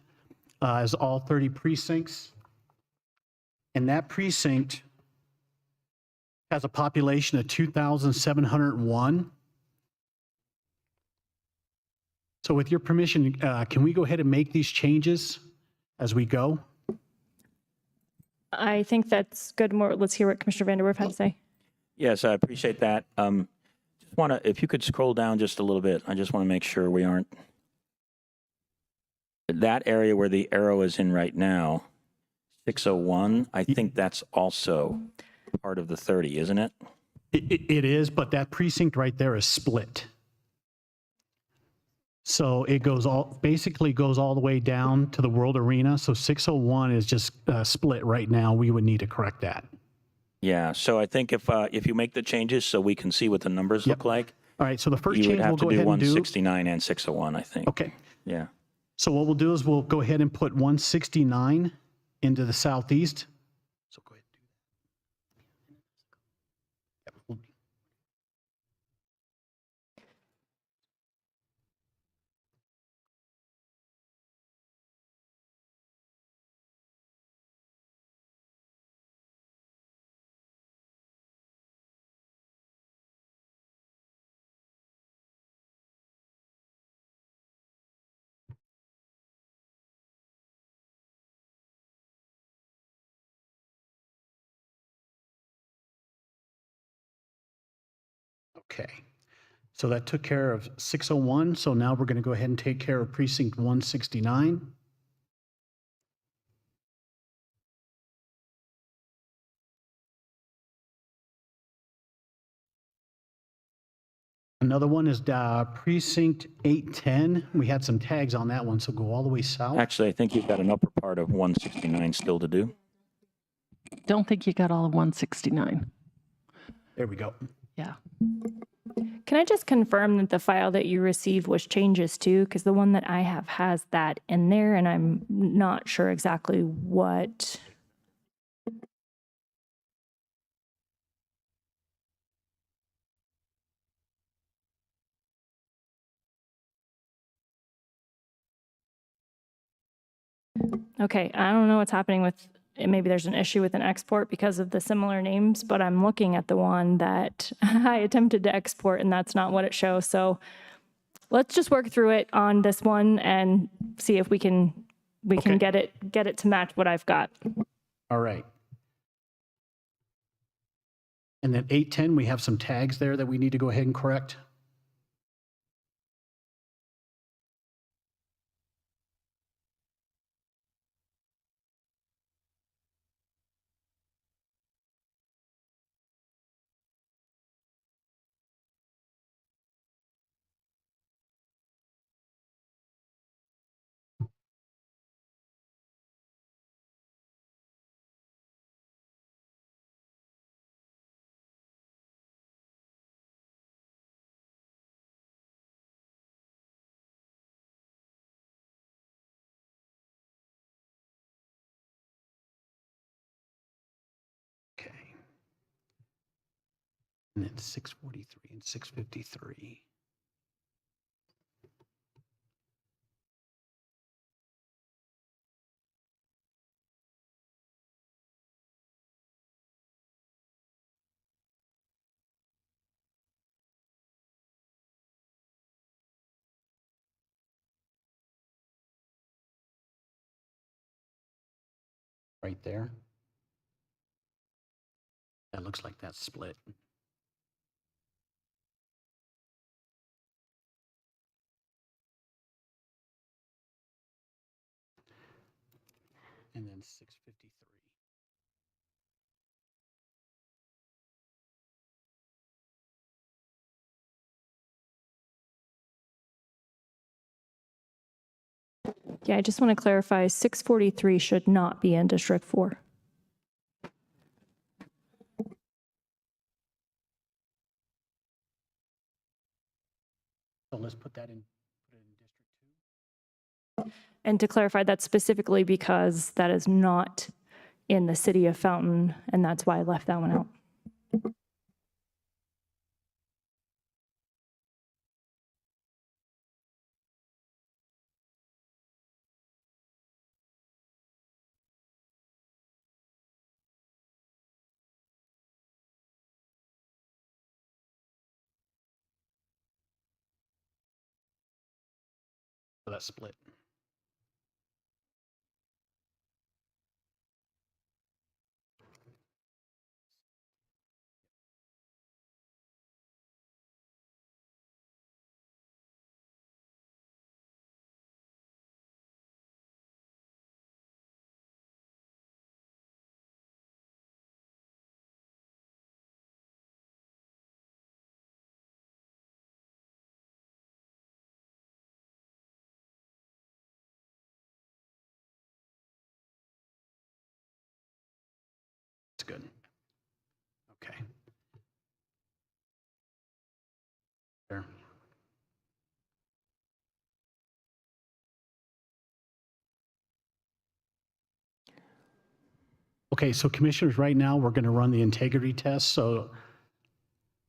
as all 30 precincts. And that precinct has a population of 2,701. So with your permission, can we go ahead and make these changes as we go? I think that's good. Let's hear what Commissioner Vanderwerf had to say. Yes, I appreciate that. Just want to, if you could scroll down just a little bit, I just want to make sure we aren't. That area where the arrow is in right now, 601, I think that's also part of the 30, isn't it? It is, but that precinct right there is split. So it basically goes all the way down to the World Arena. So 601 is just split right now. We would need to correct that. Yeah, so I think if you make the changes so we can see what the numbers look like. All right, so the first you change would have we'll to go do ahead and do. 169 and 601, I think. Okay. Yeah. So what we'll do is we'll go ahead and put 169 into the Southeast. So go ahead and do that. Yep. Okay. So that took care of 601. So now we're going to go ahead and take care of precinct 169. Another one is precinct 810. We had some tags on that one, so go all the way south. Actually, I think you've got an upper part of 169 still to do. Don't think you got all of 169. There we go. Yeah. Can I just confirm that the file that you received was changes too? Because the one that I have has that in there, and I'm not sure exactly what. Okay, I don't know what's happening with, maybe there's an issue with an export because of the similar names, but I'm looking at the one that I attempted to export and that's not what it shows. So let's just work through it on this one and see if we can get it to match what I've got. All right. And then 810, we have some tags there that we need to go ahead and correct. Okay. And then 643 and 653. right there. That looks like that's split. And then 653. Yeah, I just want to clarify, 643 should not be in District 4. So let's put it in District 2. And to clarify, that's specifically because that is not in the city of Fountain, and that's why I left that one out. So that's split. That's good. Okay. There. Okay, so commissioners, right now we're going to run the integrity test. So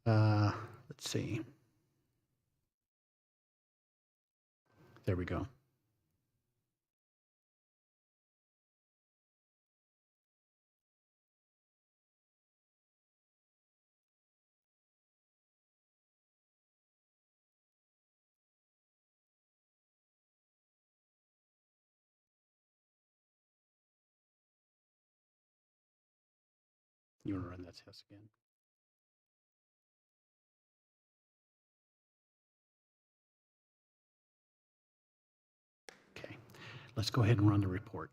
let's see. There we go. You want to run that test again? Okay, let's go ahead and run the report.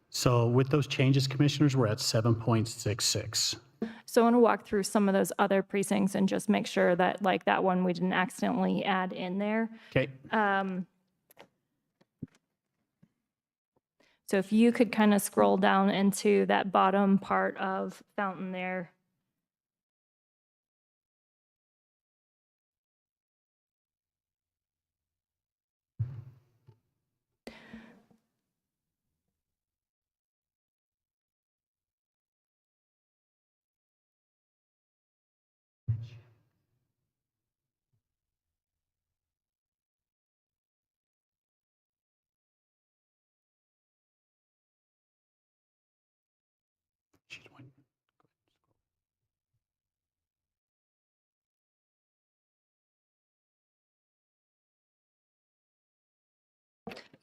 So with those changes, commissioners, we're at 7.66. So I want to walk through some of those other precincts and just make sure that, like that one, we didn't accidentally add in there. Okay. So if you could kind of scroll down into that bottom part of Fountain there.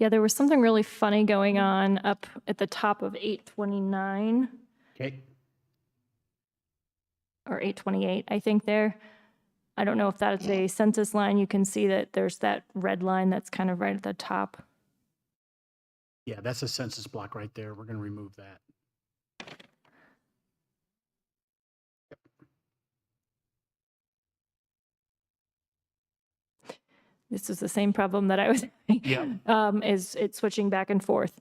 Yeah, there was something really funny going on up at the top of 829. Okay. Or 828, I think there. I don't know if that is a census line. You can see that there's that red line that's kind of right at the top. Yeah, that's a census block right there. We're going to remove that. This is the same problem that I was having. Yeah. Is it switching back and forth.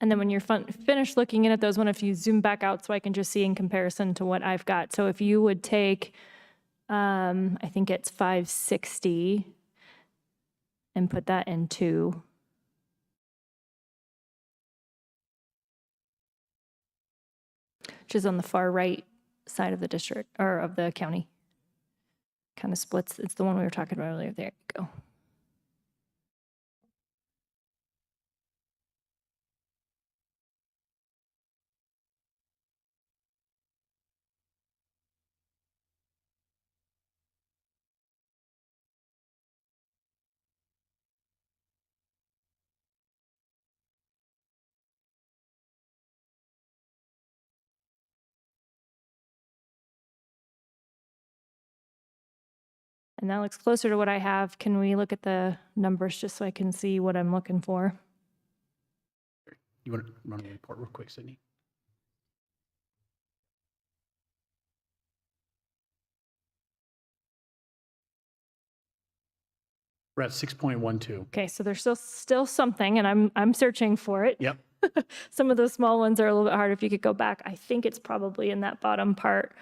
And then when you're finished looking at those one, if you zoom back out so I can just see in comparison to what I've got. So if you would take, I think it's 560 and put that in 2. Which is on the far right side of the district or of the county. Kind of splits. It's the one we were talking about earlier. There you go. And that looks closer to what I have. Can we look at the numbers just so I can see what I'm looking for? You want to run a report real quick, Sydney? We're at 6.12. Okay, so there's still something, and I'm searching for it. Yep. Some of those small ones are a little bit harder. If you could go back, I think it's probably in that bottom part.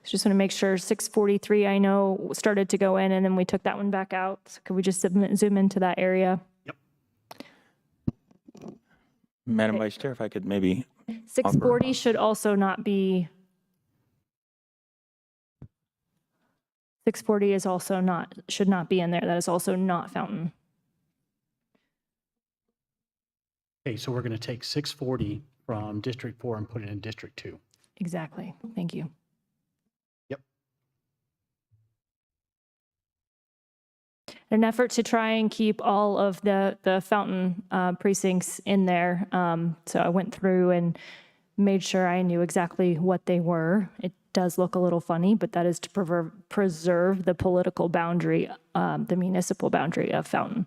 Just want to make sure 643 I know started to go in and then we took that one back out. So could we just zoom into that area? Madam Vice Chair, if I could maybe 640 should also not be. 640 is also should not be in there. That is also not Fountain. Okay, so we're going to take 640 from District 4 and put it in District 2. Exactly. Thank you. Yep. In an effort to try and keep all of the Fountain precincts in there. So I went through and made sure I knew exactly what they were. It does look a little funny, but that is to preserve the political boundary, the municipal boundary of Fountain.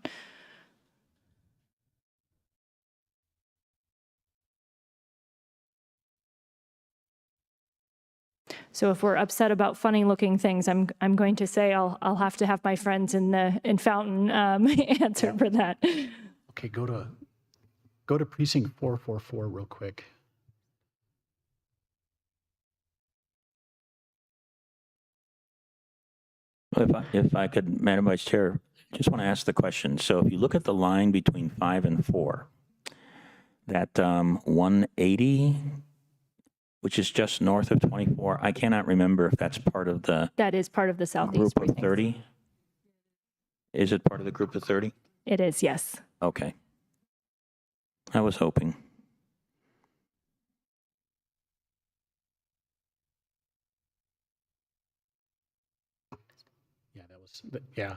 So if we're upset about funny looking things, I'm going to say I'll have to have my friends in Fountain answer for that. Okay, go to precinct 444 real quick. If I could, Madam Vice Chair, just want to ask the question. So if you look at the line between 5 and 4, that 180, which is just north of 24, I cannot remember if that's part of the That is part of the Southeast group of 30. Is it part of the group of 30? It is, yes. Okay. I was hoping. Yeah.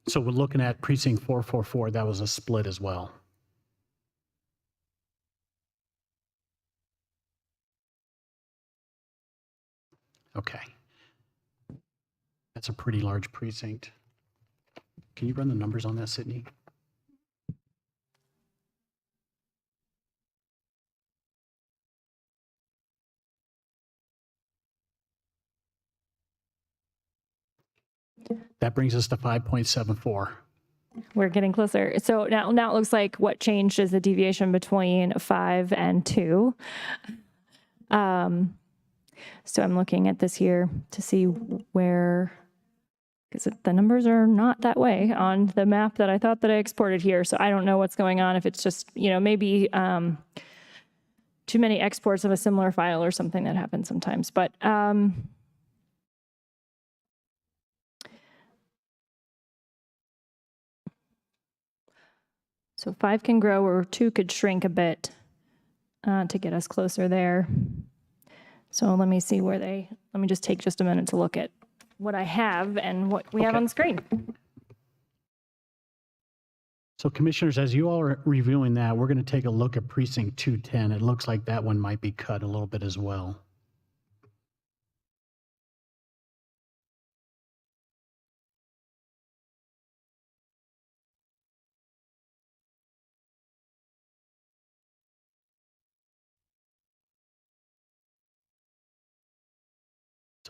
So we're looking at precinct 444. That was a split as well. Okay. That's a pretty large precinct. Can you run the numbers on that, Sydney? That brings us to 5.74. We're getting closer. So now it looks like what changed is the deviation between 5 and 2. So I'm looking at this here to see where, because the numbers are not that way on the map that I thought that I exported here. So I don't know what's going on, if it's just, maybe too many exports of a similar file or something that happens sometimes. But so 5 can grow or 2 could shrink a bit to get us closer there. So let me see let me just take just a minute to look at what I have and what we have on the screen. So commissioners, as you all are reviewing that, we're going to take a look at precinct 210. It looks like that one might be cut a little bit as well.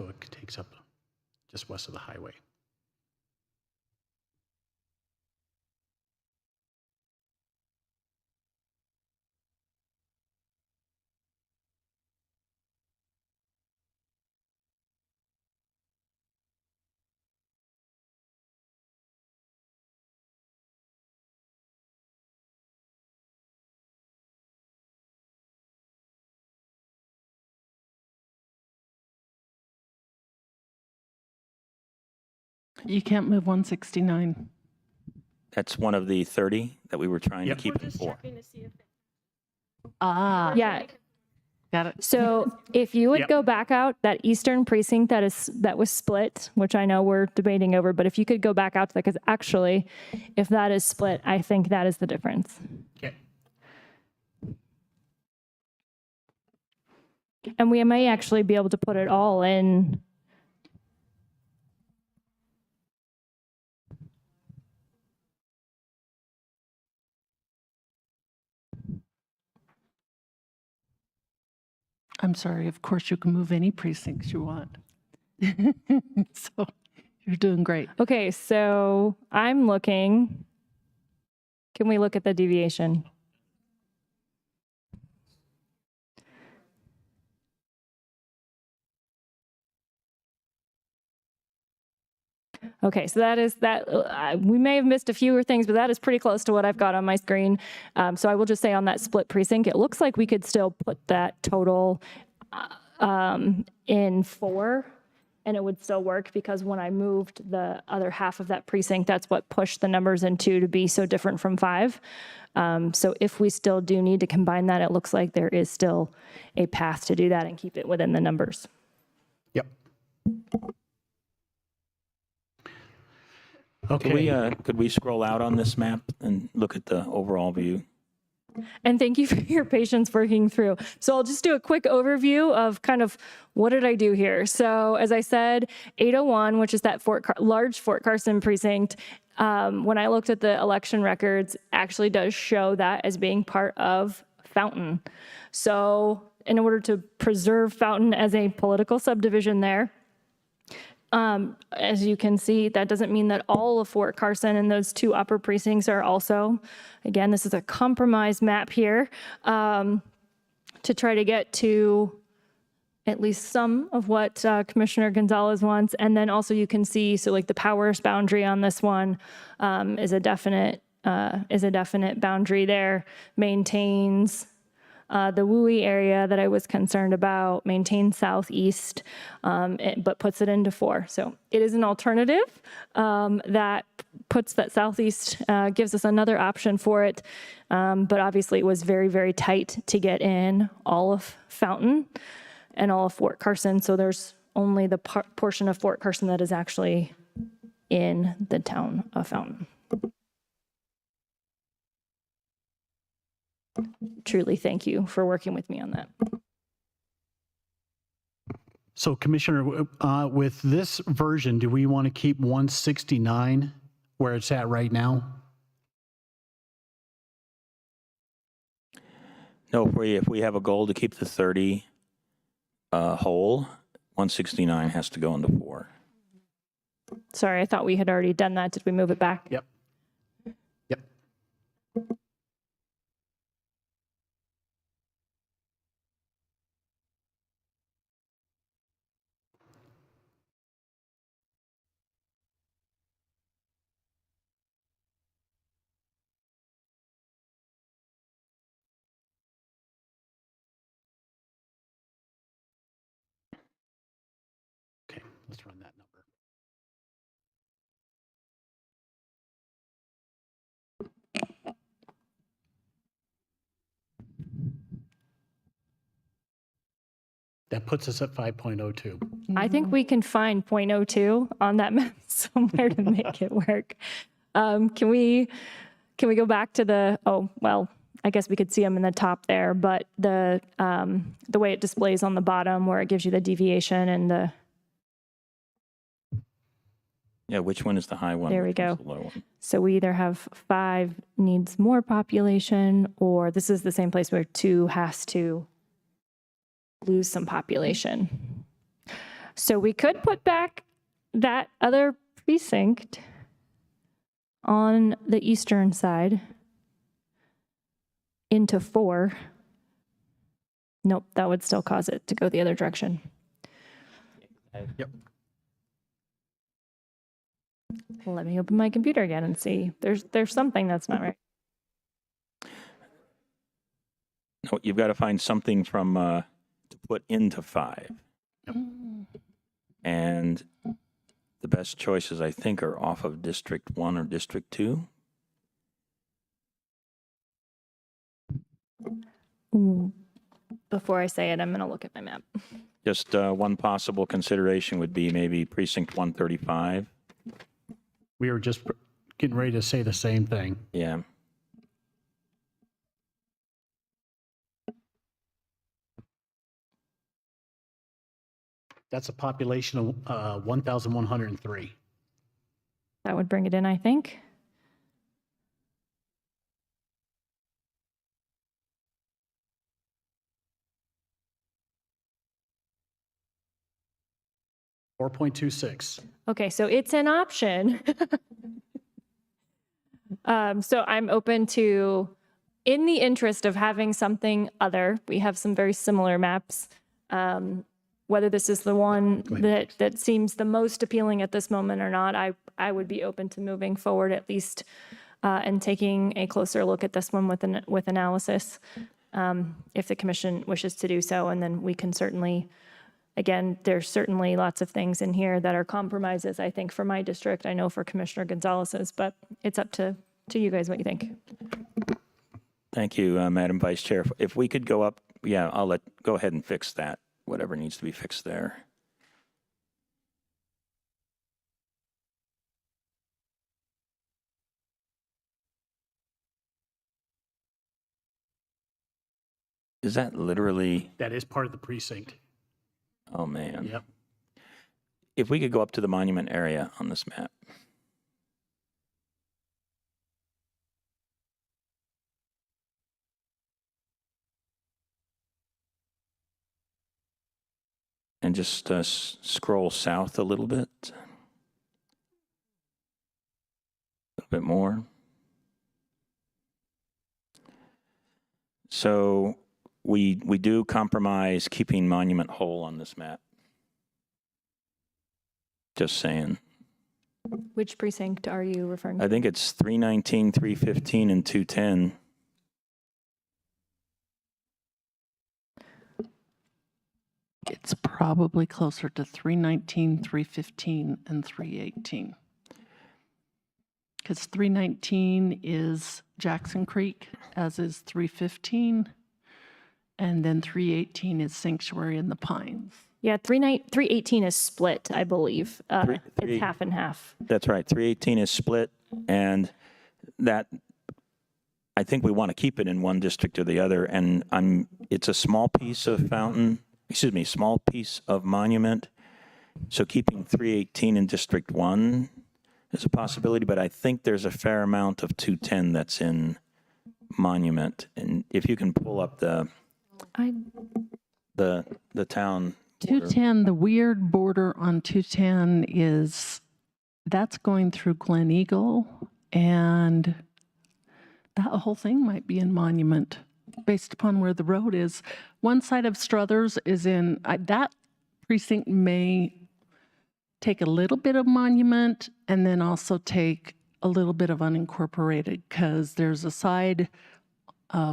So it takes up just west of the highway. You can't move 169. That's one of the 30 that we were trying to keep in 4. Ah, Yeah. got it. So if you would Yep. go back out that eastern precinct that was split, which I know we're debating over, but if you could go back out to that, because actually, if that is split, I think that is the difference. Okay. And we may actually be able to put it all in. I'm sorry, of course you can move any precincts you want. So you're doing great. Okay, so I'm looking. Can we look at the deviation? Okay, so that is that. We may have missed a fewer things, but that is pretty close to what I've got on my screen. So I will just say on that split precinct, it looks like we could still put that total in 4, and it would still work because when I moved the other half of that precinct, that's what pushed the numbers in 2 to be so different from 5. So if we still do need to combine that, it looks like there is still a path to do that and keep it within the numbers. Yep. Okay. Could we scroll out on this map and look at the overall view? And thank you for your patience working through. So I'll just do a quick overview of kind of what did I do here. So as I said, 801, which is that large Fort Carson precinct, when I looked at the election records, actually does show that as being part of Fountain. So in order to preserve Fountain as a political subdivision there, as you can see, that doesn't mean that all of Fort Carson and those 2 upper precincts are also, again, this is a compromise map here, to try to get to at least some of what Commissioner Gonzalez wants. And then also you can see, so like the powers boundary on this one is a definite boundary there, maintains the WUI area that I was concerned about, maintains southeast, but puts it into 4. So it is an alternative that puts that southeast, gives us another option for it. But obviously it was very, very tight to get in all of Fountain and all of Fort Carson. So there's only the portion of Fort Carson that is actually in the town of Fountain. Truly, thank you for working with me on that. So Commissioner, with this version, do we want to keep 169 where it's at right now? No, if we have a goal to keep the 30 whole, 169 has to go into 4. Sorry, I thought we had already done that. Did we move it back? Yep. Yep. Okay, let's run that number. That puts us at 5.02. I think we can find 0.02 on that map somewhere to make it work. Can we go back to the, oh, well, I guess we could see them in the top there, but the way it displays on the bottom where it gives you the deviation and the. Yeah, which one is the high one? There we which one's go. the low one? So we either have 5 needs more population, or this is the same place where 2 has to lose some population. So we could put back that other precinct on the eastern side into 4. Nope, that would still cause it to go the other direction. Yep. Let me open my computer again and see. There's something that's not right. No, you've got to find something from to put into 5. And the best choices, I think, are off of District 1 or District 2. Before I say it, I'm going to look at my map. Just one possible consideration would be maybe Precinct 135. We were just getting ready to say the same thing. Yeah. That's a population of 1,103. That would bring it in, I think. $4.26. Okay, so it's an option. So I'm open to, in the interest of having something other, we have some very similar maps. Whether this is the one that seems the most appealing at this moment or not, I would be open to moving forward at least and taking a closer look at this one with analysis, if the commission wishes to do so. And then we can certainly, again, there's certainly lots of things in here that are compromises, I think, for my district. I know for Commissioner Gonzalez's, but it's up to you guys what you think. Thank you, Madam Vice Chair. If we could go up, yeah, go ahead and fix that, whatever needs to be fixed there. Is that literally? That is part of the precinct. Oh, man. Yep. If we could go up to the monument area on this map. And just scroll south a little bit. A little bit more. So we do compromise keeping monument whole on this map. Just saying. Which precinct are you referring to? I think it's 319, 315, and 210. It's probably closer to 319, 315, and 318. Because 319 is Jackson Creek, as is 315. And then 318 is Sanctuary in the Pines. Yeah, 318 is split, I believe. It's half and half. That's right. 318 is split, and that I think we want to keep it in one district or the other. And it's a small piece of small piece of monument. So keeping 318 in District 1 is a possibility, but I think there's a fair amount of 210 that's in monument. And if you can pull up the town. 210, the weird border on 210 that's going through Glen Eagle, and that whole thing might be in monument based upon where the road is. One side of Struthers is in, that precinct may take a little bit of monument and then also take a little bit of unincorporated, because there's a side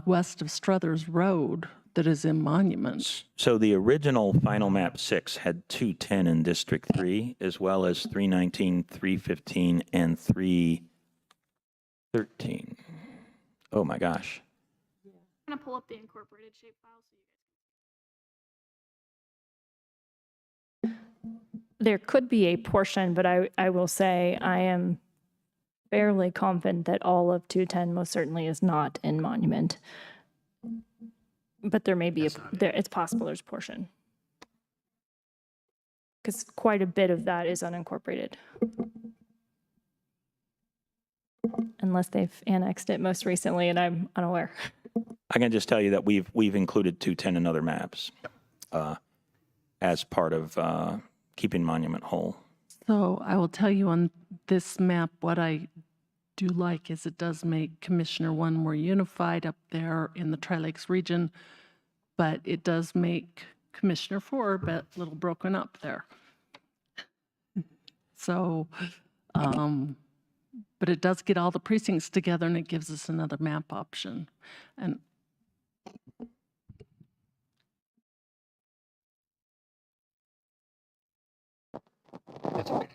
west of Struthers Road that is in monument. So the original final map 6 had 210 in District 3, as well as 319, 315, and 313. Oh my gosh. I'm going to pull up the incorporated shape file so you guys can see. There could be a portion, but I will say I am fairly confident that all of 210 most certainly is not in monument. But there may be it's possible there's a portion, because quite a bit of that is unincorporated, unless they've annexed it most recently, and I'm unaware. I can just tell you that we've included 210 in other maps as part of keeping Monument whole. So I will tell you on this map, what I do like is it does make Commissioner 1 more unified up there in the Tri-Lakes region, but it does make Commissioner 4 a little broken up there. So, but it does get all the precincts together and it gives us another map option. And That's okay.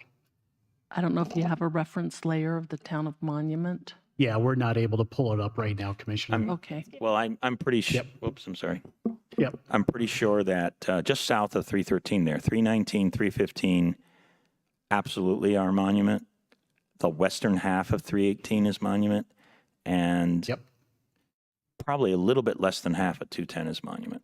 I don't know if you have a reference layer of the town of Monument. Yeah, we're not able to pull it up right now, Commissioner. Okay. Well, I'm pretty sure. Whoops, I'm sorry. Yep. I'm pretty sure that just south of 313 there, 319, 315, absolutely our monument. The western half of 318 is monument. And probably a little bit less than half of 210 is monument.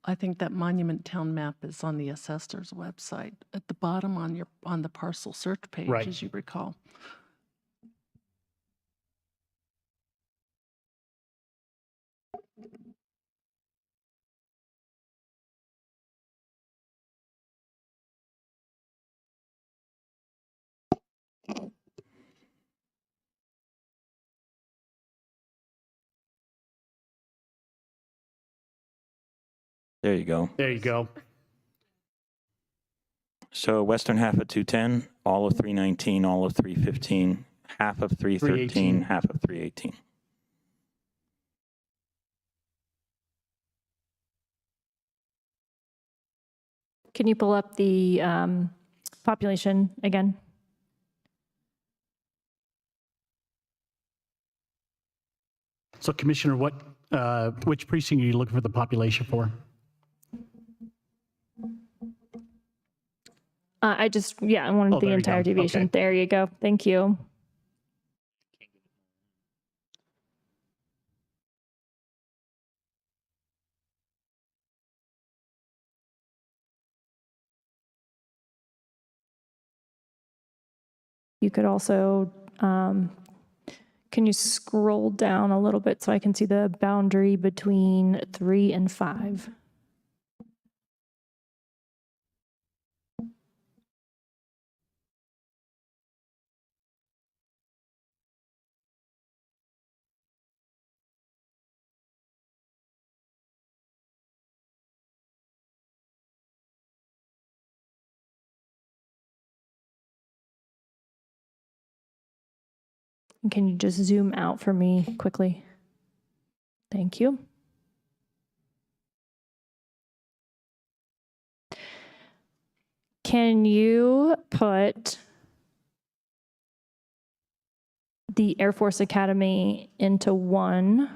I think that Monument Town map is on the assessor's website at the bottom on the parcel search page, Right. as you recall. There you go. There you go. So western half of 210, all of 319, all of 315, half of 313, half of 318. Can you pull up the population again? So Commissioner, which precinct are you looking for the population for? I wanted the there you entire go. deviation. Okay. There you go. Thank you. You could also, can you scroll down a little bit so I can see the boundary between 3 and 5? And can you just zoom out for me quickly? Thank you. Can you put the Air Force Academy into 1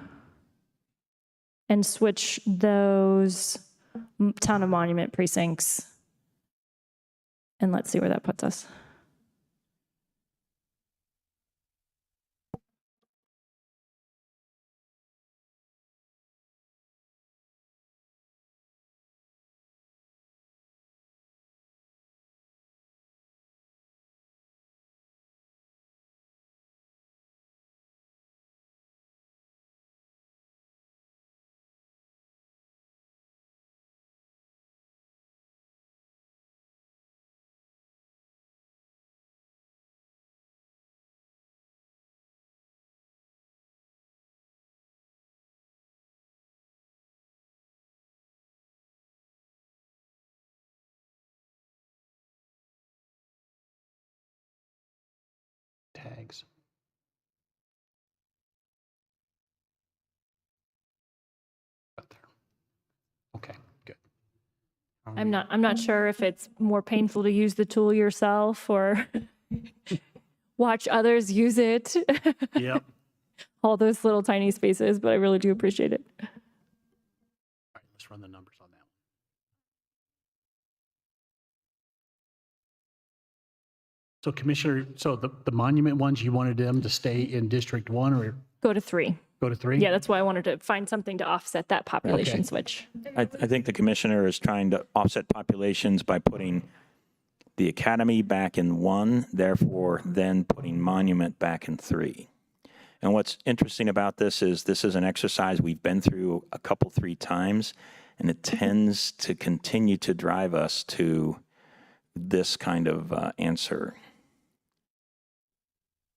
and switch those Town of Monument precincts? And let's see where that puts us. Tags. Up there. Okay, good. I'm not sure if it's more painful to use the tool yourself or watch others use it. Yep. All those little tiny spaces, but I really do appreciate it. All right, let's run the numbers on that one. So Commissioner, so the monument ones, you wanted them to stay in District 1 or Go to 3. go to 3? Yeah, that's why I wanted to find something to offset that population Okay. switch. I think the commissioner is trying to offset populations by putting the academy back in 1, therefore then putting monument back in 3. And what's interesting about this is an exercise we've been through a couple, 3 times, and it tends to continue to drive us to this kind of answer.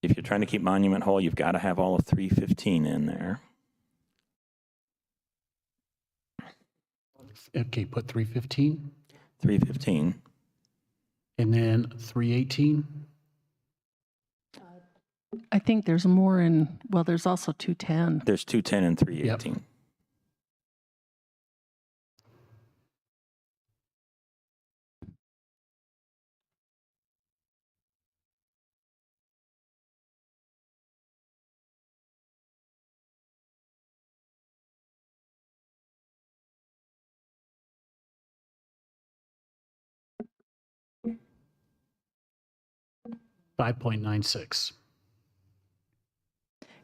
If you're trying to keep Monument whole, you've got to have all of 315 in there. Okay, put 315 315. and then 318. I think there's more in, well, there's also 210. There's 210 and 318. Yep. .96.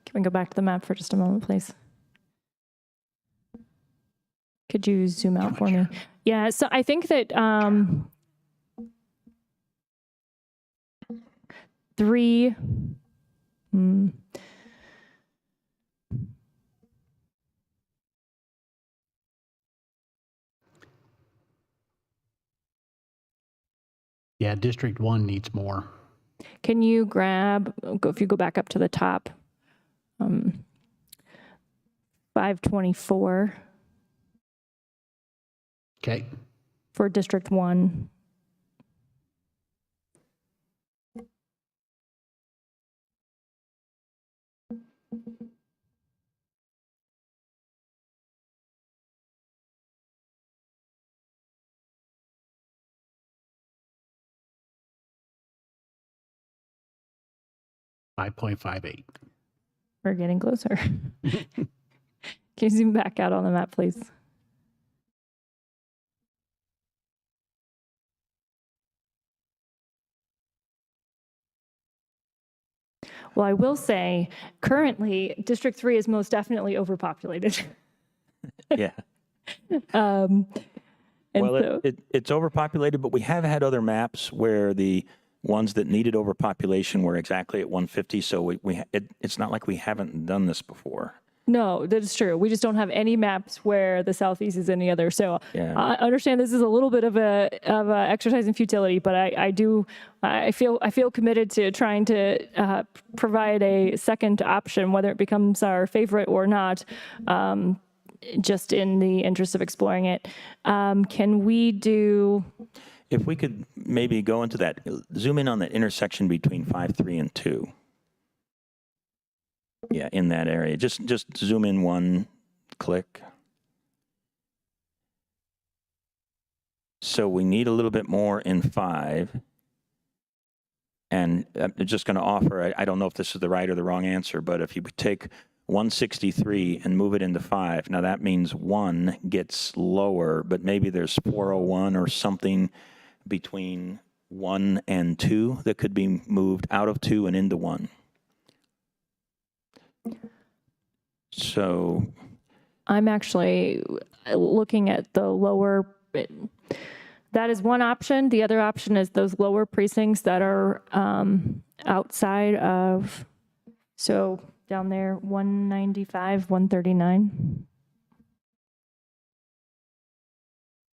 Can we go back to the map for just a moment, please? Could you zoom out for me? Yeah, so I think that three. Yeah, District 1 needs more. Can you grab, if you go back up to the top, 524 Okay. for District 1. .58. We're getting closer. Can you zoom back out on the map, please? Well, I will say, currently, District 3 is most definitely overpopulated. Yeah. And Well, so, it's overpopulated, but we have had other maps where the ones that needed overpopulation were exactly at 150. So it's not like we haven't done this before. no, that is true. We just don't have any maps where the Southeast is any other. So Yeah. I understand this is a little bit of a exercise in futility, but I feel committed to trying to provide a second option, whether it becomes our favorite or not. Just in the interest of exploring it. Can we do... If we could maybe go into that, zoom in on that intersection between 5, 3, and 2. Yeah, in that area. Just zoom in one click. So we need a little bit more in 5. And I'm just going to offer, I don't know if this is the right or the wrong answer, but if you take 163 and move it into 5, now that means 1 gets lower, but maybe there's 401 or something between 1 and 2 that could be moved out of 2 and into 1. So I'm actually looking at the lower... That is one option. The other option is those lower precincts that are outside of... So down there, 195, 139.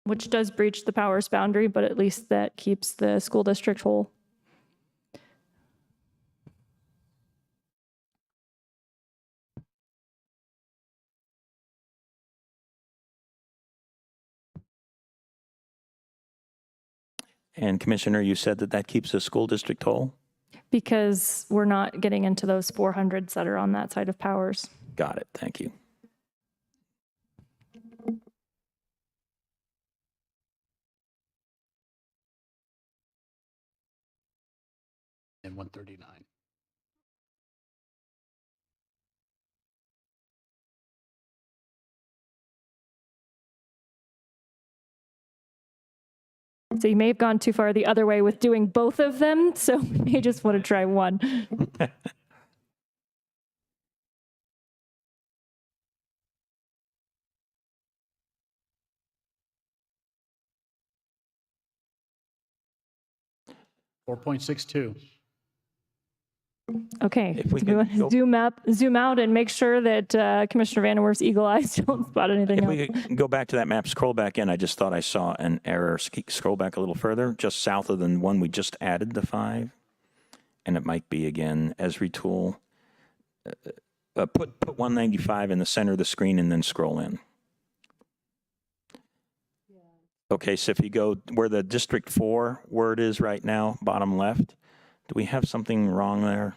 Which does breach the powers boundary, but at least that keeps the school district whole. And Commissioner, you said that keeps the school district whole? Because we're not getting into those 400s that are on that side of powers. Got it. Thank you. And 139. So you may have gone too far the other way with doing both of them, so we may just want to try one. .62. Okay, If we do we could want to zoom out and make sure that Commissioner Vanderwerf's eagle eyes don't spot anything If else. we could go back to that map, scroll back in. I just thought I saw an error. Scroll back a little further, just south of the one we just added the 5. And it might be again, Esri tool. Put 195 in the center of the screen and then scroll in. Okay, so if you go where the District 4 word is right now, bottom left, do we have something wrong there?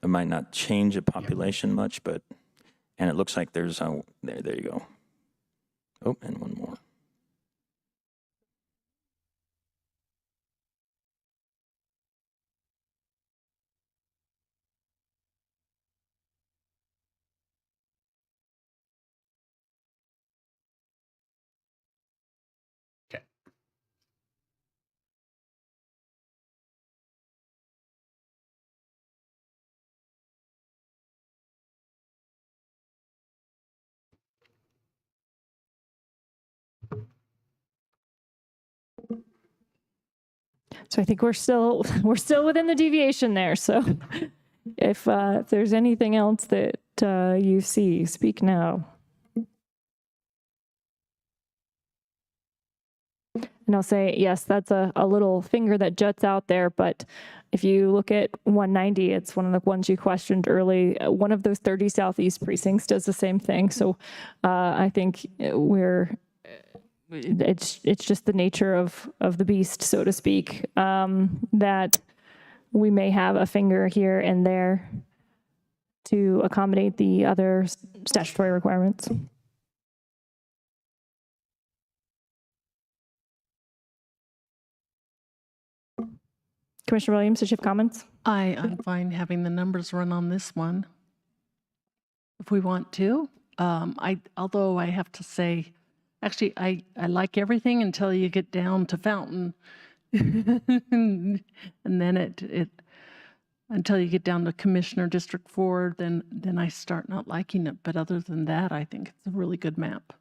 It might not change the population much, but, and it looks like there's a, there you go. Oh, and one more. Okay. So I think we're still within the deviation there. So if there's anything else that you see, speak now. And I'll say, yes, that's a little finger that juts out there. But if you look at 190, it's one of the ones you questioned early. One of those 30 Southeast precincts does the same thing. So I think it's just the nature of the beast, so to speak, that we may have a finger here and there to accommodate the other statutory requirements. Commissioner Williams, did you have comments? I'm fine having the numbers run on this one, if we want to. Although I have to say, actually, I like everything until you get down to Fountain. And then until you get down to Commissioner District 4, then I start not liking it. But other than that, I think it's a really good map.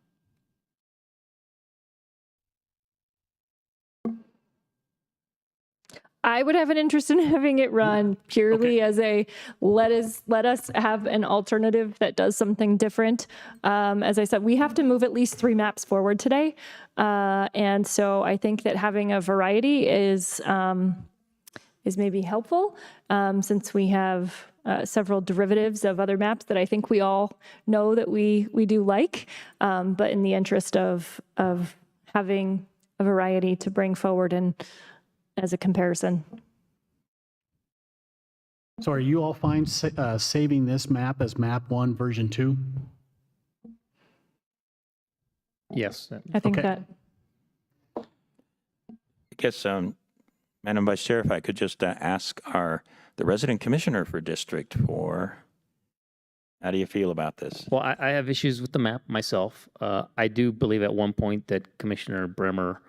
I would have an interest in having it run purely as a let us have an alternative that does something different. As I said, we have to move at least 3 maps forward today, and so I think that having a variety is maybe helpful, since we have several derivatives of other maps that I think we all know that we do like, but in the interest of having a variety to bring forward and as a comparison. So are you all fine saving this map as map 1 version 2? Yes. I think Okay. that. I guess, Madam Vice Chair, if I could just ask the resident commissioner for District 4, how do you feel about this? Well, I have issues with the map myself. I do believe at one point that Commissioner Bremer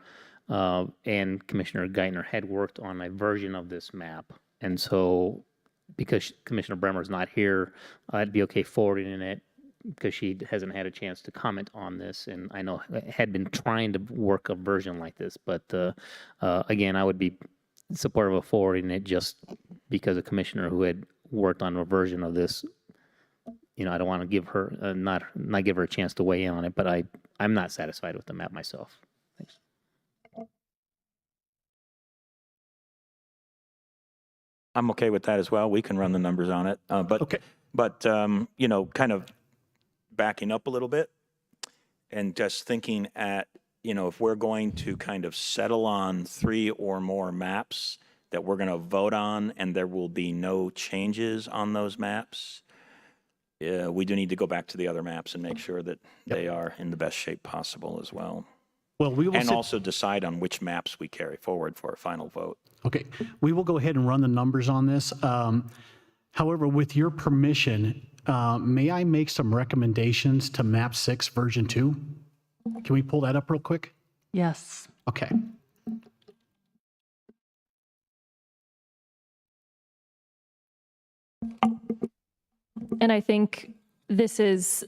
and Commissioner Geithner had worked on a version of this map. And so because Commissioner Bremer's not here, I'd be okay forwarding it because she hasn't had a chance to comment on this. And I know had been trying to work a version like this. But again, I would be supportive of forwarding it just because a commissioner who had worked on a version of this, I don't want to give her, not give her a chance to weigh in on it, but I'm not satisfied with the map myself. Thanks. I'm okay with that as well. We can run the numbers on it. Okay. But kind of backing up a little bit and just thinking at, if we're going to kind of settle on 3 or more maps that we're going to vote on and there will be no changes on those maps, we do need to go back to the other maps and make sure that they are in the best shape possible as well. Well, we will and also decide on which maps we carry forward for a final vote. Okay, we will go ahead and run the numbers on this. However, with your permission, may I make some recommendations to map 6 version 2? Can we pull that up real quick? Yes. Okay. And I think this is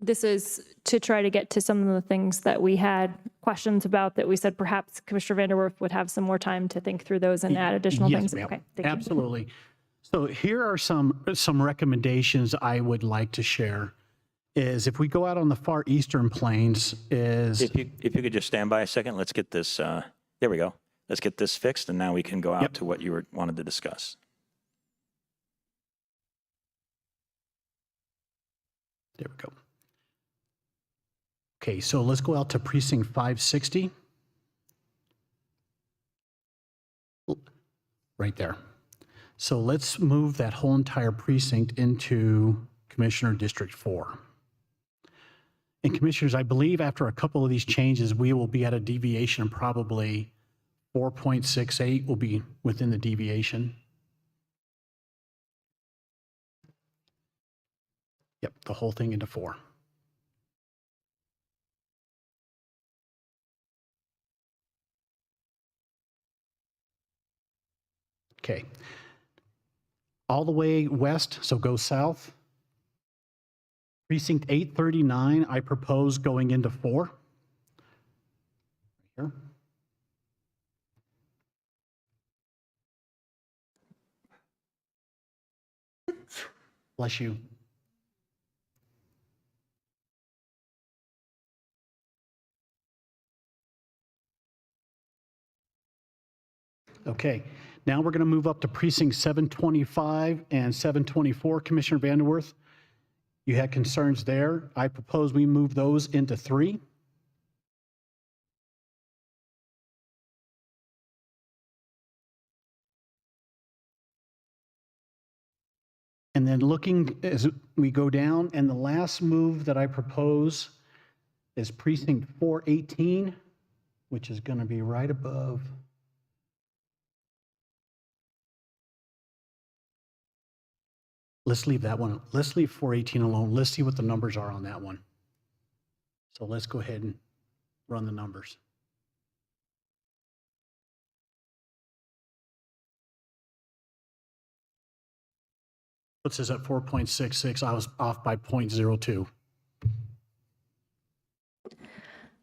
This is to try to get to some of the things that we had questions about that we said perhaps Commissioner Vanderwerf would have some more time to think through those and add additional Yes, things. ma'am. Okay, thank you. Absolutely. So here are some recommendations I would like to share. Is if we go out on the far eastern plains, is If you could just stand by a second, let's get this, there we go. Let's get this fixed, and now we can go out to what you wanted to discuss. there we go. Okay, so let's go out to precinct 560. Right there. So let's move that whole entire precinct into Commissioner District 4. And commissioners, I believe after a couple of these changes, we will be at a deviation of probably 4.68 will be within the deviation. Yep, the whole thing into 4. Okay. All the way west, so go south. Precinct 839, I propose going into 4. Here. Bless you. Okay, now we're going to move up to precinct 725 and 724. Commissioner Vanderwerf, you had concerns there. I propose we move those into 3. And then looking as we go down, and the last move that I propose is precinct 418, which is going to be right above. Let's leave that one. Let's leave 418 alone. Let's see what the numbers are on that one. So let's go ahead and run the numbers. Puts us at 4.66. I was off by 0.02.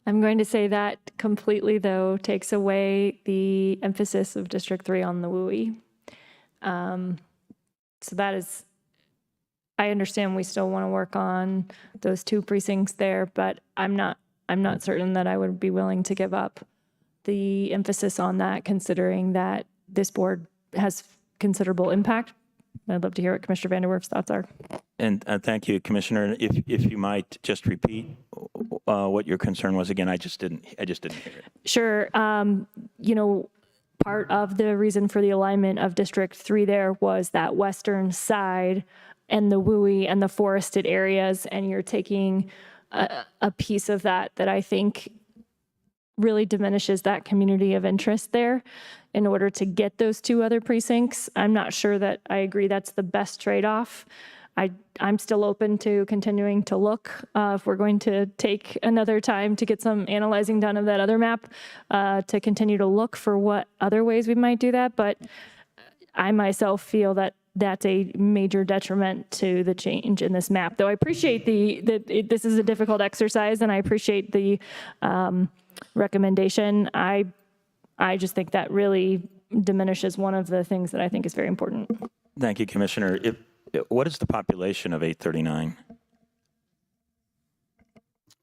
I'm going to say that completely, though, takes away the emphasis of District 3 on the WUI. So that is, I understand we still want to work on those 2 precincts there, but I'm not certain that I would be willing to give up the emphasis on that, considering that this board has considerable impact. I'd love to hear what Commissioner Vanderwerf's thoughts are. And thank you, Commissioner. If you might just repeat what your concern was again, I just didn't hear it. Sure. You know, part of the reason for the alignment of District 3 there was that western side and the WUI and the forested areas, and you're taking a piece of that I think really diminishes that community of interest there in order to get those 2 other precincts. I'm not sure that I agree that's the best trade-off. I'm still open to continuing to look if we're going to take another time to get some analyzing done of that other map to continue to look for what other ways we might do that. But I myself feel that that's a major detriment to the change in this map. Though I appreciate this is a difficult exercise, and I appreciate the recommendation. I just think that really diminishes one of the things that I think is very important. Thank you, Commissioner. What is the population of 839?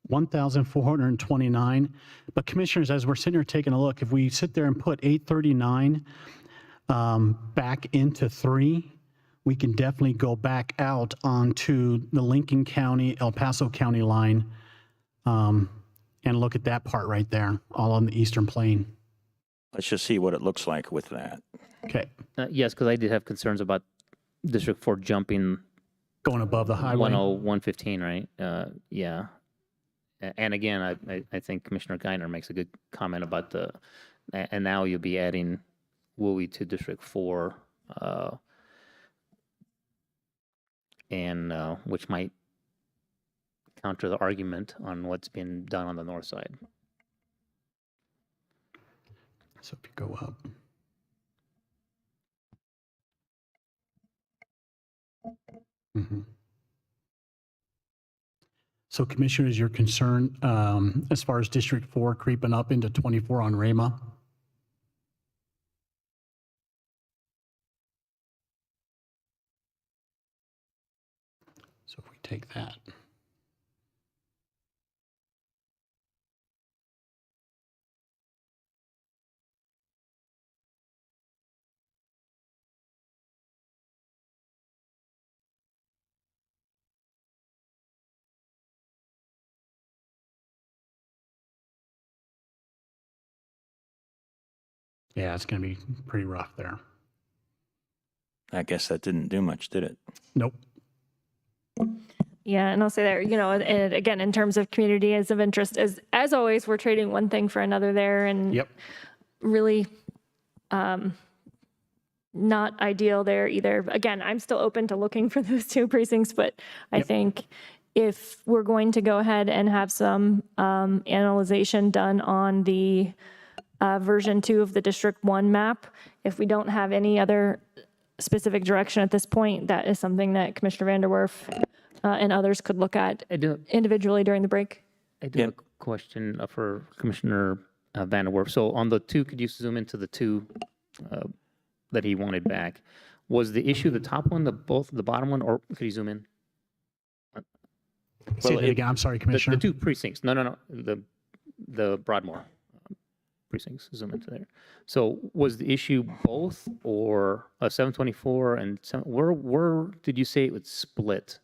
1,429. But commissioners, as we're sitting here taking a look, if we sit there and put 839 back into 3, we can definitely go back out onto the Lincoln County, El Paso County line and look at that part right there, all on the eastern plain. Let's just see what it looks like with that. Okay. Yes, because I did have concerns about District 4 jumping. Going above the highway. 10115, right? Yeah. And again, I think Commissioner Geithner makes a good comment about and now you'll be adding WUI to District 4, and which might counter the argument on what's been done on the north side. So if you go up. Mm-hmm. So commissioners, your concern as far as District 4 creeping up into 24 on Rama? So if we take that. Yeah, it's going to be pretty rough there. I guess that didn't do much, did it? Nope. Yeah, and I'll say that, and again, in terms of communities of interest, as always, we're trading one thing for another there, and Yep. really not ideal there either. Again, I'm still open to looking for those two precincts, but I think if we're going to go ahead and have some analyzation done on the version 2 of the District 1 map, if we don't have any other specific direction at this point, that is something that Commissioner Vanderwerf and others could look at individually during the break. I do have a question for Commissioner Vanderwerf. So on the 2, could you zoom into the 2 that he wanted back? Was the issue the top one, the bottom one, or could you zoom in? Say that again. I'm sorry, Commissioner. The 2 precincts. No. The Broadmoor precincts. Zoom into there. So was the issue both, or 724 and where did you say it would split?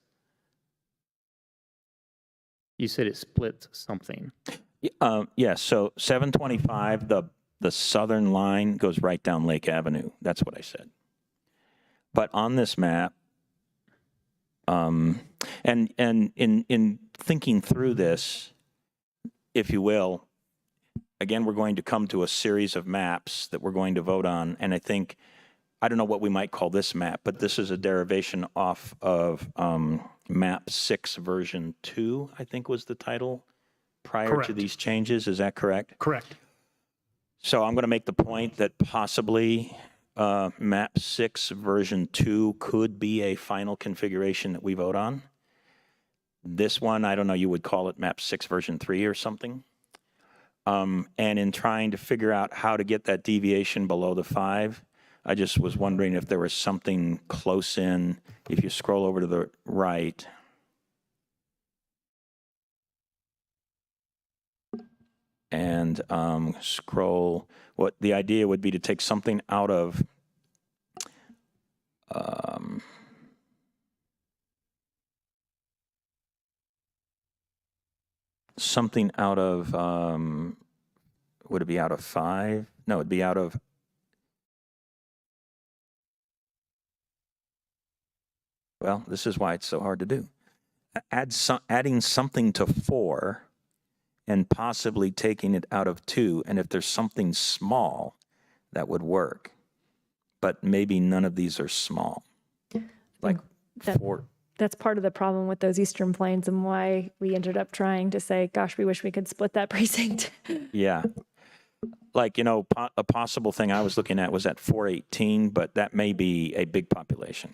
You said it split something. Yes. So 725, the southern line goes right down Lake Avenue. That's what I said. But on this map, and in thinking through this, if you will, again, we're going to come to a series of maps that we're going to vote on. And I think, I don't know what we might call this map, but this is a derivation off of map 6 version 2, I think was the title prior to these changes. Is that correct? Correct. So I'm going to make the point that possibly map 6 version 2 could be a final configuration that we vote on. This one, I don't know, you would call it map 6 version 3 or something. And in trying to figure out how to get that deviation below the 5, I just was wondering if there was something close in. If you scroll over to the right, and scroll, what the idea would be to take something out of would it be out of 5? No, it'd be out of, well, this is why it's so hard to do. Adding something to 4 and possibly taking it out of 2, and if there's something small, that would work. But maybe none of these are small. Like 4. That's part of the problem with those Eastern Plains and why we ended up trying to say, gosh, we wish we could split that precinct. Yeah. Like, a possible thing I was looking at was at 418, but that may be a big population.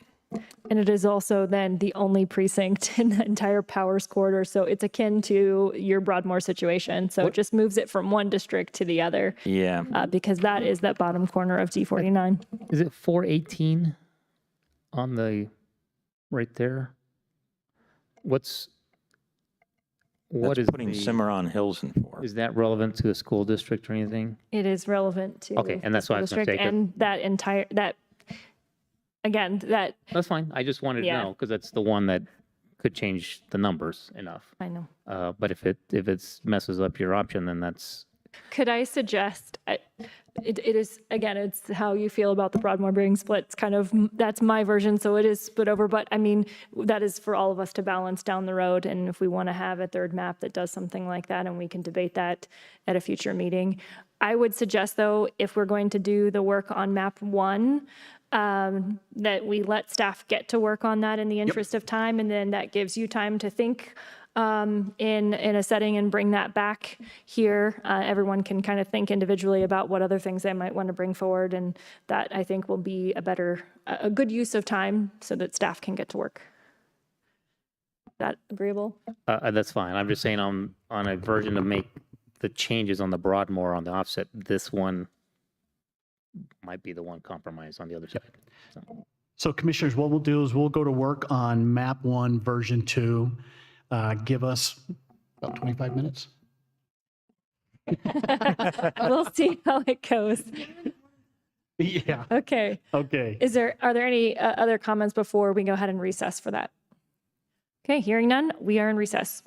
And it is also then the only precinct in the entire Powers corridor. So it's akin to your Broadmoor situation. So it just moves it from one district to the other. Yeah. Because that is that bottom corner of D49. Is it 418 on the right there? What That's is putting Cimarron Hills in 4? Is that relevant to a school district or anything? It is relevant to Okay, and that's the why I was gonna district take it. and That's fine. I just wanted to know because that's the one that could change the numbers enough. I know. But if it messes up your option, then that's. Could I suggest, it is, again, it's how you feel about the Broadmoor being split. It's kind of, that's my version, so it is split over. But I mean, that is for all of us to balance down the road. And if we want to have a third map that does something like that, and we can debate that at a future meeting. I would suggest, though, if we're going to do the work on map 1, that we let staff get to work on that in the interest of time, and then that gives you time to think in a setting and bring that back here. Everyone can kind of think individually about what other things they might want to bring forward, and that I think will be a good use of time so that staff can get to work. That agreeable? That's fine. I'm just saying on a version to make the changes on the Broadmoor on the offset, this one might be the one compromise on the other side. So commissioners, what we'll do is we'll go to work on map 1 version 2. Give us about 25 minutes. We'll see how it goes. Yeah. Okay. Okay. Are there any other comments before we go ahead and recess for that? Okay, hearing none, we are in recess.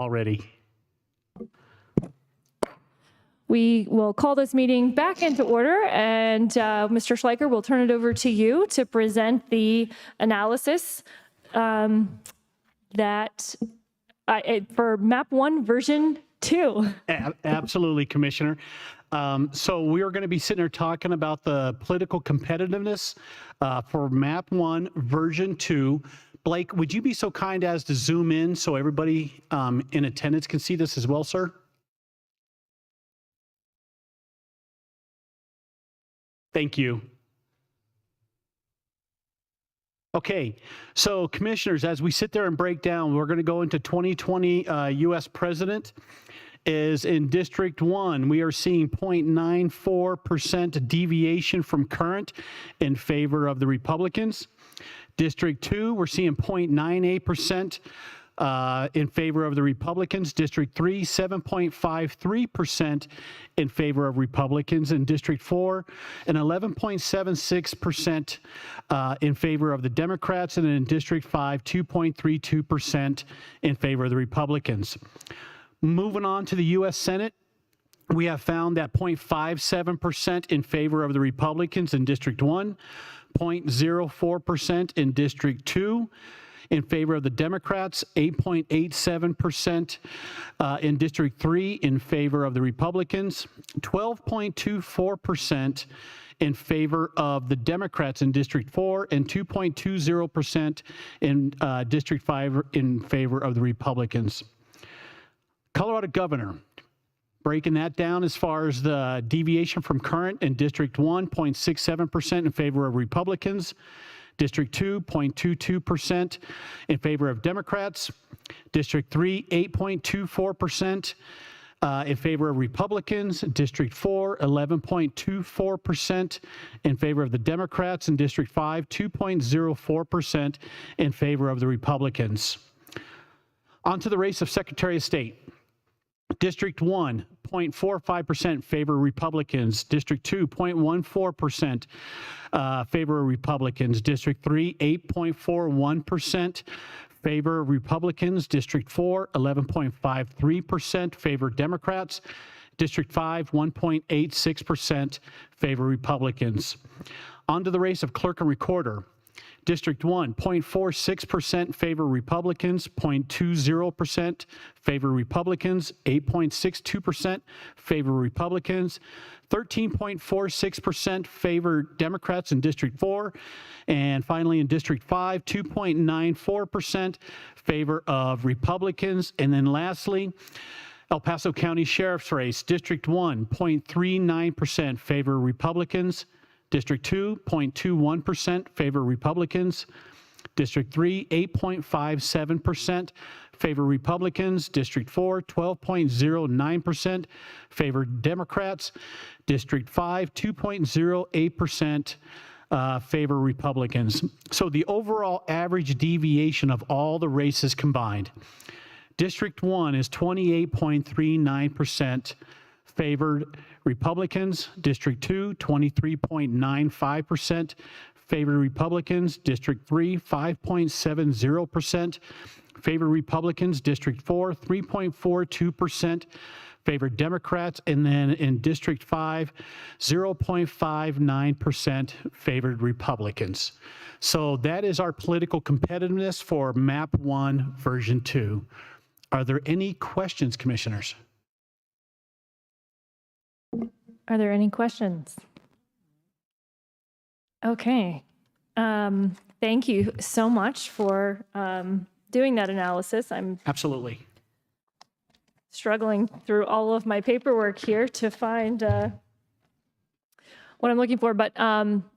already. We will call this meeting back into order, and Mr. Schleicher, we'll turn it over to you to present the analysis for map 1 version 2. Absolutely, Commissioner. So we are going to be sitting here talking about the political competitiveness for map 1 version 2. Blake, would you be so kind as to zoom in so everybody in attendance can see this as well, sir? Thank you. Okay, so commissioners, as we sit there and break down, we're going to go into 2020 U.S. President is in District 1. We are seeing 0.94% deviation from current in favor of the Republicans. District 2, we're seeing 0.98% in favor of the Republicans. District 3, 7.53% in favor of Republicans. And District 4, an 11.76% in favor of the Democrats. And in District 5, 2.32% in favor of the Republicans. Moving on to the U.S. Senate, we have found that 0.57% in favor of the Republicans in District 1, 0.04% in District 2, in favor of the Democrats, 8.87% in District 3 in favor of the Republicans, 12.24% in favor of the Democrats in District 4, and 2.20% in District 5 in favor of the Republicans. Colorado governor, breaking that down as far as the deviation from current in District 1, 0.67% in favor of Republicans. District 2, 0.22% in favor of Democrats. District 3, 8.24% in favor of Republicans. District 4, 11.24% in favor of the Democrats. And District 5, 2.04% in favor of the Republicans. On to the race of Secretary of State. District 1, 0.45% favor Republicans. District 2, 0.14% favor Republicans. District 3, 8.41% favor Republicans. District 4, 11.53% favor Democrats. District 5, 1.86% favor Republicans. On to the race of clerk and recorder. District 1, 0.46% favor Republicans, 0.20% favor Republicans, 8.62% favor Republicans, 13.46% favor Democrats in District 4, and finally in District 5, 2.94% favor of Republicans, and then lastly, El Paso County Sheriff's race, District 1, 0.39% favor Republicans, District 2, 0.21% favor Republicans. District 3, 8.57% favor Republicans. District 4, 12.09% favor Democrats. District 5, 2.08% favor Republicans. So the overall average deviation of all the races combined. District 1 is 28.39% favored Republicans. District 2, 23.95% favored Republicans. District 3, 5.70% favored Republicans. District 4, 3.42% favored Democrats. And then in District 5, 0.59% favored Republicans. So that is our political competitiveness for Map 1 Version 2. Are there any questions, commissioners? Are there any questions? Okay. Thank you so much for doing that analysis. I'm Absolutely. struggling through all of my paperwork here to find what I'm looking for. But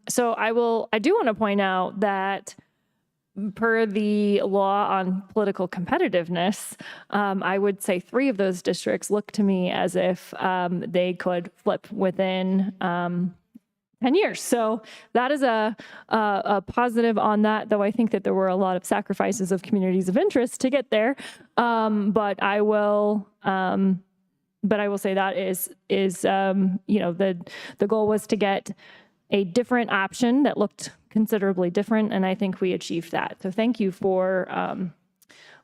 so I do want to point out that per the law on political competitiveness, I would say 3 of those districts look to me as if they could flip within 10 years. So that is a positive on that, though I think that there were a lot of sacrifices of communities of interest to get there. But I will say that is the goal was to get a different option that looked considerably different, and I think we achieved that. So thank you for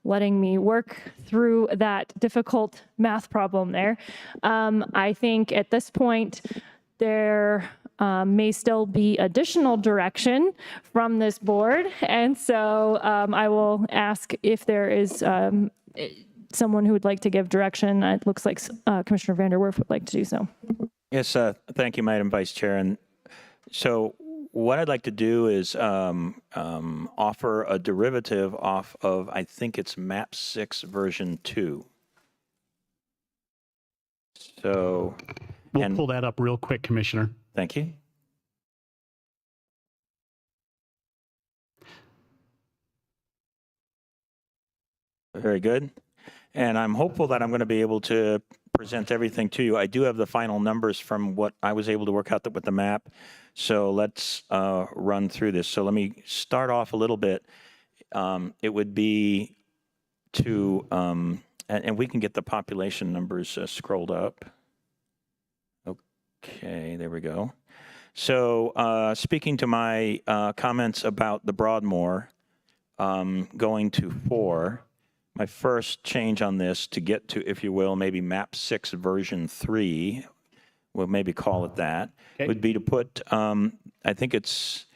letting me work through that difficult math problem there. I think at this point, there may still be additional direction from this board. And so I will ask if there is someone who would like to give direction. It looks like Commissioner Vanderwerf would like to do so. Yes, thank you, Madam Vice Chair. And so what I'd like to do is offer a derivative off of, I think it's map 6 version 2. So We'll pull that up real quick, Commissioner. thank you. Very good. And I'm hopeful that I'm going to be able to present everything to you. I do have the final numbers from what I was able to work out with the map. So let's run through this. So let me start off a little bit. It would be to, and we can get the population numbers scrolled up. Okay, there we go. So speaking to my comments about the Broadmoor going to 4, my first change on this to get to, if you will, maybe map 6 version 3, we'll maybe call it that, would be to put, I think it's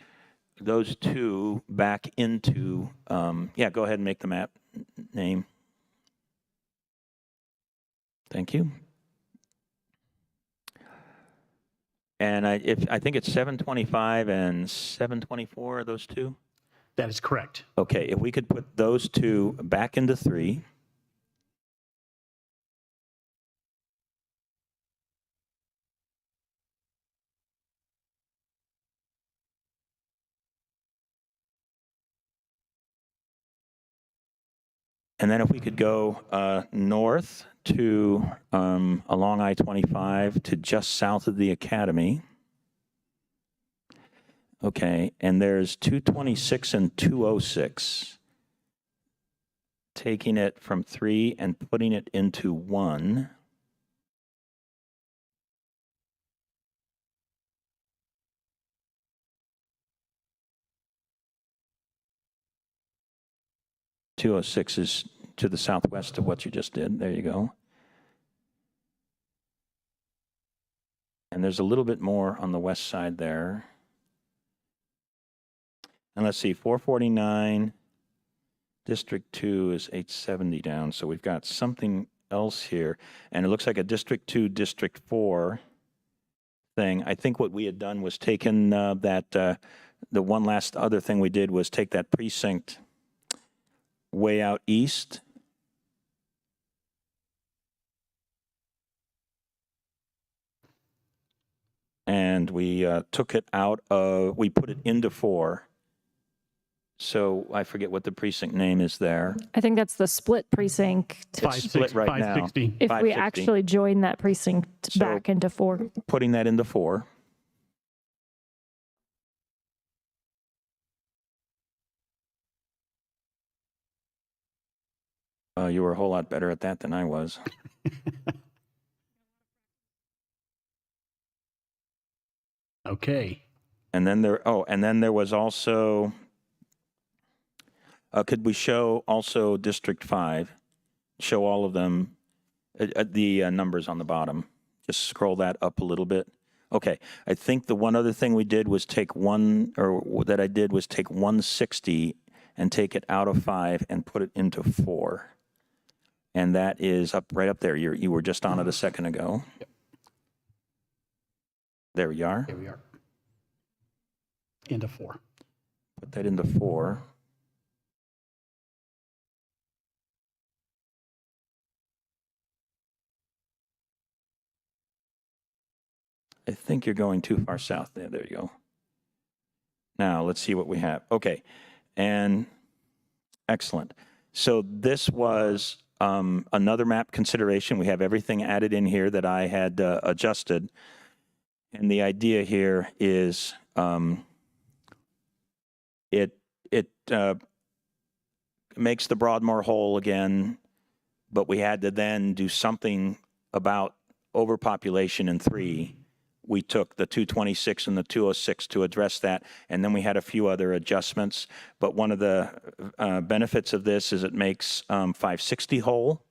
those two back into, yeah, go ahead and make the map name. Thank you. And I think it's 725 and 724, those two? That is correct. Okay, if we could put those two back into 3. And then if we could go north to along I-25 to just south of the Academy. Okay, and there's 226 and 206. Taking it from 3 and putting it into 1. .206 is to the southwest of what you just did. There you go. And there's a little bit more on the west side there. And let's see, 449, District 2 is 870 down, so we've got something else here. And it looks like a District 2, District 4 thing. I think what we had done was taken the one last other thing we did was take that precinct way out east. And we took it out of, we put it into 4. So I forget what the precinct name is there. I think that's the split precinct. It's split right now. 560. If we 560. actually join that precinct back into 4. Putting that into 4. You were a whole lot better at that than I was. Okay. And then there was also, could we show also District 5? Show all of them, the numbers on the bottom. Just scroll that up a little bit. Okay, I think the one other thing we did was take 160 and take it out of 5 and put it into 4. And that is right up there. You were just on it a second ago. Yep. There we are. Here we are. Into 4. Put that into 4. I think you're going too far south there. There you go. Now, let's see what we have. Okay, and excellent. So this was another map consideration. We have everything added in here that I had adjusted. And the idea here is it makes the Broadmoor whole again, but we had to then do something about overpopulation in 3 we took the 226 and the 206 to address that, and then we had a few other adjustments. But one of the benefits of this is it makes 560 whole.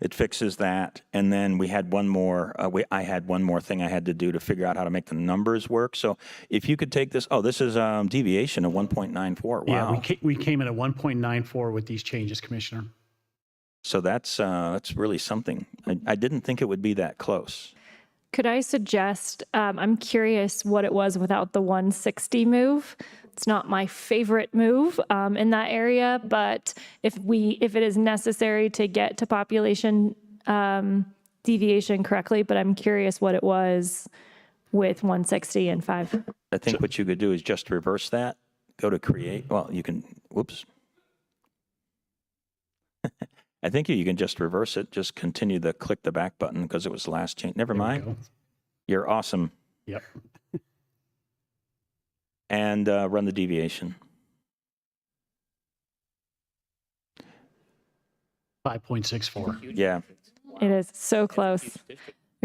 It fixes that, and then we had one more. I had one more thing I had to do to figure out how to make the numbers work. So if you could take this, this is deviation of 1.94. Wow. Yeah, we came in at 1.94 with these changes, Commissioner. So that's really something. I didn't think it would be that close. Could I suggest, I'm curious what it was without the 160 move. It's not my favorite move in that area, but if it is necessary to get to population deviation correctly, but I'm curious what it was with 160 and 5. I think what you could do is just reverse that, go to create. Well, you can, whoops. I think you can just reverse it, just continue to click the back button because it was the last change. Never mind. You're awesome. Yep. And run the deviation. 5.64. Yeah. It is so close.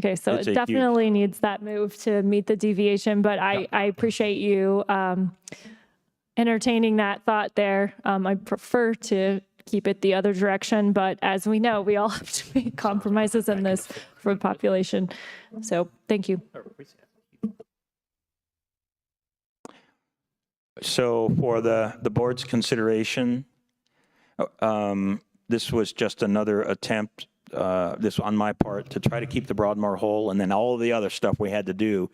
Okay, so It's it a definitely needs that move to meet the deviation, but I appreciate you entertaining that thought there. I prefer to keep it the other direction, but as we know, we all have to make compromises in this for population. So thank you. So for the board's consideration, this was just another attempt, this on my part, to try to keep the Broadmoor whole, and then all of the other stuff we had to do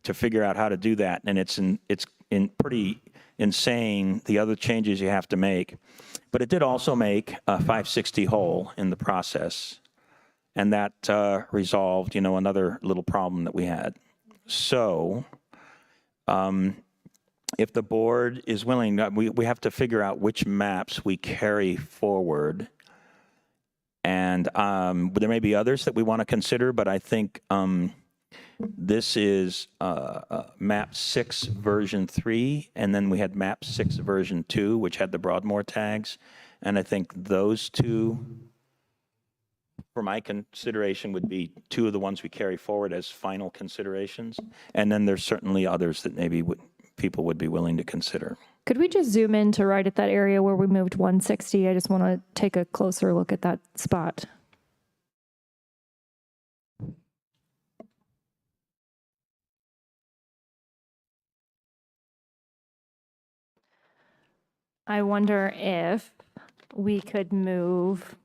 to figure out how to do that. And it's pretty insane, the other changes you have to make. But it did also make a 560 whole in the process, and that resolved, another little problem that we had. So, if the board is willing, we have to figure out which maps we carry forward. And there may be others that we want to consider, but I think this is map 6 version 3, and then we had map 6 version 2, which had the Broadmoor tags. And I think those two, for my consideration, would be two of the ones we carry forward as final considerations. And then there's certainly others that maybe people would be willing to consider. Could we just zoom in to right at that area where we moved 160? I just want to take a closer look at that spot. I wonder if we could move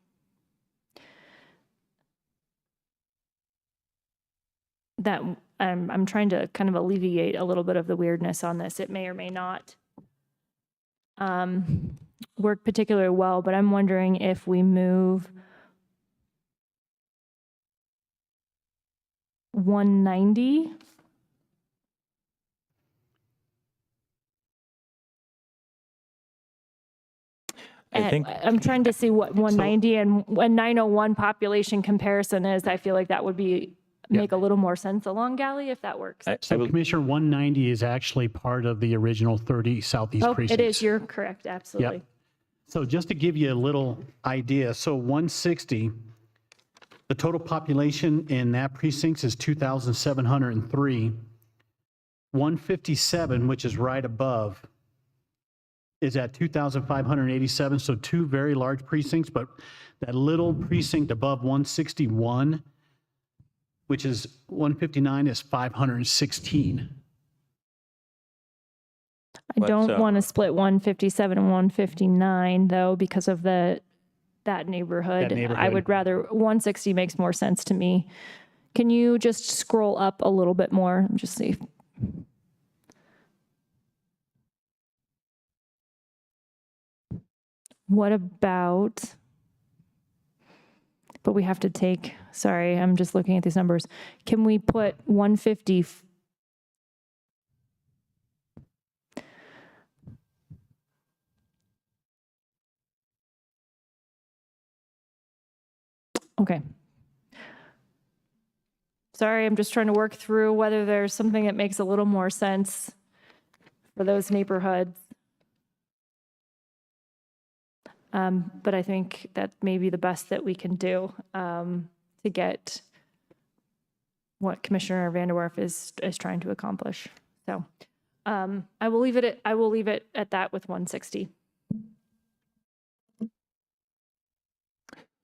that. I'm trying to kind of alleviate a little bit of the weirdness on this. It may or may not work particularly well, but I'm wondering if we move 190. I'm trying to see what 190 and 901 population comparison is. I feel like that would make a little more sense along Galley if that works. So Commissioner, 190 is actually part of the original 30 Southeast precincts. It is. You're correct. Absolutely. Yep. So just to give you a little idea, so 160, the total population in that precinct is 2,703. 157, which is right above, is at 2,587. So two very large precincts, but that little precinct above 161, which is 159, is 516. I don't want to split 157 and 159 though because of that neighborhood. I would rather 160 makes more sense to me. Can you just scroll up a little bit more and just see? What about, but we have to take, sorry, I'm just looking at these numbers. Can we put 150? Okay. Sorry, I'm just trying to work through whether there's something that makes a little more sense for those neighborhoods. But I think that may be the best that we can do to get what Commissioner Vanderwerf is trying to accomplish. So I will leave it at that with 160.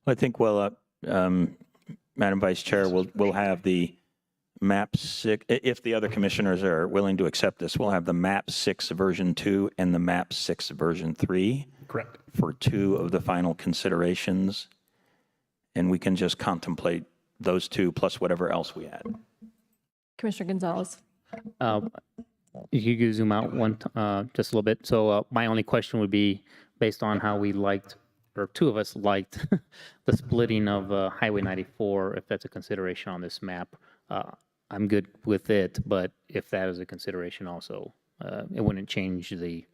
I think Madam Vice Chair, we'll have the map 6, if the other commissioners are willing to accept this, we'll have the map 6 version 2 and the map 6 version 3. Correct. For 2 of the final considerations. And we can just contemplate those 2 plus whatever else we add. Commissioner Gonzalez. You could zoom out just a little bit. So my only question would be based on how we liked, or 2 of us liked, the splitting of Highway 94, if that's a consideration on this map. I'm good with it, but if that is a consideration also, it wouldn't change the...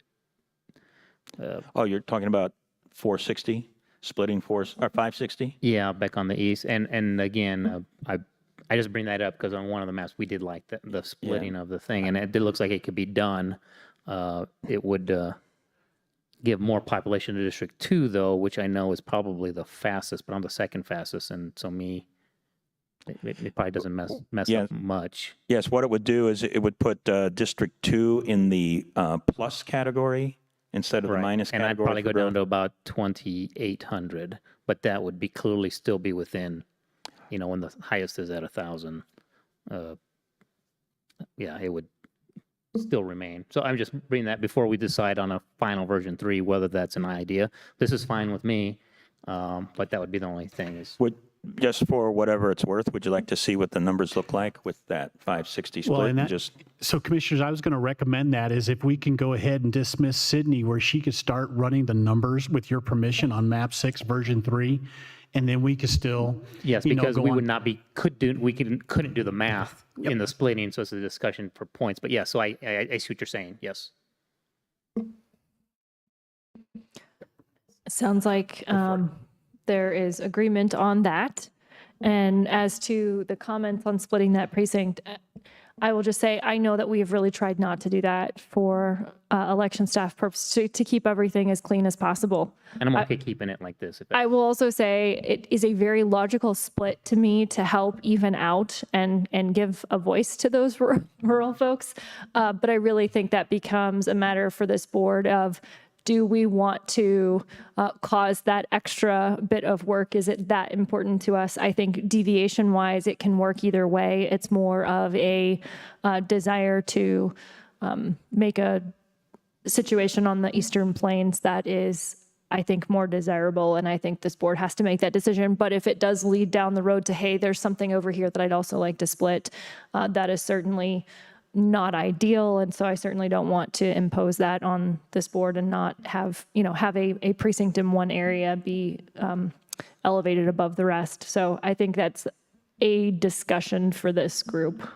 oh, you're talking about 460? Splitting 560? Yeah, back on the east. And again, I just bring that up because on one of the maps, we did like the splitting of the thing, and it looks like it could be done. It would give more population to District 2, though, which I know is probably the fastest, but I'm the second fastest, and so it probably doesn't mess up much. Yes, what it would do is it would put District 2 in the plus category instead of the minus and category. I'd probably go down to about 2,800, but that would be clearly still be within, when the highest is at 1,000. It would still remain. So I'm just bringing that before we decide on a final version 3, whether that's an idea. This is fine with me, but that would be the only thing. Just for whatever it's worth, would you like to see what the numbers look like with that 560 split? Well, so commissioners, I was going to recommend that is if we can go ahead and dismiss Sydney where she could start running the numbers with your permission on map 6 version 3, and then we could still because we would not be couldn't do the math in the splitting, so it's a discussion for points. But so I see what you're saying. Yes. Sounds like there is agreement on that. And as to the comments on splitting that precinct, I will just say, I know that we have really tried not to do that for election staff purposes, to keep everything as clean as possible. And I'm okay keeping it like this. I will also say it is a very logical split to me to help even out and give a voice to those rural folks. But I really think that becomes a matter for this board of, do we want to cause that extra bit of work? Is it that important to us? I think deviation-wise, it can work either way. It's more of a desire to make a situation on the Eastern Plains that is, I think, more desirable, and I think this board has to make that decision. But if it does lead down the road to, hey, there's something over here that I'd also like to split, that is certainly not ideal, and so I certainly don't want to impose that on this board and not have a precinct in one area be elevated above the rest. So I think that's a discussion for this group.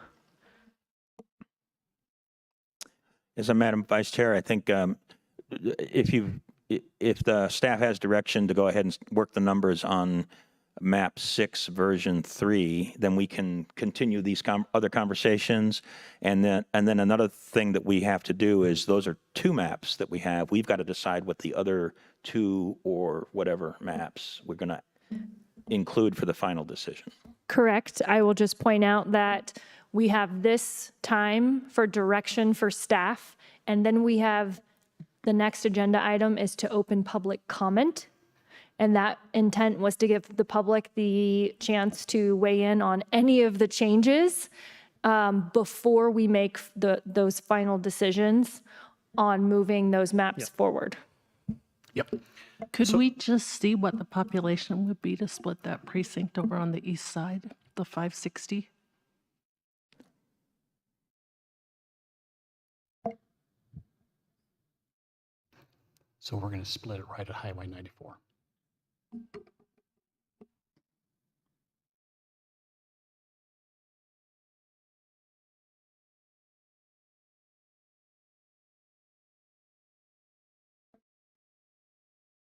As a Madam Vice Chair, I think if the staff has direction to go ahead and work the numbers on map 6 version 3, then we can continue these other conversations. And then another thing that we have to do is, those are 2 maps that we have. We've got to decide what the other 2 or whatever maps we're going to include for the final decision. Correct. I will just point out that we have this time for direction for staff, and then we have the next agenda item is to open public comment. And that intent was to give the public the chance to weigh in on any of the changes before we make those final decisions on moving those maps forward. Yep. Could we just see what the population would be to split that precinct over on the east side, the 560? So we're going to split it right at Highway 94.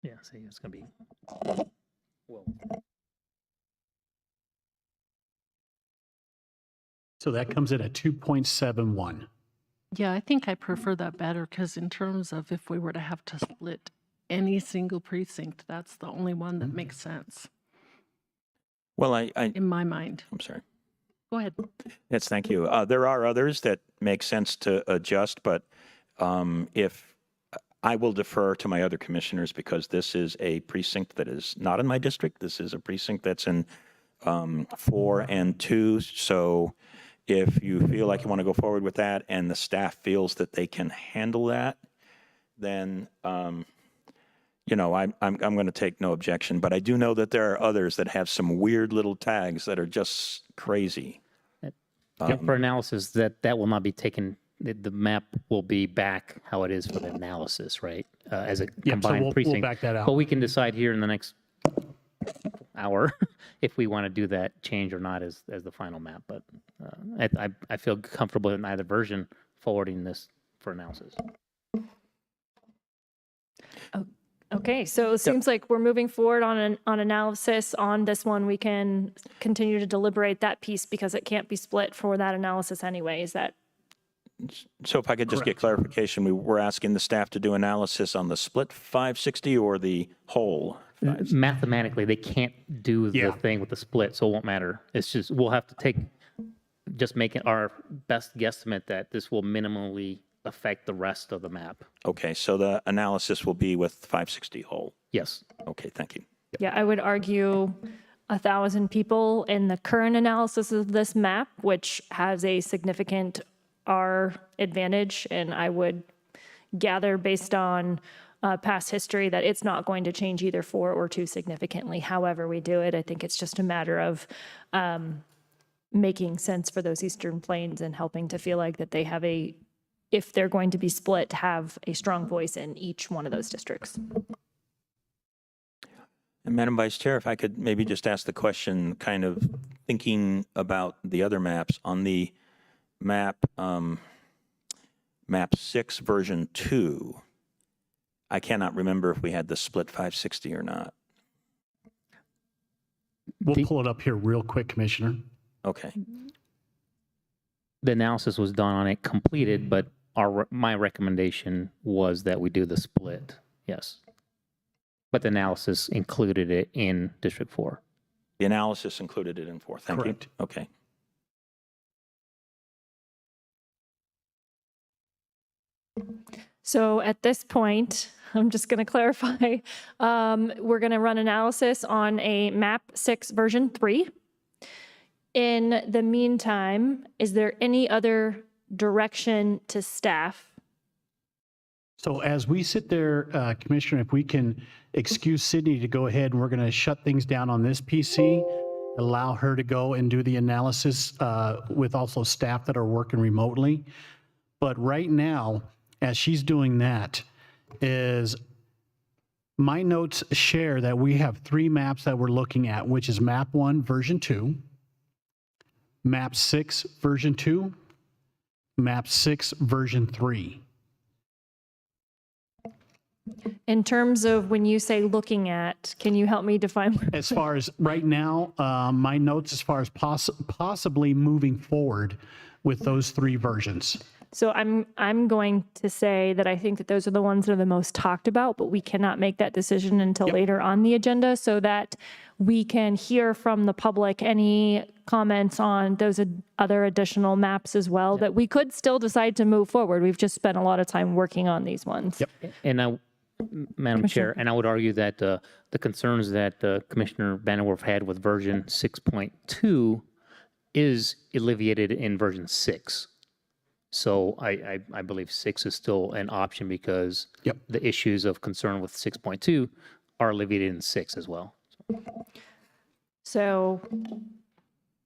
Yeah, see, it's going to be... Whoa. So that comes in at 2.71. Yeah, I think I prefer that better, because in terms of if we were to have to split any single precinct, that's the only one that makes sense. Well, in my mind. I'm sorry. Go ahead. Yes, thank you. There are others that make sense to adjust, but if I will defer to my other commissioners because this is a precinct that is not in my district. This is a precinct that's in 4 and 2. So if you feel like you want to go forward with that and the staff feels that they can handle that, then you know, I'm going to take no objection. But I do know that there are others that have some weird little tags that are just crazy. For analysis, that will not be taken. The map will be back how it is for the analysis, right? As a combined we'll precinct. back that out. But we can decide here in the next hour if we want to do that change or not as the final map. But I feel comfortable in either version forwarding this for analysis. Okay, so it seems like we're moving forward on analysis on this one. We can continue to deliberate that piece because it can't be split for that analysis anyway. Is that? So if I could just get clarification, we're asking the staff to do analysis on the split 560 or the whole? Mathematically, they can't do the thing with the split, so it won't matter. It's just, we'll have to just make it our best guesstimate that this will minimally affect the rest of the map. Okay, so the analysis will be with 560 whole? Yes. Okay, thank you. Yeah, I would argue 1,000 people in the current analysis of this map, which has a significant R advantage, and I would gather based on past history that it's not going to change either 4 or 2 significantly. However we do it, I think it's just a matter of making sense for those Eastern Plains and helping to feel like that they have if they're going to be split, have a strong voice in each one of those districts. And Madam Vice Chair, if I could maybe just ask the question, kind of thinking about the other maps on the map 6 version 2, I cannot remember if we had the split 560 or not. We'll pull it up here real quick, Commissioner. Okay. The analysis was done on it completed, but my recommendation was that we do the split. Yes. But the analysis included it in District 4. The analysis included it in 4. Thank Correct. you. Okay. So at this point, I'm just going to clarify, we're going to run analysis on a map 6 version 3. In the meantime, is there any other direction to staff? So as we sit there, Commissioner, if we can excuse Sydney to go ahead, and we're going to shut things down on this PC, allow her to go and do the analysis with also staff that are working remotely. But right now, as she's doing that, is my notes share that we have 3 maps that we're looking at, which is map 1 version 2, map 6 version 2, map 6 version 3. In terms of when you say looking at, can you help me define? As far as right now, my notes as far as possibly moving forward with those 3 versions. So I'm going to say that I think that those are the ones that are the most talked about, but we cannot make that decision until later on the agenda so that we can hear from the public any comments on those other additional maps as well that we could still decide to move forward. We've just spent a lot of time working on these ones. Yep. And Madam Chair, and I would argue that the concerns that Commissioner Vanderwerf had with version 6.2 is alleviated in version 6. So I believe 6 is still an option because the issues of concern with 6.2 are alleviated in 6 as well. So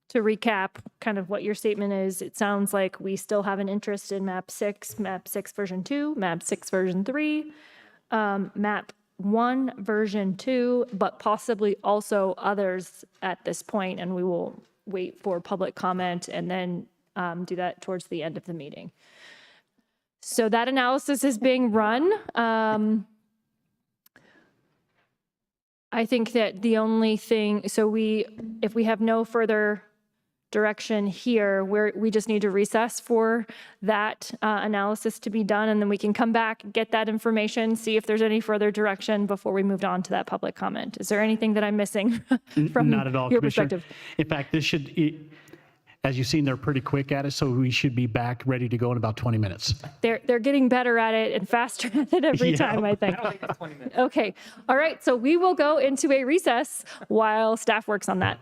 to recap kind of what your statement is, it sounds like we still have an interest in map 6 version 2, map 6 version 3, map 1 version 2, but possibly also others at this point, and we will wait for public comment and then do that towards the end of the meeting. So that analysis is being run. I think that the only thing, so if we have no further direction here, we just need to recess for that analysis to be done, and then we can come back, get that information, see if there's any further direction before we moved on to that public comment. Is there anything that I'm missing from Not at all, your Commissioner. perspective? In fact, this should, As you've seen, they're pretty quick at it, so we should be back ready to go in about 20 minutes. They're getting better at it and faster at it every Yeah. time, I think. Okay. All right. So we will go into a recess while staff works on that.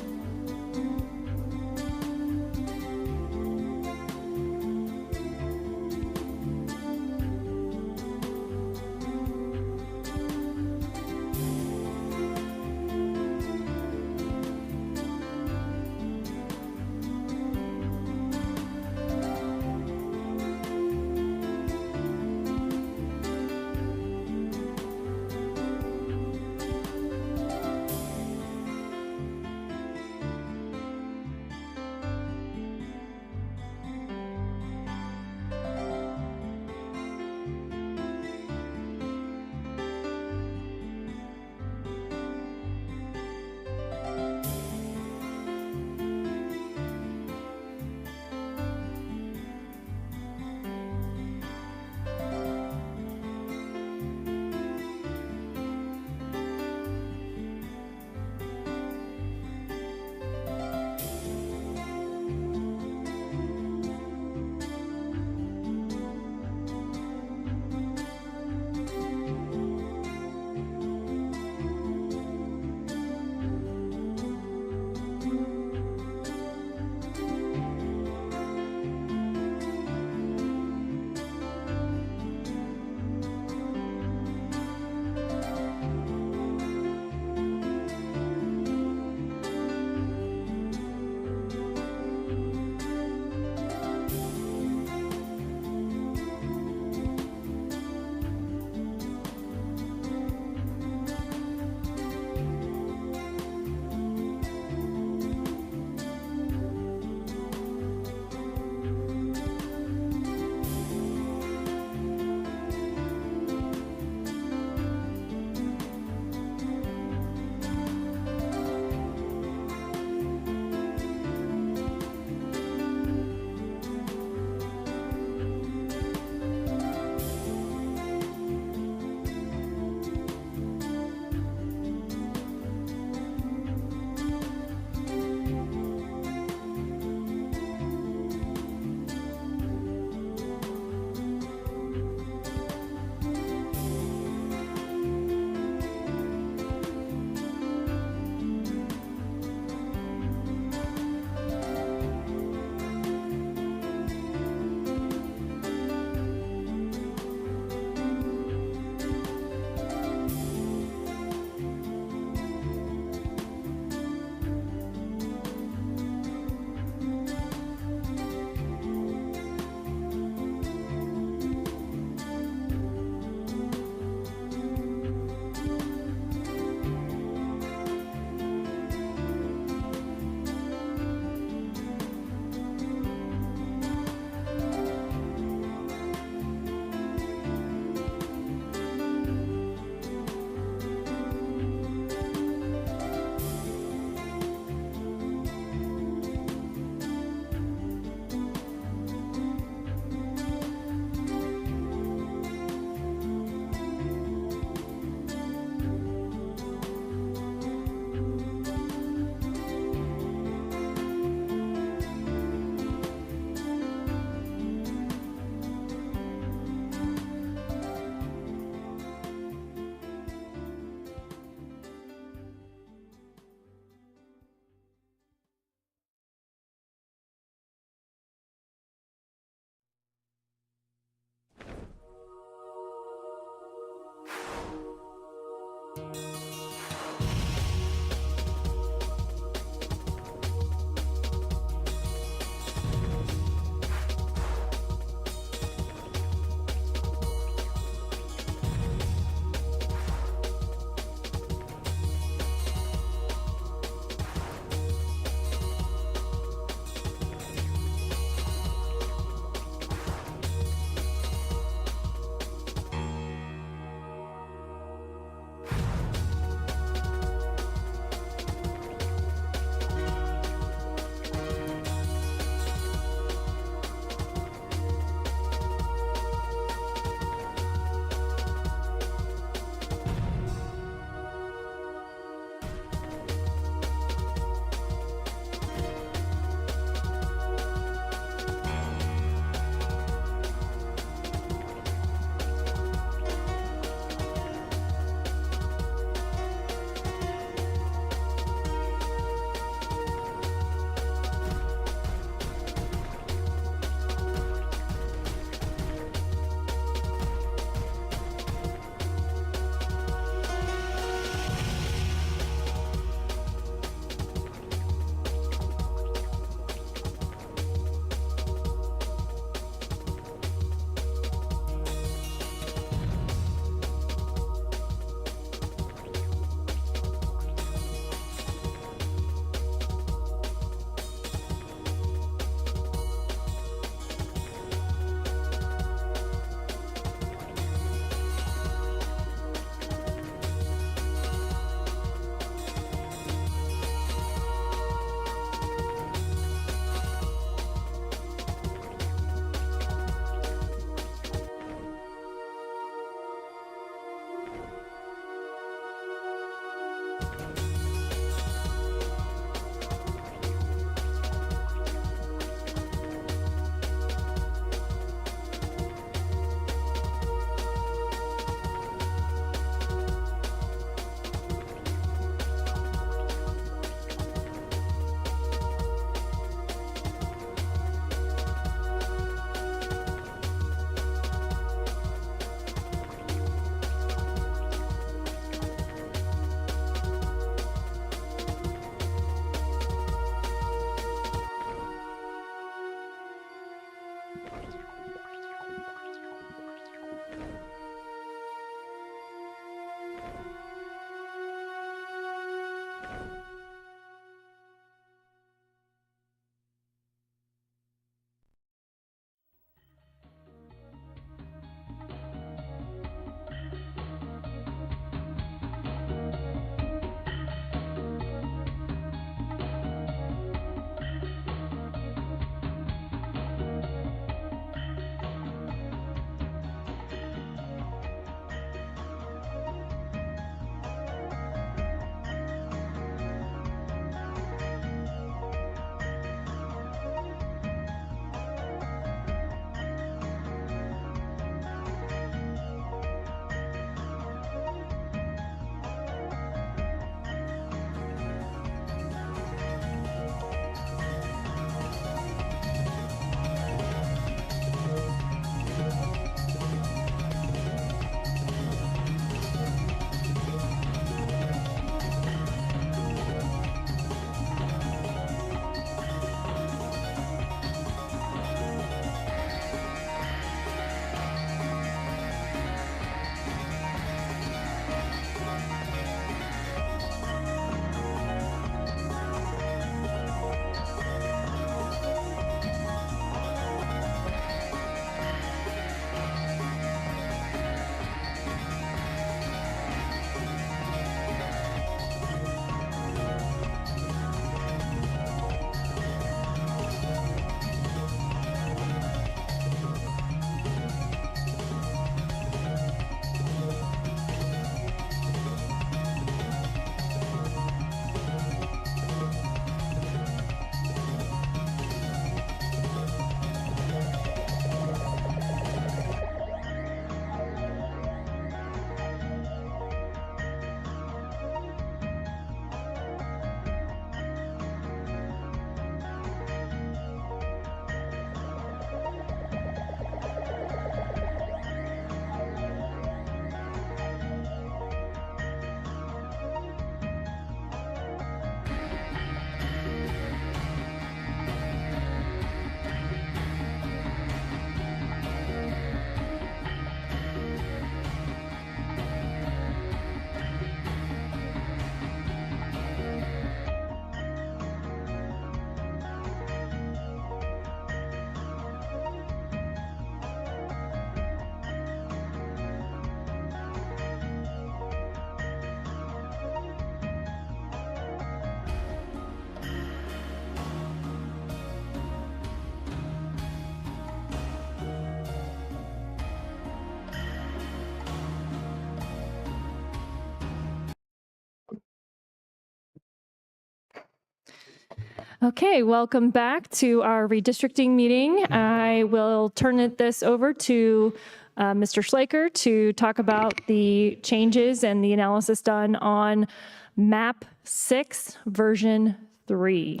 Okay, welcome back to our redistricting meeting. I will turn this over to Mr. Schlaker to talk about the changes and the analysis done on map 6 version 3.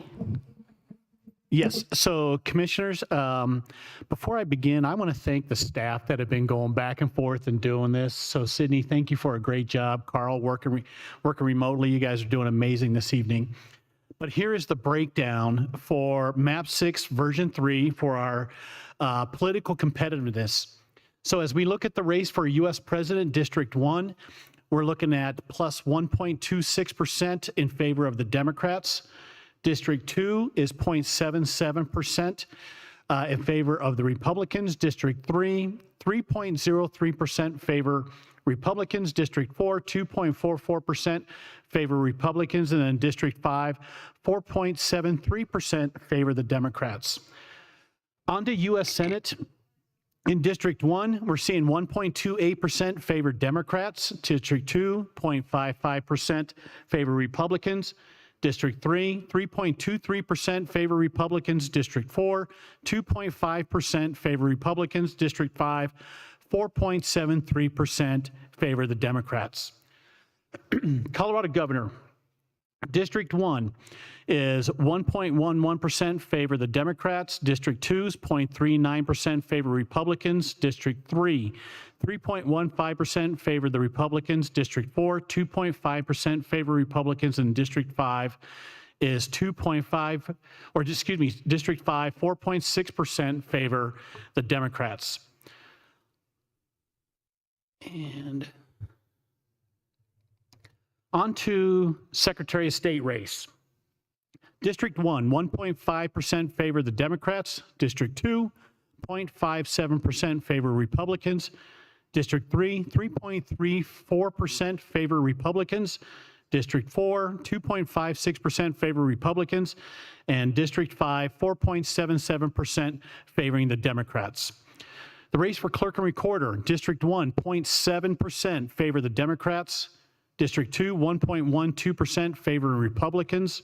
Yes, so commissioners, before I begin, I want to thank the staff that have been going back and forth and doing this. So Sydney, thank you for a great job. Carl, working remotely, you guys are doing amazing this evening. But here is the breakdown for map 6 version 3 for our political competitiveness. So as we look at the race for U.S. President District 1, we're looking at plus 1.26% in favor of the Democrats. District 2 is 0.77% in favor of the Republicans. District 3, 3.03% favor Republicans. District 4, 2.44% favor Republicans. And then District 5, 4.73% favor the Democrats. On to U.S. Senate. In District 1, we're seeing 1.28% favor Democrats. District 2, 0.55% favor Republicans. District 3, 3.23% favor Republicans. District 4, 2.5% favor Republicans. District 5, 4.73% favor the Democrats. Colorado Governor. District 1 is 1.11% favor the Democrats. District 2 is 0.39% favor Republicans. District 3, 3.15% favor the Republicans. District 4, 2.5% favor Republicans. And District 5 is 2.5, or excuse me, District 5, 4.6% favor the Democrats. And on to Secretary of State race. District 1, 1.5% favor the Democrats. District 2, 0.57% favor Republicans. District 3, 3.34% favor Republicans. District 4, 2.56% favor Republicans. And District 5, 4.77% favoring the Democrats. The race for clerk and recorder. District 1, 0.7% favor the Democrats. District 2, 1.12% favor Republicans.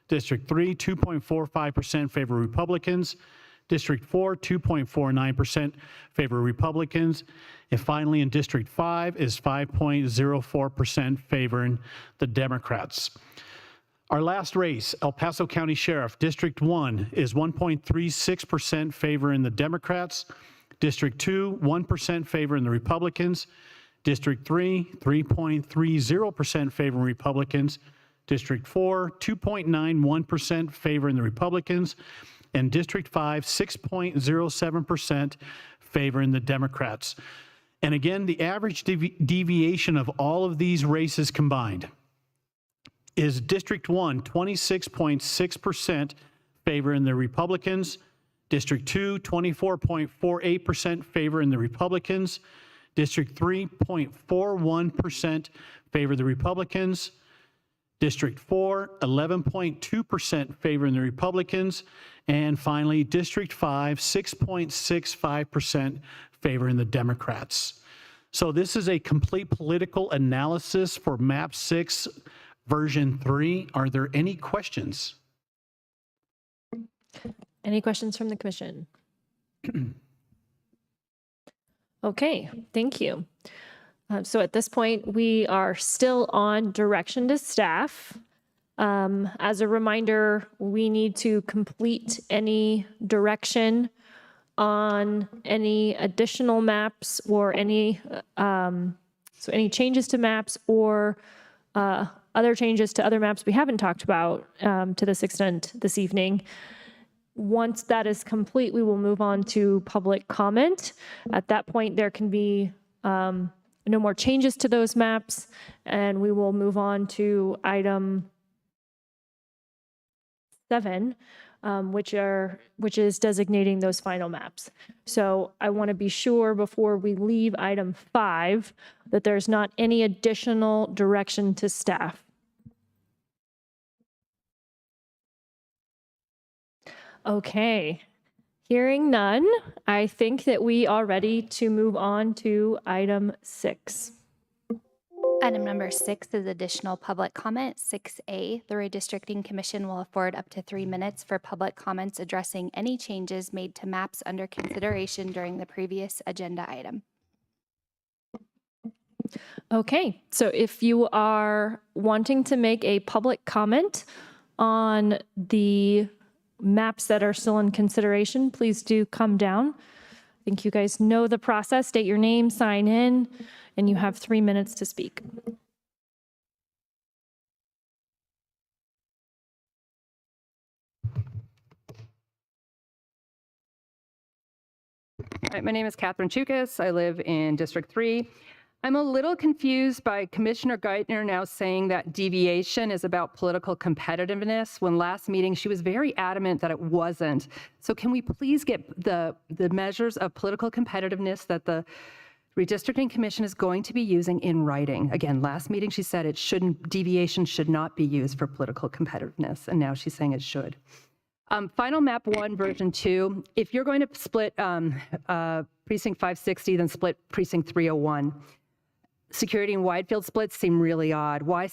District 3, 2.45% favor Republicans. District 4, 2.49% favor Republicans. And finally, in District 5 is 5.04% favoring the Democrats. Our last race, El Paso County Sheriff. District 1 is 1.36% favoring the Democrats. District 2, 1% favoring the Republicans. District 3, 3.30% favoring Republicans. District 4, 2.91% favoring the Republicans. And District 5, 6.07% favoring the Democrats. And again, the average deviation of all of these races combined is District 1, 26.6% favoring the Republicans. District 2, 24.48% favoring the Republicans. District 3, 0.41% favor the Republicans. District 4, 11.2% favoring the Republicans. And finally, District 5, 6.65% favoring the Democrats. So this is a complete political analysis for map 6 version 3. Are there any questions? Any questions from the commission? Okay, thank you. So at this point, we are still on direction to staff. As a reminder, we need to complete any direction on any additional maps or any changes to maps or other changes to other maps we haven't talked about to this extent this evening. Once that is complete, we will move on to public comment. At that point, there can be no more changes to those maps, and we will move on to item 7, which is designating those final maps. So I want to be sure before we leave item 5 that there's not any additional direction to staff. Okay, hearing none, I think that we are ready to move on to item 6. Item number 6 is additional public comment. 6A, the Redistricting Commission will afford up to 3 minutes for public comments addressing any changes made to maps under consideration during the previous agenda item. Okay, so if you are wanting to make a public comment on the maps that are still in consideration, please do come down. I think you guys know the process. State your name, sign in, and you have 3 minutes to speak. Hi, my name is Catherine Chukas. I live in District 3. I'm a little confused by Commissioner Geithner now saying that deviation is about political competitiveness, when last meeting she was very adamant that it wasn't. So can we please get the measures of political competitiveness that the Redistricting Commission is going to be using in writing? Again, last meeting she said deviation should not be used for political competitiveness, and now she's saying it should. Final map 1, version 2, if you're going to split precinct 560, then split precinct 301. Security and wide field splits seem really odd. Why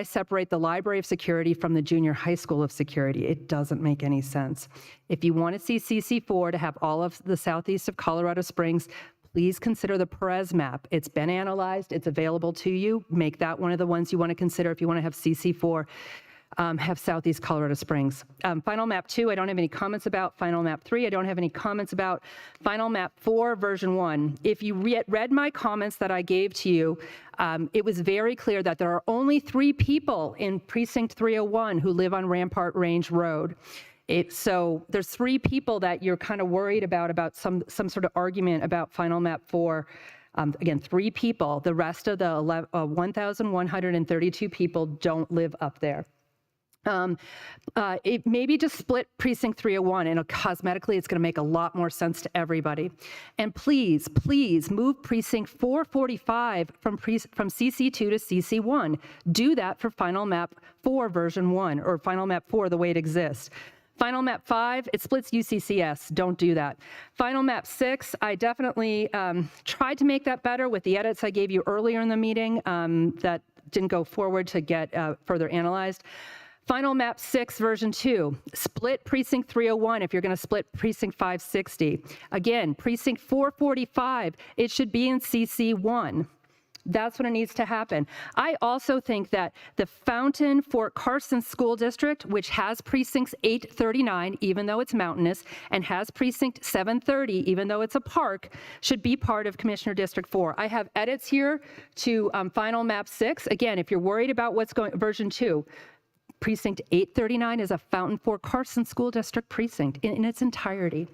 separate the Library of Security from the Junior High School of Security? It doesn't make any sense. If you want to see CC4 to have all of the southeast of Colorado Springs, please consider the Perez map. It's been analyzed. It's available to you. Make that one of the ones you want to consider if you want to have CC4. Have Southeast Colorado Springs. Final map 2, I don't have any comments about. Final map 3, I don't have any comments about. Final map 4, version 1. If you read my comments that I gave to you, it was very clear that there are only 3 people in precinct 301 who live on Rampart Range Road. So there's 3 people that you're kind of worried about some sort of argument about final map 4. Again, 3 people. The rest of the 1,132 people don't live up there. Maybe just split precinct 301, and cosmetically it's going to make a lot more sense to everybody. And please, please move precinct 445 from CC2 to CC1. Do that for final map 4 version 1, or final map 4 the way it exists. Final map 5, it splits UCCS. Don't do that. Final map 6, I definitely tried to make that better with the edits I gave you earlier in the meeting that didn't go forward to get further analyzed. Final map 6, version 2, split precinct 301 if you're going to split precinct 560. Again, precinct 445, it should be in CC1. That's when it needs to happen. I also think that the Fountain Fort Carson School District, which has precincts 839, even though it's mountainous, and has precinct 730, even though it's a park, should be part of Commissioner District 4. I have edits here to final map 6. Again, if you're worried about what's going, version 2, precinct 839 is a Fountain Fort Carson School District precinct in its entirety.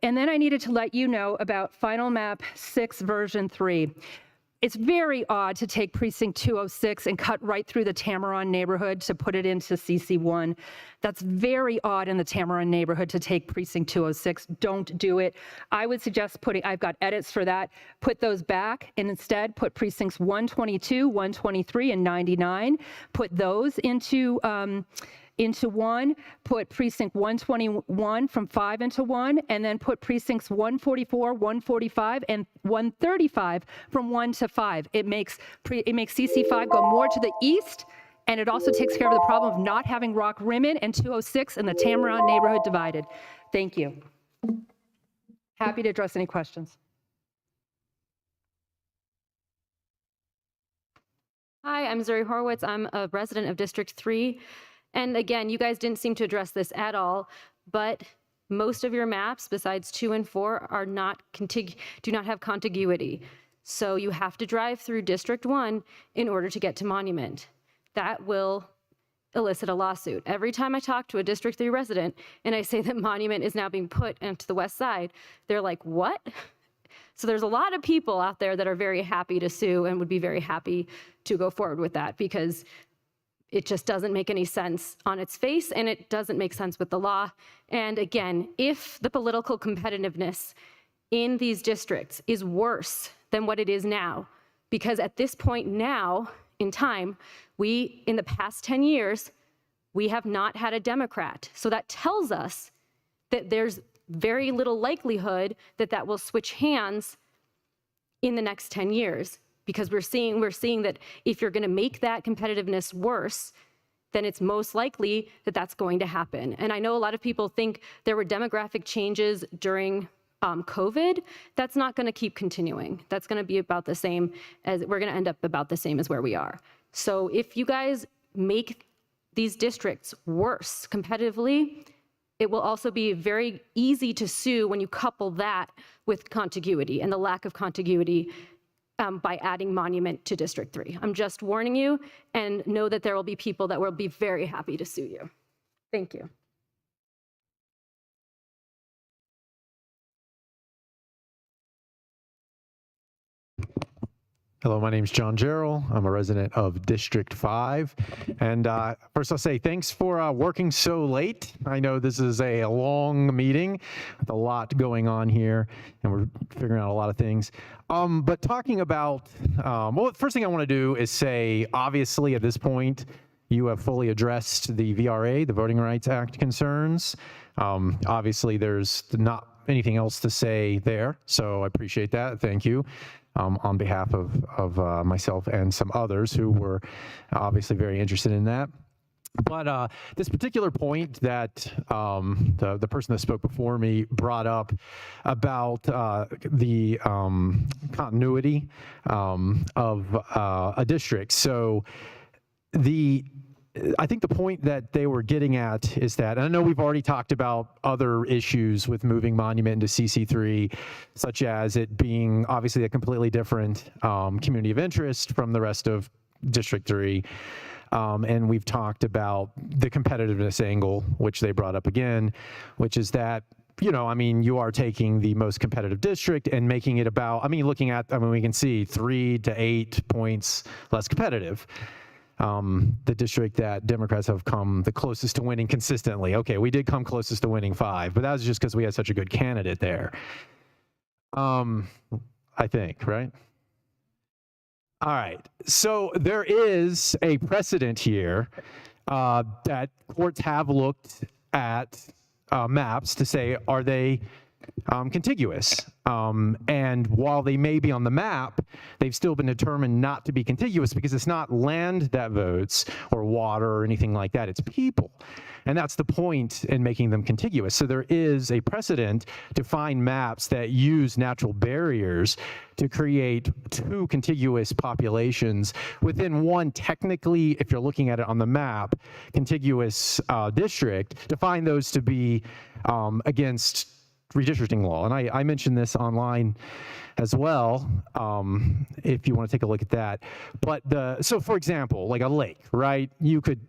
And then I needed to let you know about final map 6, version 3. It's very odd to take precinct 206 and cut right through the Tamaron neighborhood to put it into CC1. That's very odd in the Tamaron neighborhood to take precinct 206. Don't do it. I would suggest I've got edits for that, put those back, and instead put precincts 122, 123, and 99. Put those into 1, put precinct 121 from 5 into 1, and then put precincts 144, 145, and 135 from 1 to 5. It makes CC5 go more to the east, and it also takes care of the problem of not having Rock Rimmon and 206 in the Tamaron neighborhood divided. Thank you. Happy to address any questions. Hi, I'm Zuri Horowitz. I'm a resident of District 3. And again, you guys didn't seem to address this at all, but most of your maps, besides 2 and 4, are do not have contiguity. So you have to drive through District 1 in order to get to Monument. That will elicit a lawsuit. Every time I talk to a District 3 resident and I say that Monument is now being put into the west side, they're like, what? So there's a lot of people out there that are very happy to sue and would be very happy to go forward with that, because it just doesn't make any sense on its face, and it doesn't make sense with the law. And again, if the political competitiveness in these districts is worse than what it is now, because at this point now in time, in the past 10 years, we have not had a Democrat. So that tells us that there's very little likelihood that that will switch hands in the next 10 years. because we're seeing that if you're going to make that competitiveness worse, then it's most likely that that's going to happen. And I know a lot of people think there were demographic changes during COVID. That's not going to keep continuing. That's going to be about the same as, we're going to end up about the same as where we are. So if you guys make these districts worse competitively, it will also be very easy to sue when you couple that with contiguity and the lack of contiguity by adding Monument to District 3. I'm just warning you, and know that there will be people that will be very happy to sue you. Thank you. Hello, my name is John Gerald. I'm a resident of District 5. And first I'll say thanks for working so late. I know this is a long meeting with a lot going on here, and we're figuring out a lot of things. But talking about, well, the first thing I want to do is say, obviously at this point, you have fully addressed the VRA, the Voting Rights Act concerns. Obviously, there's not anything else to say there, so I appreciate that. Thank you. On behalf of myself and some others who were obviously very interested in that. But this particular point that the person that spoke before me brought up about the continuity of a district. So I think the point that they were getting at is that, and I know we've already talked about other issues with moving Monument into CC3, such as it being obviously a completely different community of interest from the rest of District 3. And we've talked about the competitiveness angle, which they brought up again, which is that, you know, I mean, you are taking the most competitive district and making it about, I mean, looking at, I mean, we can see 3 to 8 points less competitive. The district that Democrats have come the closest to winning consistently. Okay, we did come closest to winning 5, but that was just because we had such a good candidate there. I think, right? All right, so there is a precedent here that courts have looked at maps to say, are they contiguous? And while they may be on the map, they've still been determined not to be contiguous because it's not land that votes or water or anything like that, it's people. And that's the point in making them contiguous. So there is a precedent to find maps that use natural barriers to create 2 contiguous populations within one, technically, if you're looking at it on the map, contiguous district, to find those to be against redistricting law. And I mentioned this online as well, if you want to take a look at that. But so for example, like a lake, right? You could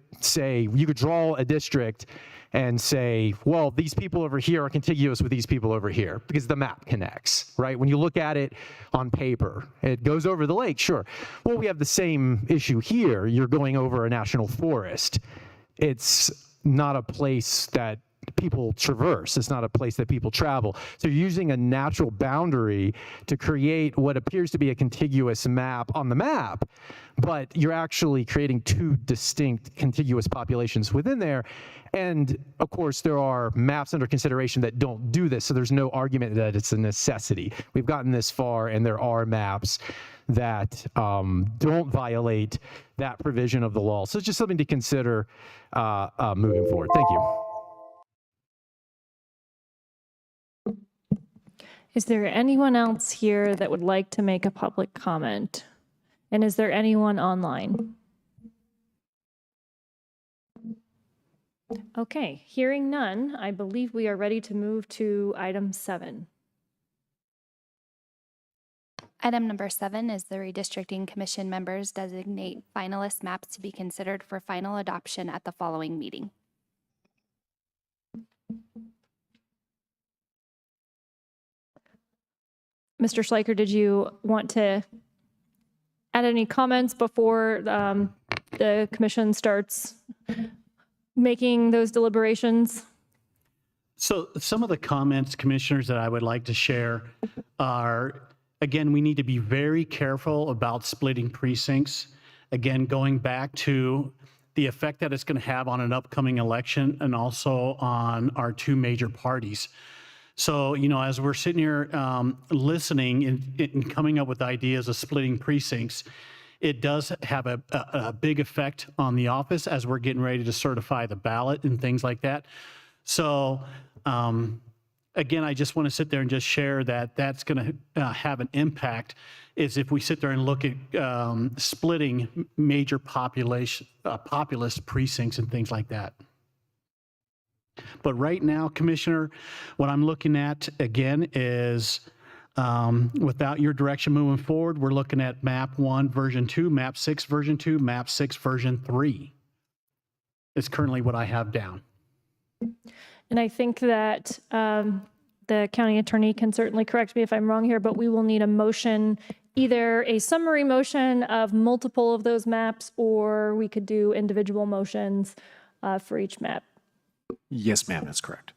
draw a district and say, well, these people over here are contiguous with these people over here because the map connects, right? When you look at it on paper, it goes over the lake, sure. Well, we have the same issue here. You're going over a national forest. It's not a place that people traverse. It's not a place that people travel. So you're using a natural boundary to create what appears to be a contiguous map on the map, but you're actually creating 2 distinct contiguous populations within there. And of course, there are maps under consideration that don't do this, so there's no argument that it's a necessity. We've gotten this far, and there are maps that don't violate that provision of the law. So it's just something to consider moving forward. Thank you. Is there anyone else here that would like to make a public comment? And is there anyone online? Okay, hearing none, I believe we are ready to move to item 7. Item number 7 is the Redistricting Commission members designate finalist maps to be considered for final adoption at the following meeting. Mr. Schleicher, did you want to add any comments before the commission starts making those deliberations? So some of the comments, commissioners, that I would like to share are, again, we need to be very careful about splitting precincts. Again, going back to the effect that it's going to have on an upcoming election and also on our 2 major parties. So, as we're sitting here listening and coming up with ideas of splitting precincts, it does have a big effect on the office as we're getting ready to certify the ballot and things like that. So, again, I just want to sit there and just share that that's going to have an impact is if we sit there and look at splitting major populist precincts and things like that. But right now, Commissioner, what I'm looking at again is without your direction moving forward, we're looking at map 1 version 2, map 6 version 2, map 6 version 3 is currently what I have down. And I think that the county attorney can certainly correct me if I'm wrong here, but we will need a motion, either a summary motion of multiple of those maps, or we could do individual motions for each map. Yes, ma'am, that's correct.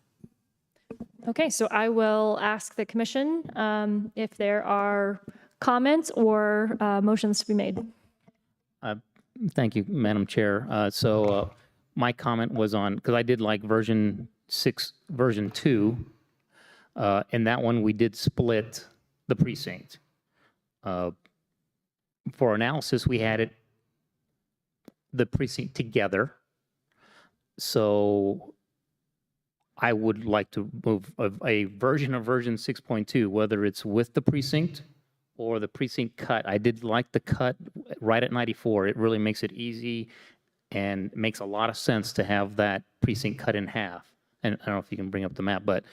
Okay, so I will ask the commission if there are comments or motions to be made. Thank you, Madam Chair. So my comment was on, because I did like version 6, version 2, and that one we did split the precinct. For analysis, we had the precinct together. So I would like to move a version of version 6.2, whether it's with the precinct or the precinct cut. I did like the cut right at 94. It really makes it easy and makes a lot of sense to have that precinct cut in half. And I don't know if you can bring up the map, but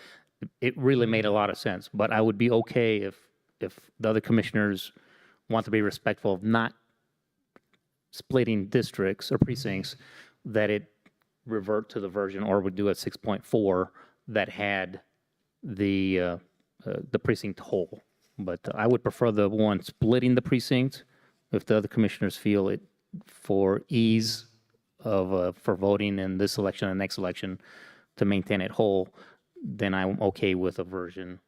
it really made a lot of sense. But I would be okay if the other commissioners want to be respectful of not splitting districts or precincts, that it revert to the version, or would do a 6.4 that had the precinct whole. But I would prefer the one splitting the precinct if the other commissioners feel it for ease of for voting in this election and next election to maintain it whole. Then I'm okay with a version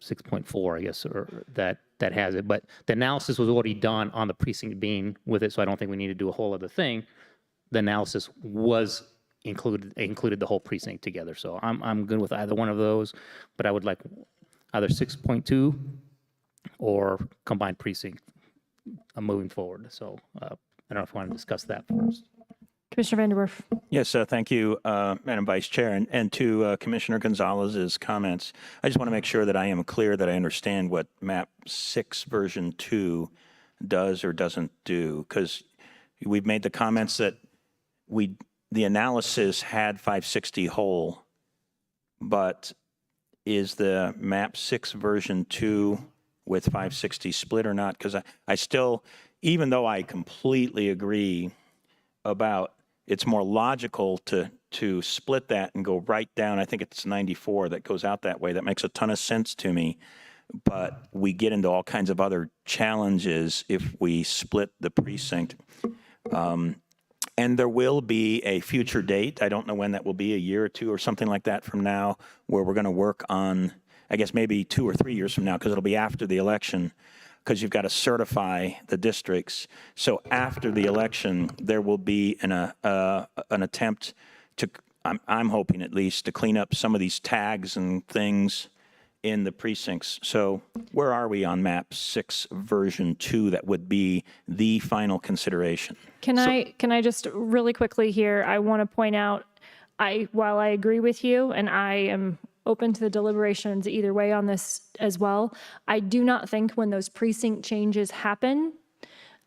6.4, I guess, or that has it. But the analysis was already done on the precinct being with it, so I don't think we need to do a whole other thing. The analysis was included the whole precinct together. So I'm good with either one of those, but I would like either 6.2 or combined precinct moving forward. So I don't know if you want to discuss that first. Commissioner Vanderwerf. Yes, thank you, Madam Vice Chair. And to Commissioner Gonzalez's comments, I just want to make sure that I am clear that I understand what map 6 version 2 does or doesn't do, because we've made the comments that the analysis had 560 whole, but is the map 6 version 2 with 560 split or not? Because I still, even though I completely agree about it's more logical to split that and go right down, I think it's 94 that goes out that way. That makes a ton of sense to me. But we get into all kinds of other challenges if we split the precinct. And there will be a future date. I don't know when that will be, a year or two or something like that from now, where we're going to work on, I guess maybe 2 or 3 years from now, because it'll be after the election, because you've got to certify the districts. So after the election, there will be an attempt to, I'm hoping at least, to clean up some of these tags and things in the precincts. So where are we on map 6 version 2 that would be the final consideration? Can I just really quickly here, I want to point out, while I agree with you and I am open to the deliberations either way on this as well, I do not think when those precinct changes happen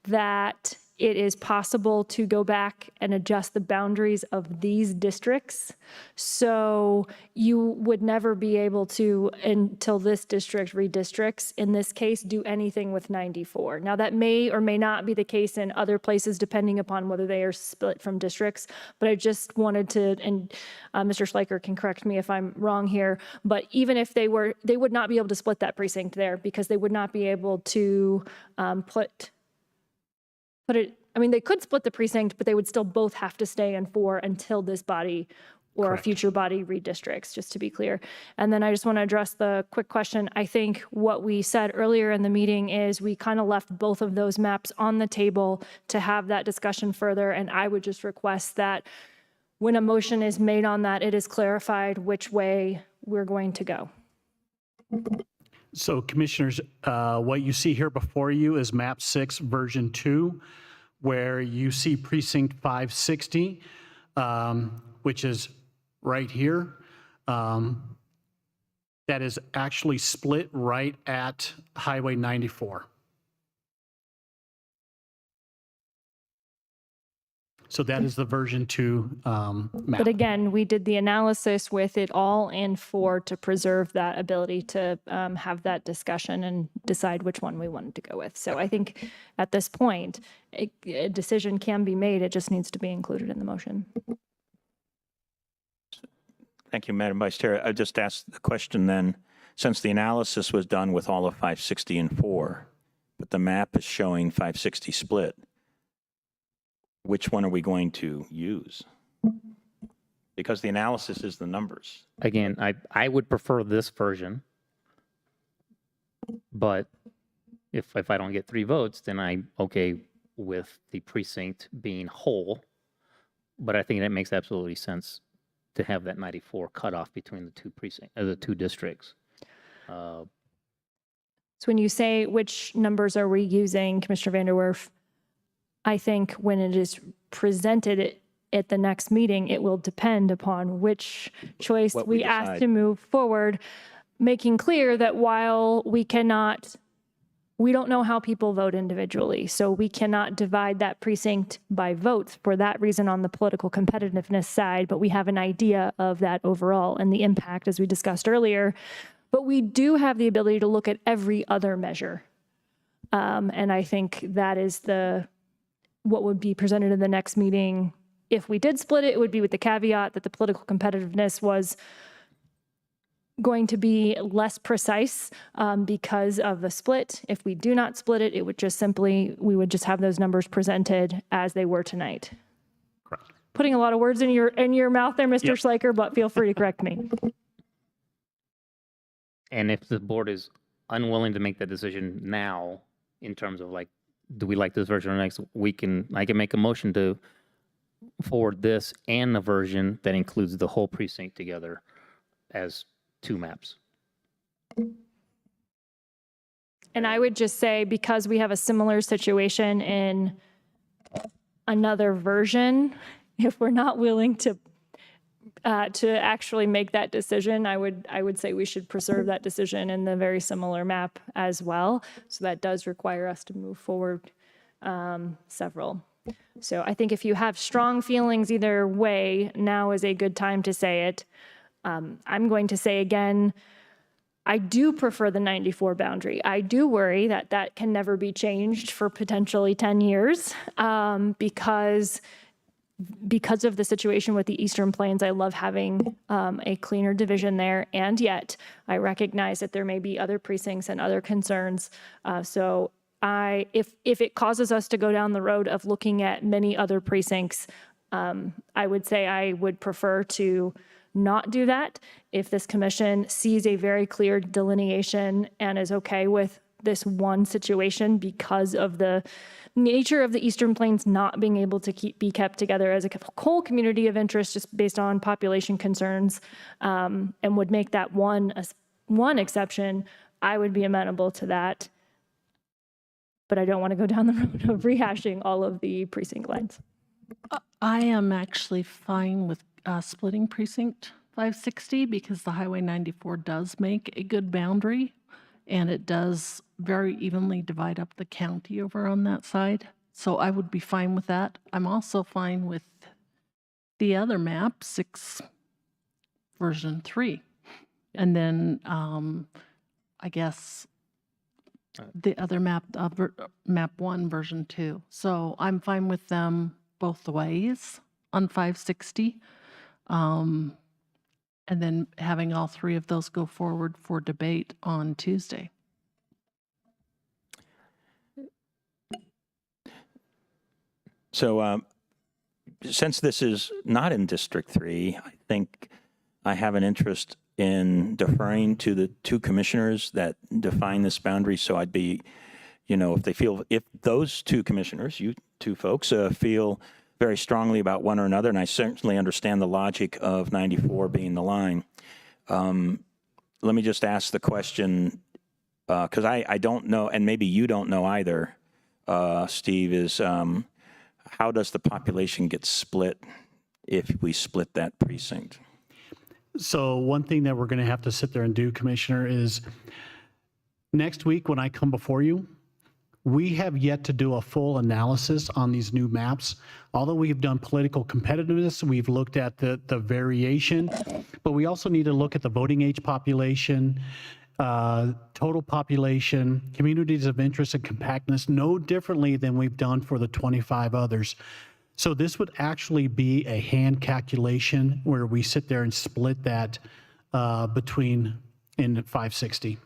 that it is possible to go back and adjust the boundaries of these districts. So you would never be able to, until this district redistricts, in this case, do anything with 94. Now that may or may not be the case in other places, depending upon whether they are split from districts. But I just wanted to, and Mr. Schleicher can correct me if I'm wrong here, but even if they were, they would not be able to split that precinct there, because they would not be able to put it, I mean, they could split the precinct, but they would still both have to stay in 4 until this body or Correct. a future body redistricts, just to be clear. And then I just want to address the quick question. I think what we said earlier in the meeting is we kind of left both of those maps on the table to have that discussion further. And I would just request that when a motion is made on that, it is clarified which way we're going to go. So commissioners, what you see here before you is map 6 version 2, where you see precinct 560, which is right here. That is actually split right at Highway 94. So that is the version 2 map. But again, we did the analysis with it all in 4 to preserve that ability to have that discussion and decide which one we wanted to go with. So I think at this point, a decision can be made. It just needs to be included in the motion. Thank you, Madam Vice Chair. I just asked the question then, since the analysis was done with all of 560 and 4, but the map is showing 560 split, which one are we going to use? Because the analysis is the numbers. Again, I would prefer this version, but if I don't get 3 votes, then I'm okay with the precinct being whole. But I think that makes absolutely sense to have that 94 cutoff between the two districts. So when you say which numbers are we using, Commissioner Vanderwerf, I think when it is presented at the next meeting, it will depend upon which choice What we we ask decide. to move forward, making clear that while we don't know how people vote individually, so we cannot divide that precinct by votes for that reason on the political competitiveness side, but we have an idea of that overall and the impact as we discussed earlier. But we do have the ability to look at every other measure. And I think that is what would be presented in the next meeting. If we did split it, it would be with the caveat that the political competitiveness was going to be less precise because of the split. If we do not split it, it would just we would just have those numbers presented as they were tonight. Correct. Putting a lot of words in your mouth there, Mr. Schleicher, but feel free to correct me. And if the board is unwilling to make that decision now, in terms of like, do we like this version or next, I can make a motion to forward this and the version that includes the whole precinct together as 2 maps. And I would just say, because we have a similar situation in another version, if we're not willing to actually make that decision, I would say we should preserve that decision in the very similar map as well. So that does require us to move forward several. So I think if you have strong feelings either way, now is a good time to say it. I'm going to say again, I do prefer the 94 boundary. I do worry that that can never be changed for potentially 10 years because of the situation with the Eastern Plains. I love having a cleaner division there, and yet I recognize that there may be other precincts and other concerns. So if it causes us to go down the road of looking at many other precincts, I would say I would prefer to not do that. If this commission sees a very clear delineation and is okay with this one situation because of the nature of the Eastern Plains not being able to be kept together as a whole community of interest just based on population concerns, and would make that one exception, I would be amenable to that. But I don't want to go down the road of rehashing all of the precinct lines. I am actually fine with splitting precinct 560 because the Highway 94 does make a good boundary, and it does very evenly divide up the county over on that side. So I would be fine with that. I'm also fine with the other map, 6 version 3. And then I guess the other map, map 1 version 2. So I'm fine with them both ways on 560. And then having all 3 of those go forward for debate on Tuesday. So since this is not in District 3, I think I have an interest in deferring to the 2 commissioners that define this boundary. So I'd be, if those 2 commissioners, you 2 folks, feel very strongly about one or another, and I certainly understand the logic of 94 being the line. let me just ask the question, because I don't know, and maybe you don't know either, Steve, is how does the population get split if we split that precinct? So one thing that we're going to have to sit there and do, Commissioner, is next week when I come before you, we have yet to do a full analysis on these new maps. Although we've done political competitiveness, we've looked at the variation, but we also need to look at the voting age population, total population, communities of interest and compactness, no differently than we've done for the 25 others. So this would actually be a hand calculation where we sit there and split that between in 560.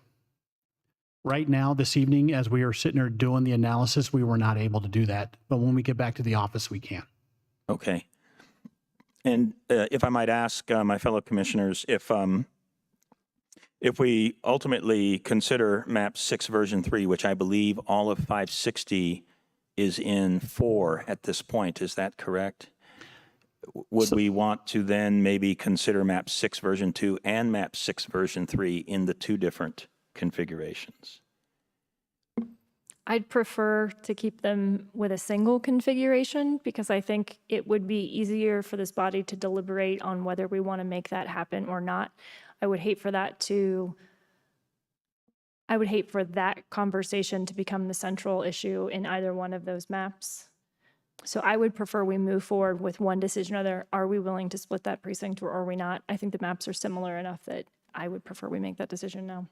Right now, this evening, as we are sitting there doing the analysis, we were not able to do that. But when we get back to the office, we can. Okay. And if I might ask my fellow commissioners, if we ultimately consider map 6 version 3, which I believe all of 560 is in 4 at this point, is that correct? Would we want to then maybe consider map 6 version 2 and map 6 version 3 in the 2 different configurations? I'd prefer to keep them with a single configuration because I think it would be easier for this body to deliberate on whether we want to make that happen or not. I would hate for that conversation to become the central issue in either one of those maps. So I would prefer we move forward with one decision or other. Are we willing to split that precinct or are we not? I think the maps are similar enough that I would prefer we make that decision now.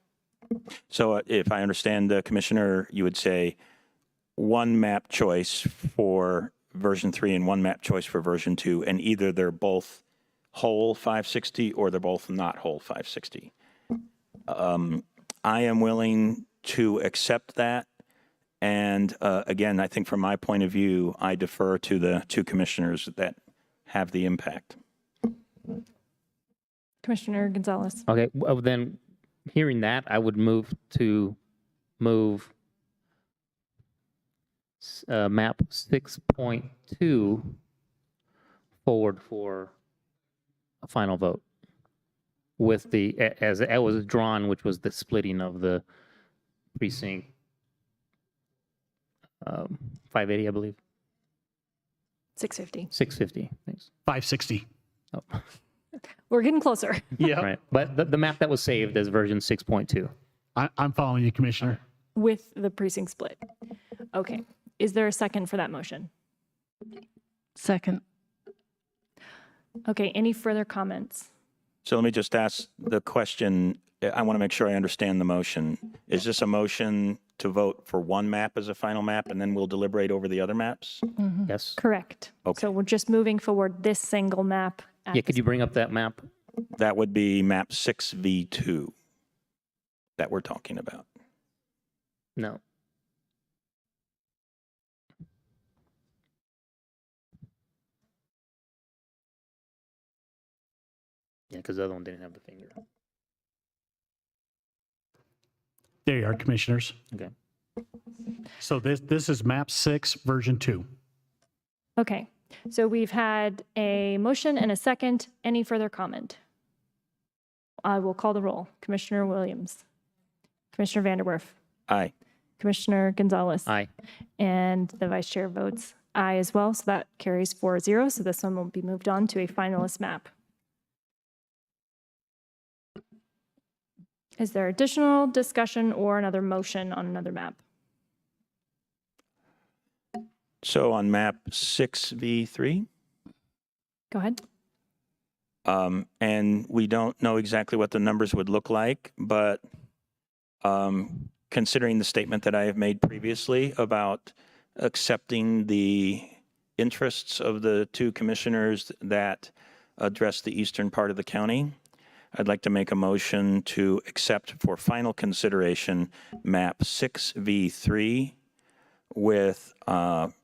So if I understand the commissioner, you would say one map choice for version 3 and one map choice for version 2, and either they're both whole 560 or they're both not whole 560. I am willing to accept that. And again, I think from my point of view, I defer to the 2 commissioners that have the impact. Commissioner Gonzalez. Okay, well, then hearing that, I would move map 6.2 forward for a final vote with the, as it was drawn, which was the splitting of the precinct 580, I believe. 650. 650, thanks. 560. Oh. We're getting closer. Yeah. Right, but the map that was saved is version 6.2. I'm following you, Commissioner. With the precinct split. Okay. Is there a second for that motion? Second. Okay, any further comments? So let me just ask the question. I want to make sure I understand the motion. Is this a motion to vote for one map as a final map and then we'll deliberate over the other maps? Mm-hmm. Yes. Correct. Okay. So we're just moving forward this single map. Yeah, could you bring up that map? That would be map 6V2 that we're talking about. No. Yeah, because the other one didn't have the finger. There you are, Commissioners. Okay. So this is map 6 version 2. Okay. So we've had a motion and a second. Any further comment? I will call the roll. Commissioner Williams. Commissioner Vanderwerf. Aye. Commissioner Gonzalez. Aye. And the vice chair votes aye as well. So that carries 4-0. So this one will be moved on to a finalist map. Is there additional discussion or another motion on another map? So on map 6V3, Go ahead. and we don't know exactly what the numbers would look like, but considering the statement that I have made previously about accepting the interests of the 2 commissioners that address the eastern part of the county, I'd like to make a motion to accept for final consideration map 6V3 with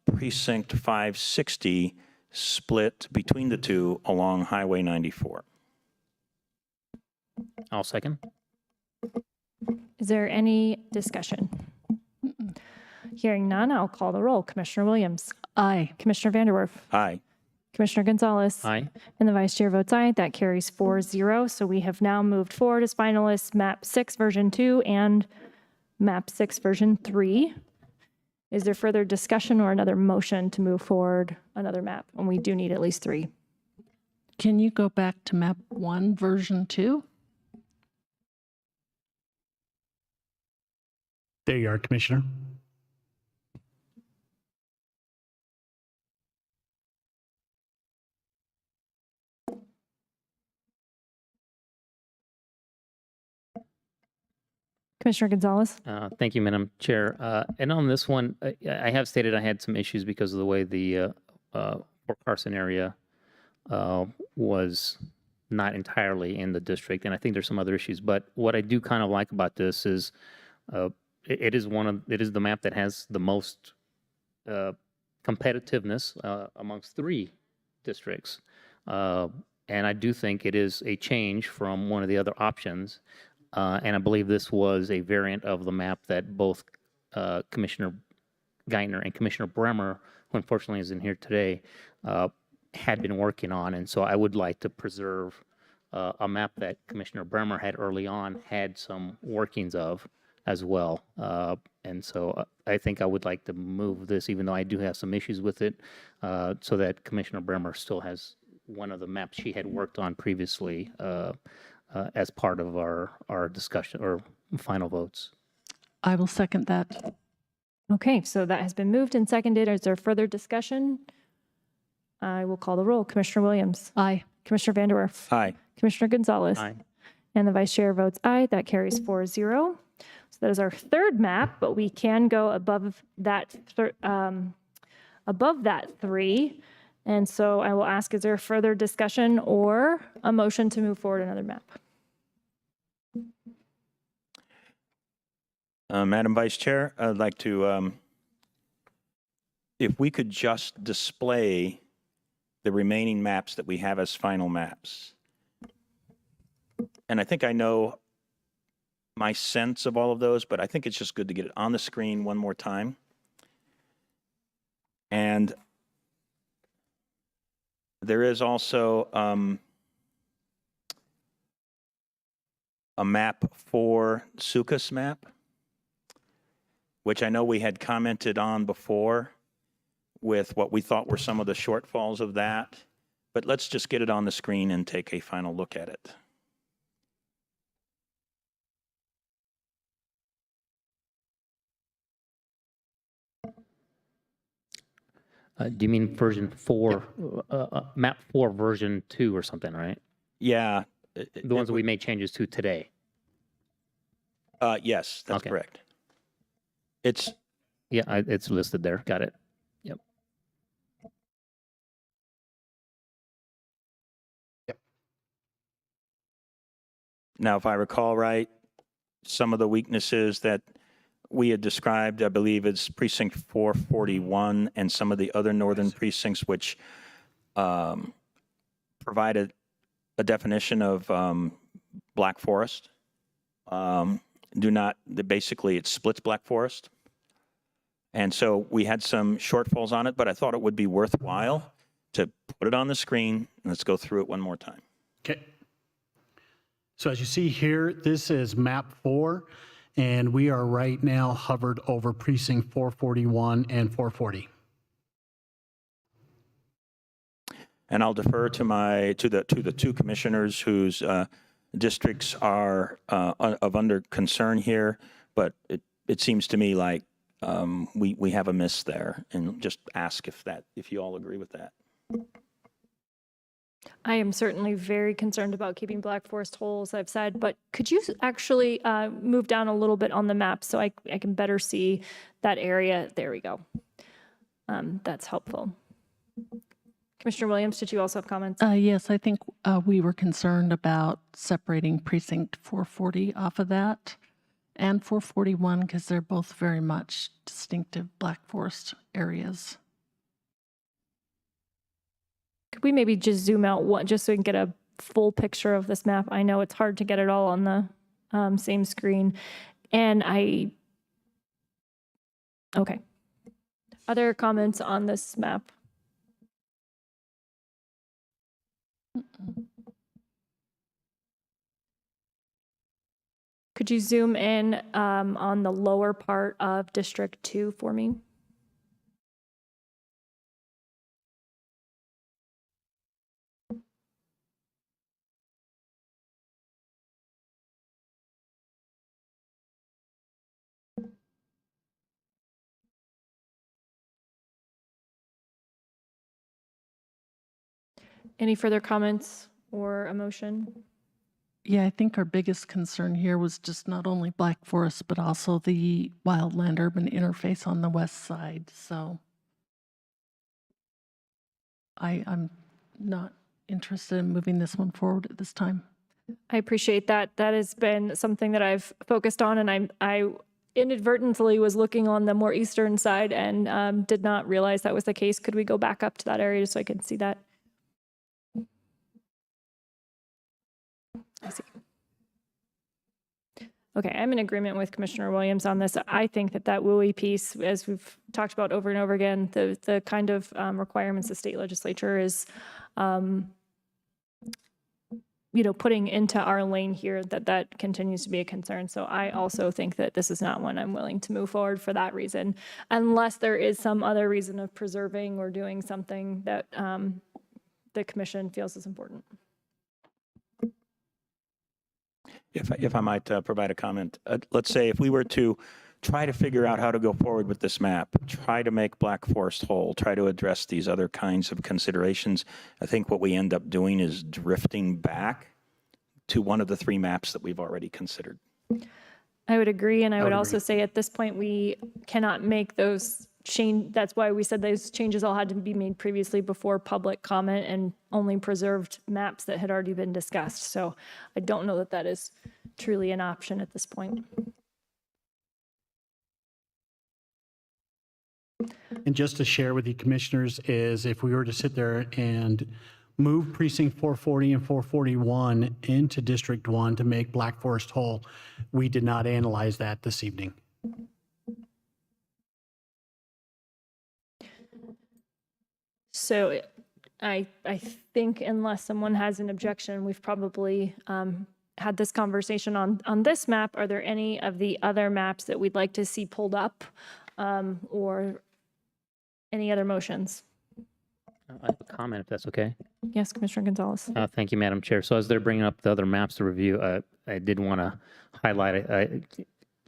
precinct 560 split between the 2 along Highway 94. I'll second. Is there any discussion? Hearing none, I'll call the roll. Commissioner Williams. Aye. Commissioner Vanderwerf. Aye. Commissioner Gonzalez. Aye. And the vice chair votes aye. That carries 4-0. So we have now moved forward as finalists map 6 version 2 and map 6 version 3. Is there further discussion or another motion to move forward another map? And we do need at least 3. Can you go back to map 1 version 2? There you are, Commissioner. Commissioner Gonzalez. Thank you, Madam Chair. And on this one, I have stated I had some issues because of the way the Fort Carson area was not entirely in the district, and I think there's some other issues. But what I do kind of like about this is it is the map that has the most competitiveness amongst 3 districts, and I do think it is a change from one of the other options. And I believe this was a variant of the map that both Commissioner Geithner and Commissioner Bremer, who unfortunately isn't here today, had been working on. And so I would like to preserve a map that Commissioner Bremer had early on, had some workings of as well. And so I think I would like to move this, even though I do have some issues with it, so that Commissioner Bremer still has one of the maps she had worked on previously as part of our discussion or final votes. I will second that. Okay, so that has been moved and seconded. Is there further discussion? I will call the roll. Commissioner Williams. Aye. Commissioner Vanderwerf. Aye. Commissioner Gonzalez. Aye. And the vice chair votes aye. That carries 4-0. So that is our 3rd map, but we can go above that 3. And so I will ask, is there further discussion or a motion to move forward another map? Madam Vice Chair, I'd like to, if we could just display the remaining maps that we have as final maps. And I think I know my sense of all of those, but I think it's just good to get it on the screen one more time. And there is also a map for Sukas map, which I know we had commented on before with what we thought were some of the shortfalls of that. But let's just get it on the screen and take a final look at it. Do you mean version 4, map 4 version 2 or something, right? Yeah. The ones that we made changes to today. Yes, that's correct. It's it's listed there. Got it. Yep. Now, if I recall right, some of the weaknesses that we had described, I believe it's precinct 441 and some of the other northern precincts, which provided a definition of black forest. Basically it splits black forest. And so we had some shortfalls on it, but I thought it would be worthwhile to put it on the screen. Let's go through it one more time. Okay. So as you see here, this is map 4, and we are right now hovered over precinct 441 and 440. And I'll defer to the 2 commissioners whose districts are of under concern here, but it seems to me like we have a miss there, and just ask if you all agree with that. I am certainly very concerned about keeping Black Forest whole, as I've said, but could you actually move down a little bit on the map so I can better see that area? There we go. That's helpful. Commissioner Williams, did you also have comments? Yes, I think we were concerned about separating precinct 440 off of that and 441 because they're both very much distinctive Black Forest areas. Could we maybe just zoom out one, just so we can get a full picture of this map? I know it's hard to get it all on the same screen. And okay. Other comments on this map? Could you zoom in on the lower part of District 2 for me? Any further comments or a motion? Yeah, I think our biggest concern here was just not only Black Forest, but also the wildland urban interface on the west side. So I'm not interested in moving this one forward at this time. I appreciate that. That has been something that I've focused on, and I inadvertently was looking on the more eastern side and did not realize that was the case. Could we go back up to that area so I can see that? I see. Okay, I'm in agreement with Commissioner Williams on this. I think that WUI piece, as we've talked about over and over again, the kind of requirements the state legislature is, putting into our lane here, that continues to be a concern. So I also think that this is not one I'm willing to move forward for that reason, unless there is some other reason of preserving or doing something that the commission feels is important. If I might provide a comment, let's say if we were to try to figure out how to go forward with this map, try to make Black Forest whole, try to address these other kinds of considerations, I think what we end up doing is drifting back to one of the three maps that we've already considered. I would agree, and I would also say at this point we cannot make those change. That's why we said those changes all had to be made previously before public comment and only preserved maps that had already been discussed. So I don't know that that is truly an option at this point. And just to share with you commissioners is if we were to sit there and move precinct 440 and 441 into District 1 to make Black Forest whole, we did not analyze that this evening. So I think unless someone has an objection, we've probably had this conversation on this map. Are there any of the other maps that we'd like to see pulled up or any other motions? I have a comment, if that's okay. Yes, Commissioner Gonzalez. Thank you, Madam Chair. So as they're bringing up the other maps to review, I did want to highlight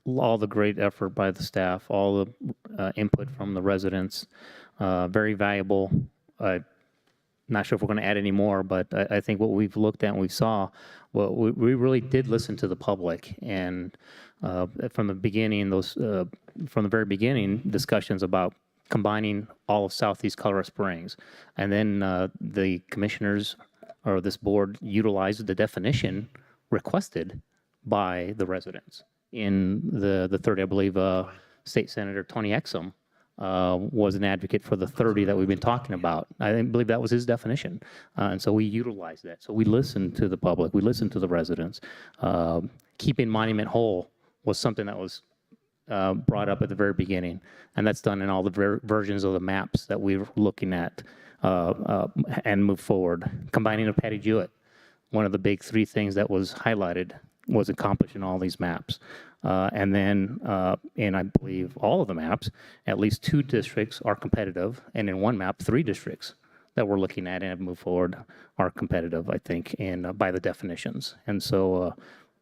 all the great effort by the staff, all the input from the residents, very valuable. Not sure if we're going to add any more, but I think what we've looked at and we saw, well, we really did listen to the public, and from the beginning, from the very beginning, discussions about combining all of Southeast Colorado Springs, and then the commissioners or this board utilized the definition requested by the residents. In the 30, I believe, State Senator Tony Exum was an advocate for the 30 that we've been talking about. I believe that was his definition. And so we utilized that. So we listened to the public, we listened to the residents. Keeping Monument whole was something that was brought up at the very beginning. And that's done in all the versions of the maps that we're looking at and move forward. Combining of Patty Jewett, one of the big three things that was highlighted was accomplished in all these maps. And then in, I believe, all of the maps, at least 2 districts are competitive, and in one map, 3 districts that we're looking at and have moved forward are competitive, I think, by the definitions. And so,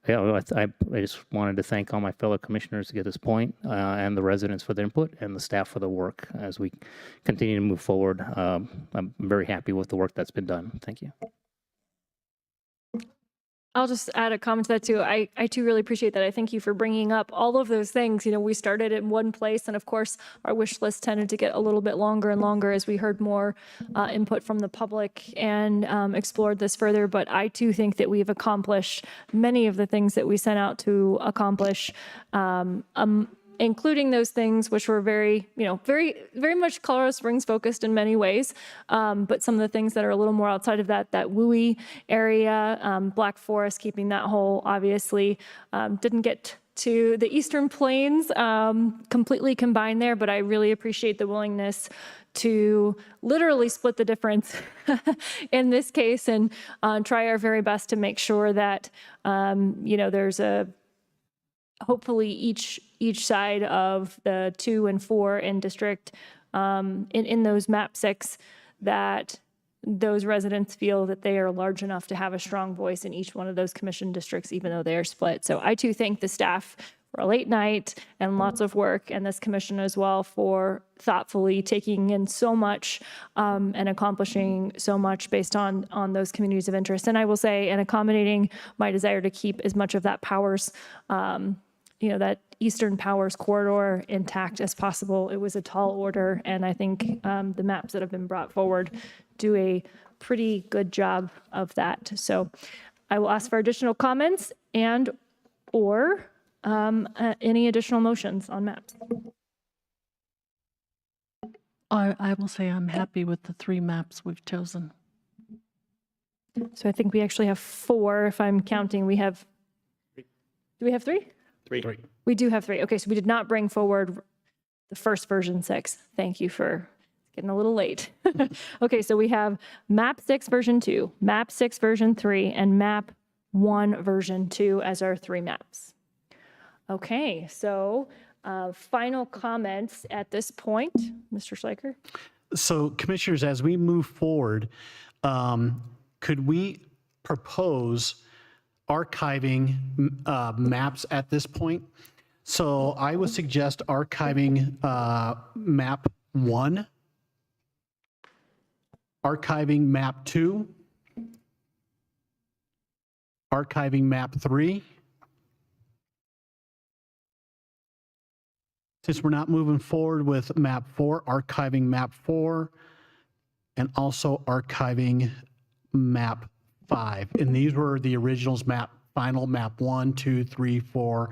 yeah, I just wanted to thank all my fellow commissioners to get this point, and the residents for their input, and the staff for the work as we continue to move forward. I'm very happy with the work that's been done. Thank you. I'll just add a comment to that too. I too really appreciate that. I thank you for bringing up all of those things. You know, we started in one place, and of course, our wish list tended to get a little bit longer and longer as we heard more input from the public and explored this further. But I too think that we've accomplished many of the things that we set out to accomplish. Including those things which were very much Colorado Springs focused in many ways, but some of the things that are a little more outside of that WUI area, Black Forest, keeping that whole, obviously, didn't get to the Eastern Plains completely combined there, but I really appreciate the willingness to literally split the difference in this case and try our very best to make sure that, there's hopefully each side of the 2 and 4 in district, in those map 6, that those residents feel that they are large enough to have a strong voice in each one of those commission districts, even though they are split. So I too thank the staff for a late night and lots of work, and this commission as well for thoughtfully taking in so much and accomplishing so much based on those communities of interest. And I will say, and accommodating my desire to keep as much of that powers, that Eastern Powers corridor intact as possible. It was a tall order, and I think the maps that have been brought forward do a pretty good job of that. So I will ask for additional comments and or any additional motions on maps. I will say I'm happy with the 3 maps we've chosen. So I think we actually have 4, if I'm counting. Do we have 3? 3. We do have 3. Okay, so we did not bring forward the first version 6. Thank you for getting a little late. Okay, so we have map 6 version 2, map 6 version 3, and map 1 version 2 as our 3 maps. Okay, so final comments at this point, Mr. Schleicher? So commissioners, as we move forward, could we propose archiving maps at this point? So I would suggest archiving map 1, archiving map 2, archiving map 3. Since we're not moving forward with map 4, archiving map 4, and also archiving map 5. And these were the originals, final map 1, 2, 3, 4,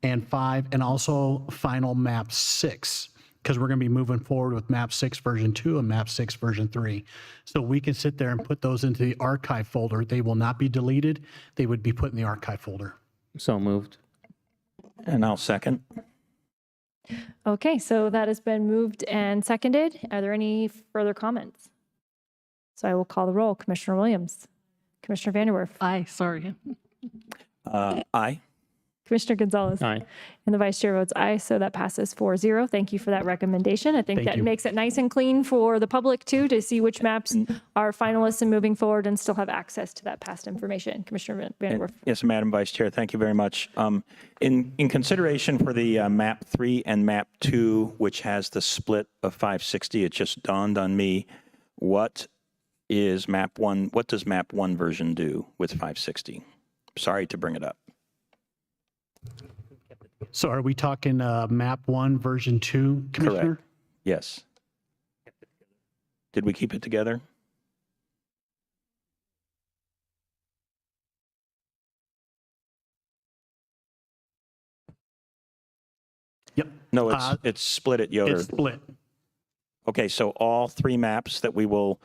and 5, and also final map 6, because we're going to be moving forward with map 6 version 2 and map 6 version 3. So we can sit there and put those into the archive folder. They will not be deleted. They would be put in the archive folder. So moved. And I'll second. Okay, so that has been moved and seconded. Are there any further comments? So I will call the roll. Commissioner Williams. Commissioner Vanderwerf. Aye, sorry. Aye. Commissioner Gonzalez. Aye. And the vice chair votes aye, so that passes 4-0. Thank you for that recommendation. I think Thank that you. makes it nice and clean for the public too, to see which maps are finalists and moving forward and still have access to that past information. Commissioner Vanderwerf. Yes, Madam Vice Chair, thank you very much. In consideration for the map 3 and map 2, which has the split of 560, it just dawned on me, what does map 1 version do with 560? Sorry to bring it up. So are we talking map 1 version 2, Commissioner? Correct. Yes. Did we keep it together? Yep. No, it's split at Yoder. It's split. Okay, so all 3 maps that we will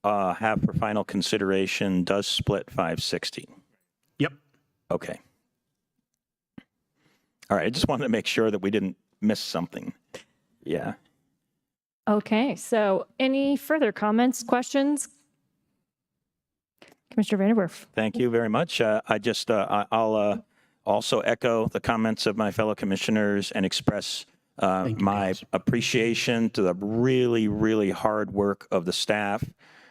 have for final consideration does split 560. Yep. Okay. All right, I just wanted to make sure that we didn't miss something. Yeah. Okay, so any further comments, questions? Commissioner Vanderwerf. Thank you very much. I'll also echo the comments of my fellow commissioners and express my appreciation to the really, really hard work of the staff.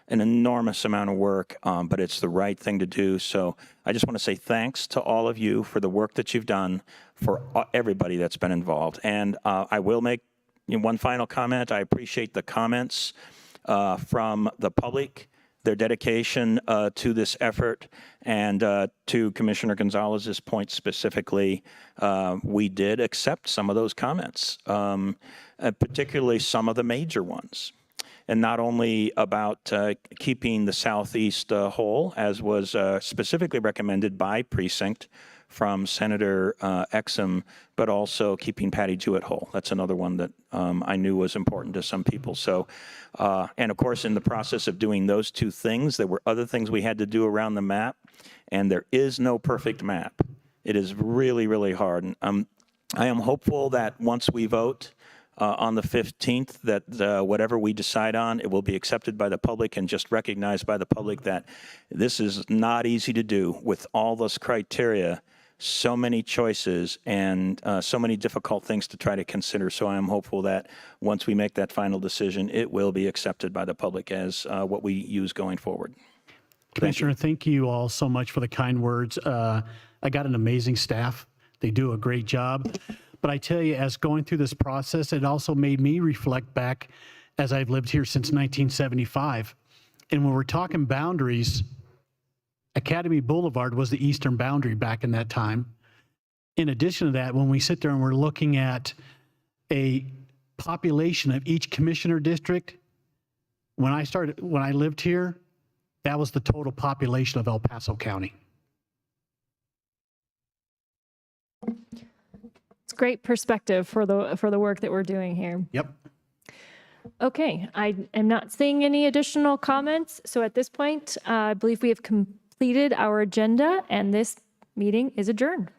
An enormous amount of work, but it's the right thing to do. So I just want to say thanks to all of you for the work that you've done, for everybody that's been involved. And I will make one final comment. I appreciate the comments from the public, their dedication to this effort, and to Commissioner Gonzalez's point specifically, we did accept some of those comments, particularly some of the major ones. And not only about keeping the Southeast whole, as was specifically recommended by precinct from Senator Exum, but also keeping Patty Jewett whole. That's another one that I knew was important to some people. So, and of course, in the process of doing those 2 things, there were other things we had to do around the map, and there is no perfect map. It is really, really hard. And, I am hopeful that once we vote, on the 15th, that whatever we decide on, it will be accepted by the public and just recognized by the public that this is not easy to do with all those criteria. so many choices and so many difficult things to try to consider. So I am hopeful that once we make that final decision, it will be accepted by the public as what we use going forward. Commissioner, thank you all so much for the kind words. I got an amazing staff. They do a great job. But I tell you, as going through this process, it also made me reflect back as I've lived here since 1975. And when we're talking boundaries, Academy Boulevard was the eastern boundary back in that time. In addition to that, when we sit there and we're looking at a population of each commissioner district, when I lived here, that was the total population of El Paso County. It's great perspective for the work that we're doing here. Yep. Okay, I am not seeing any additional comments. So at this point, I believe we have completed our agenda and this meeting is adjourned.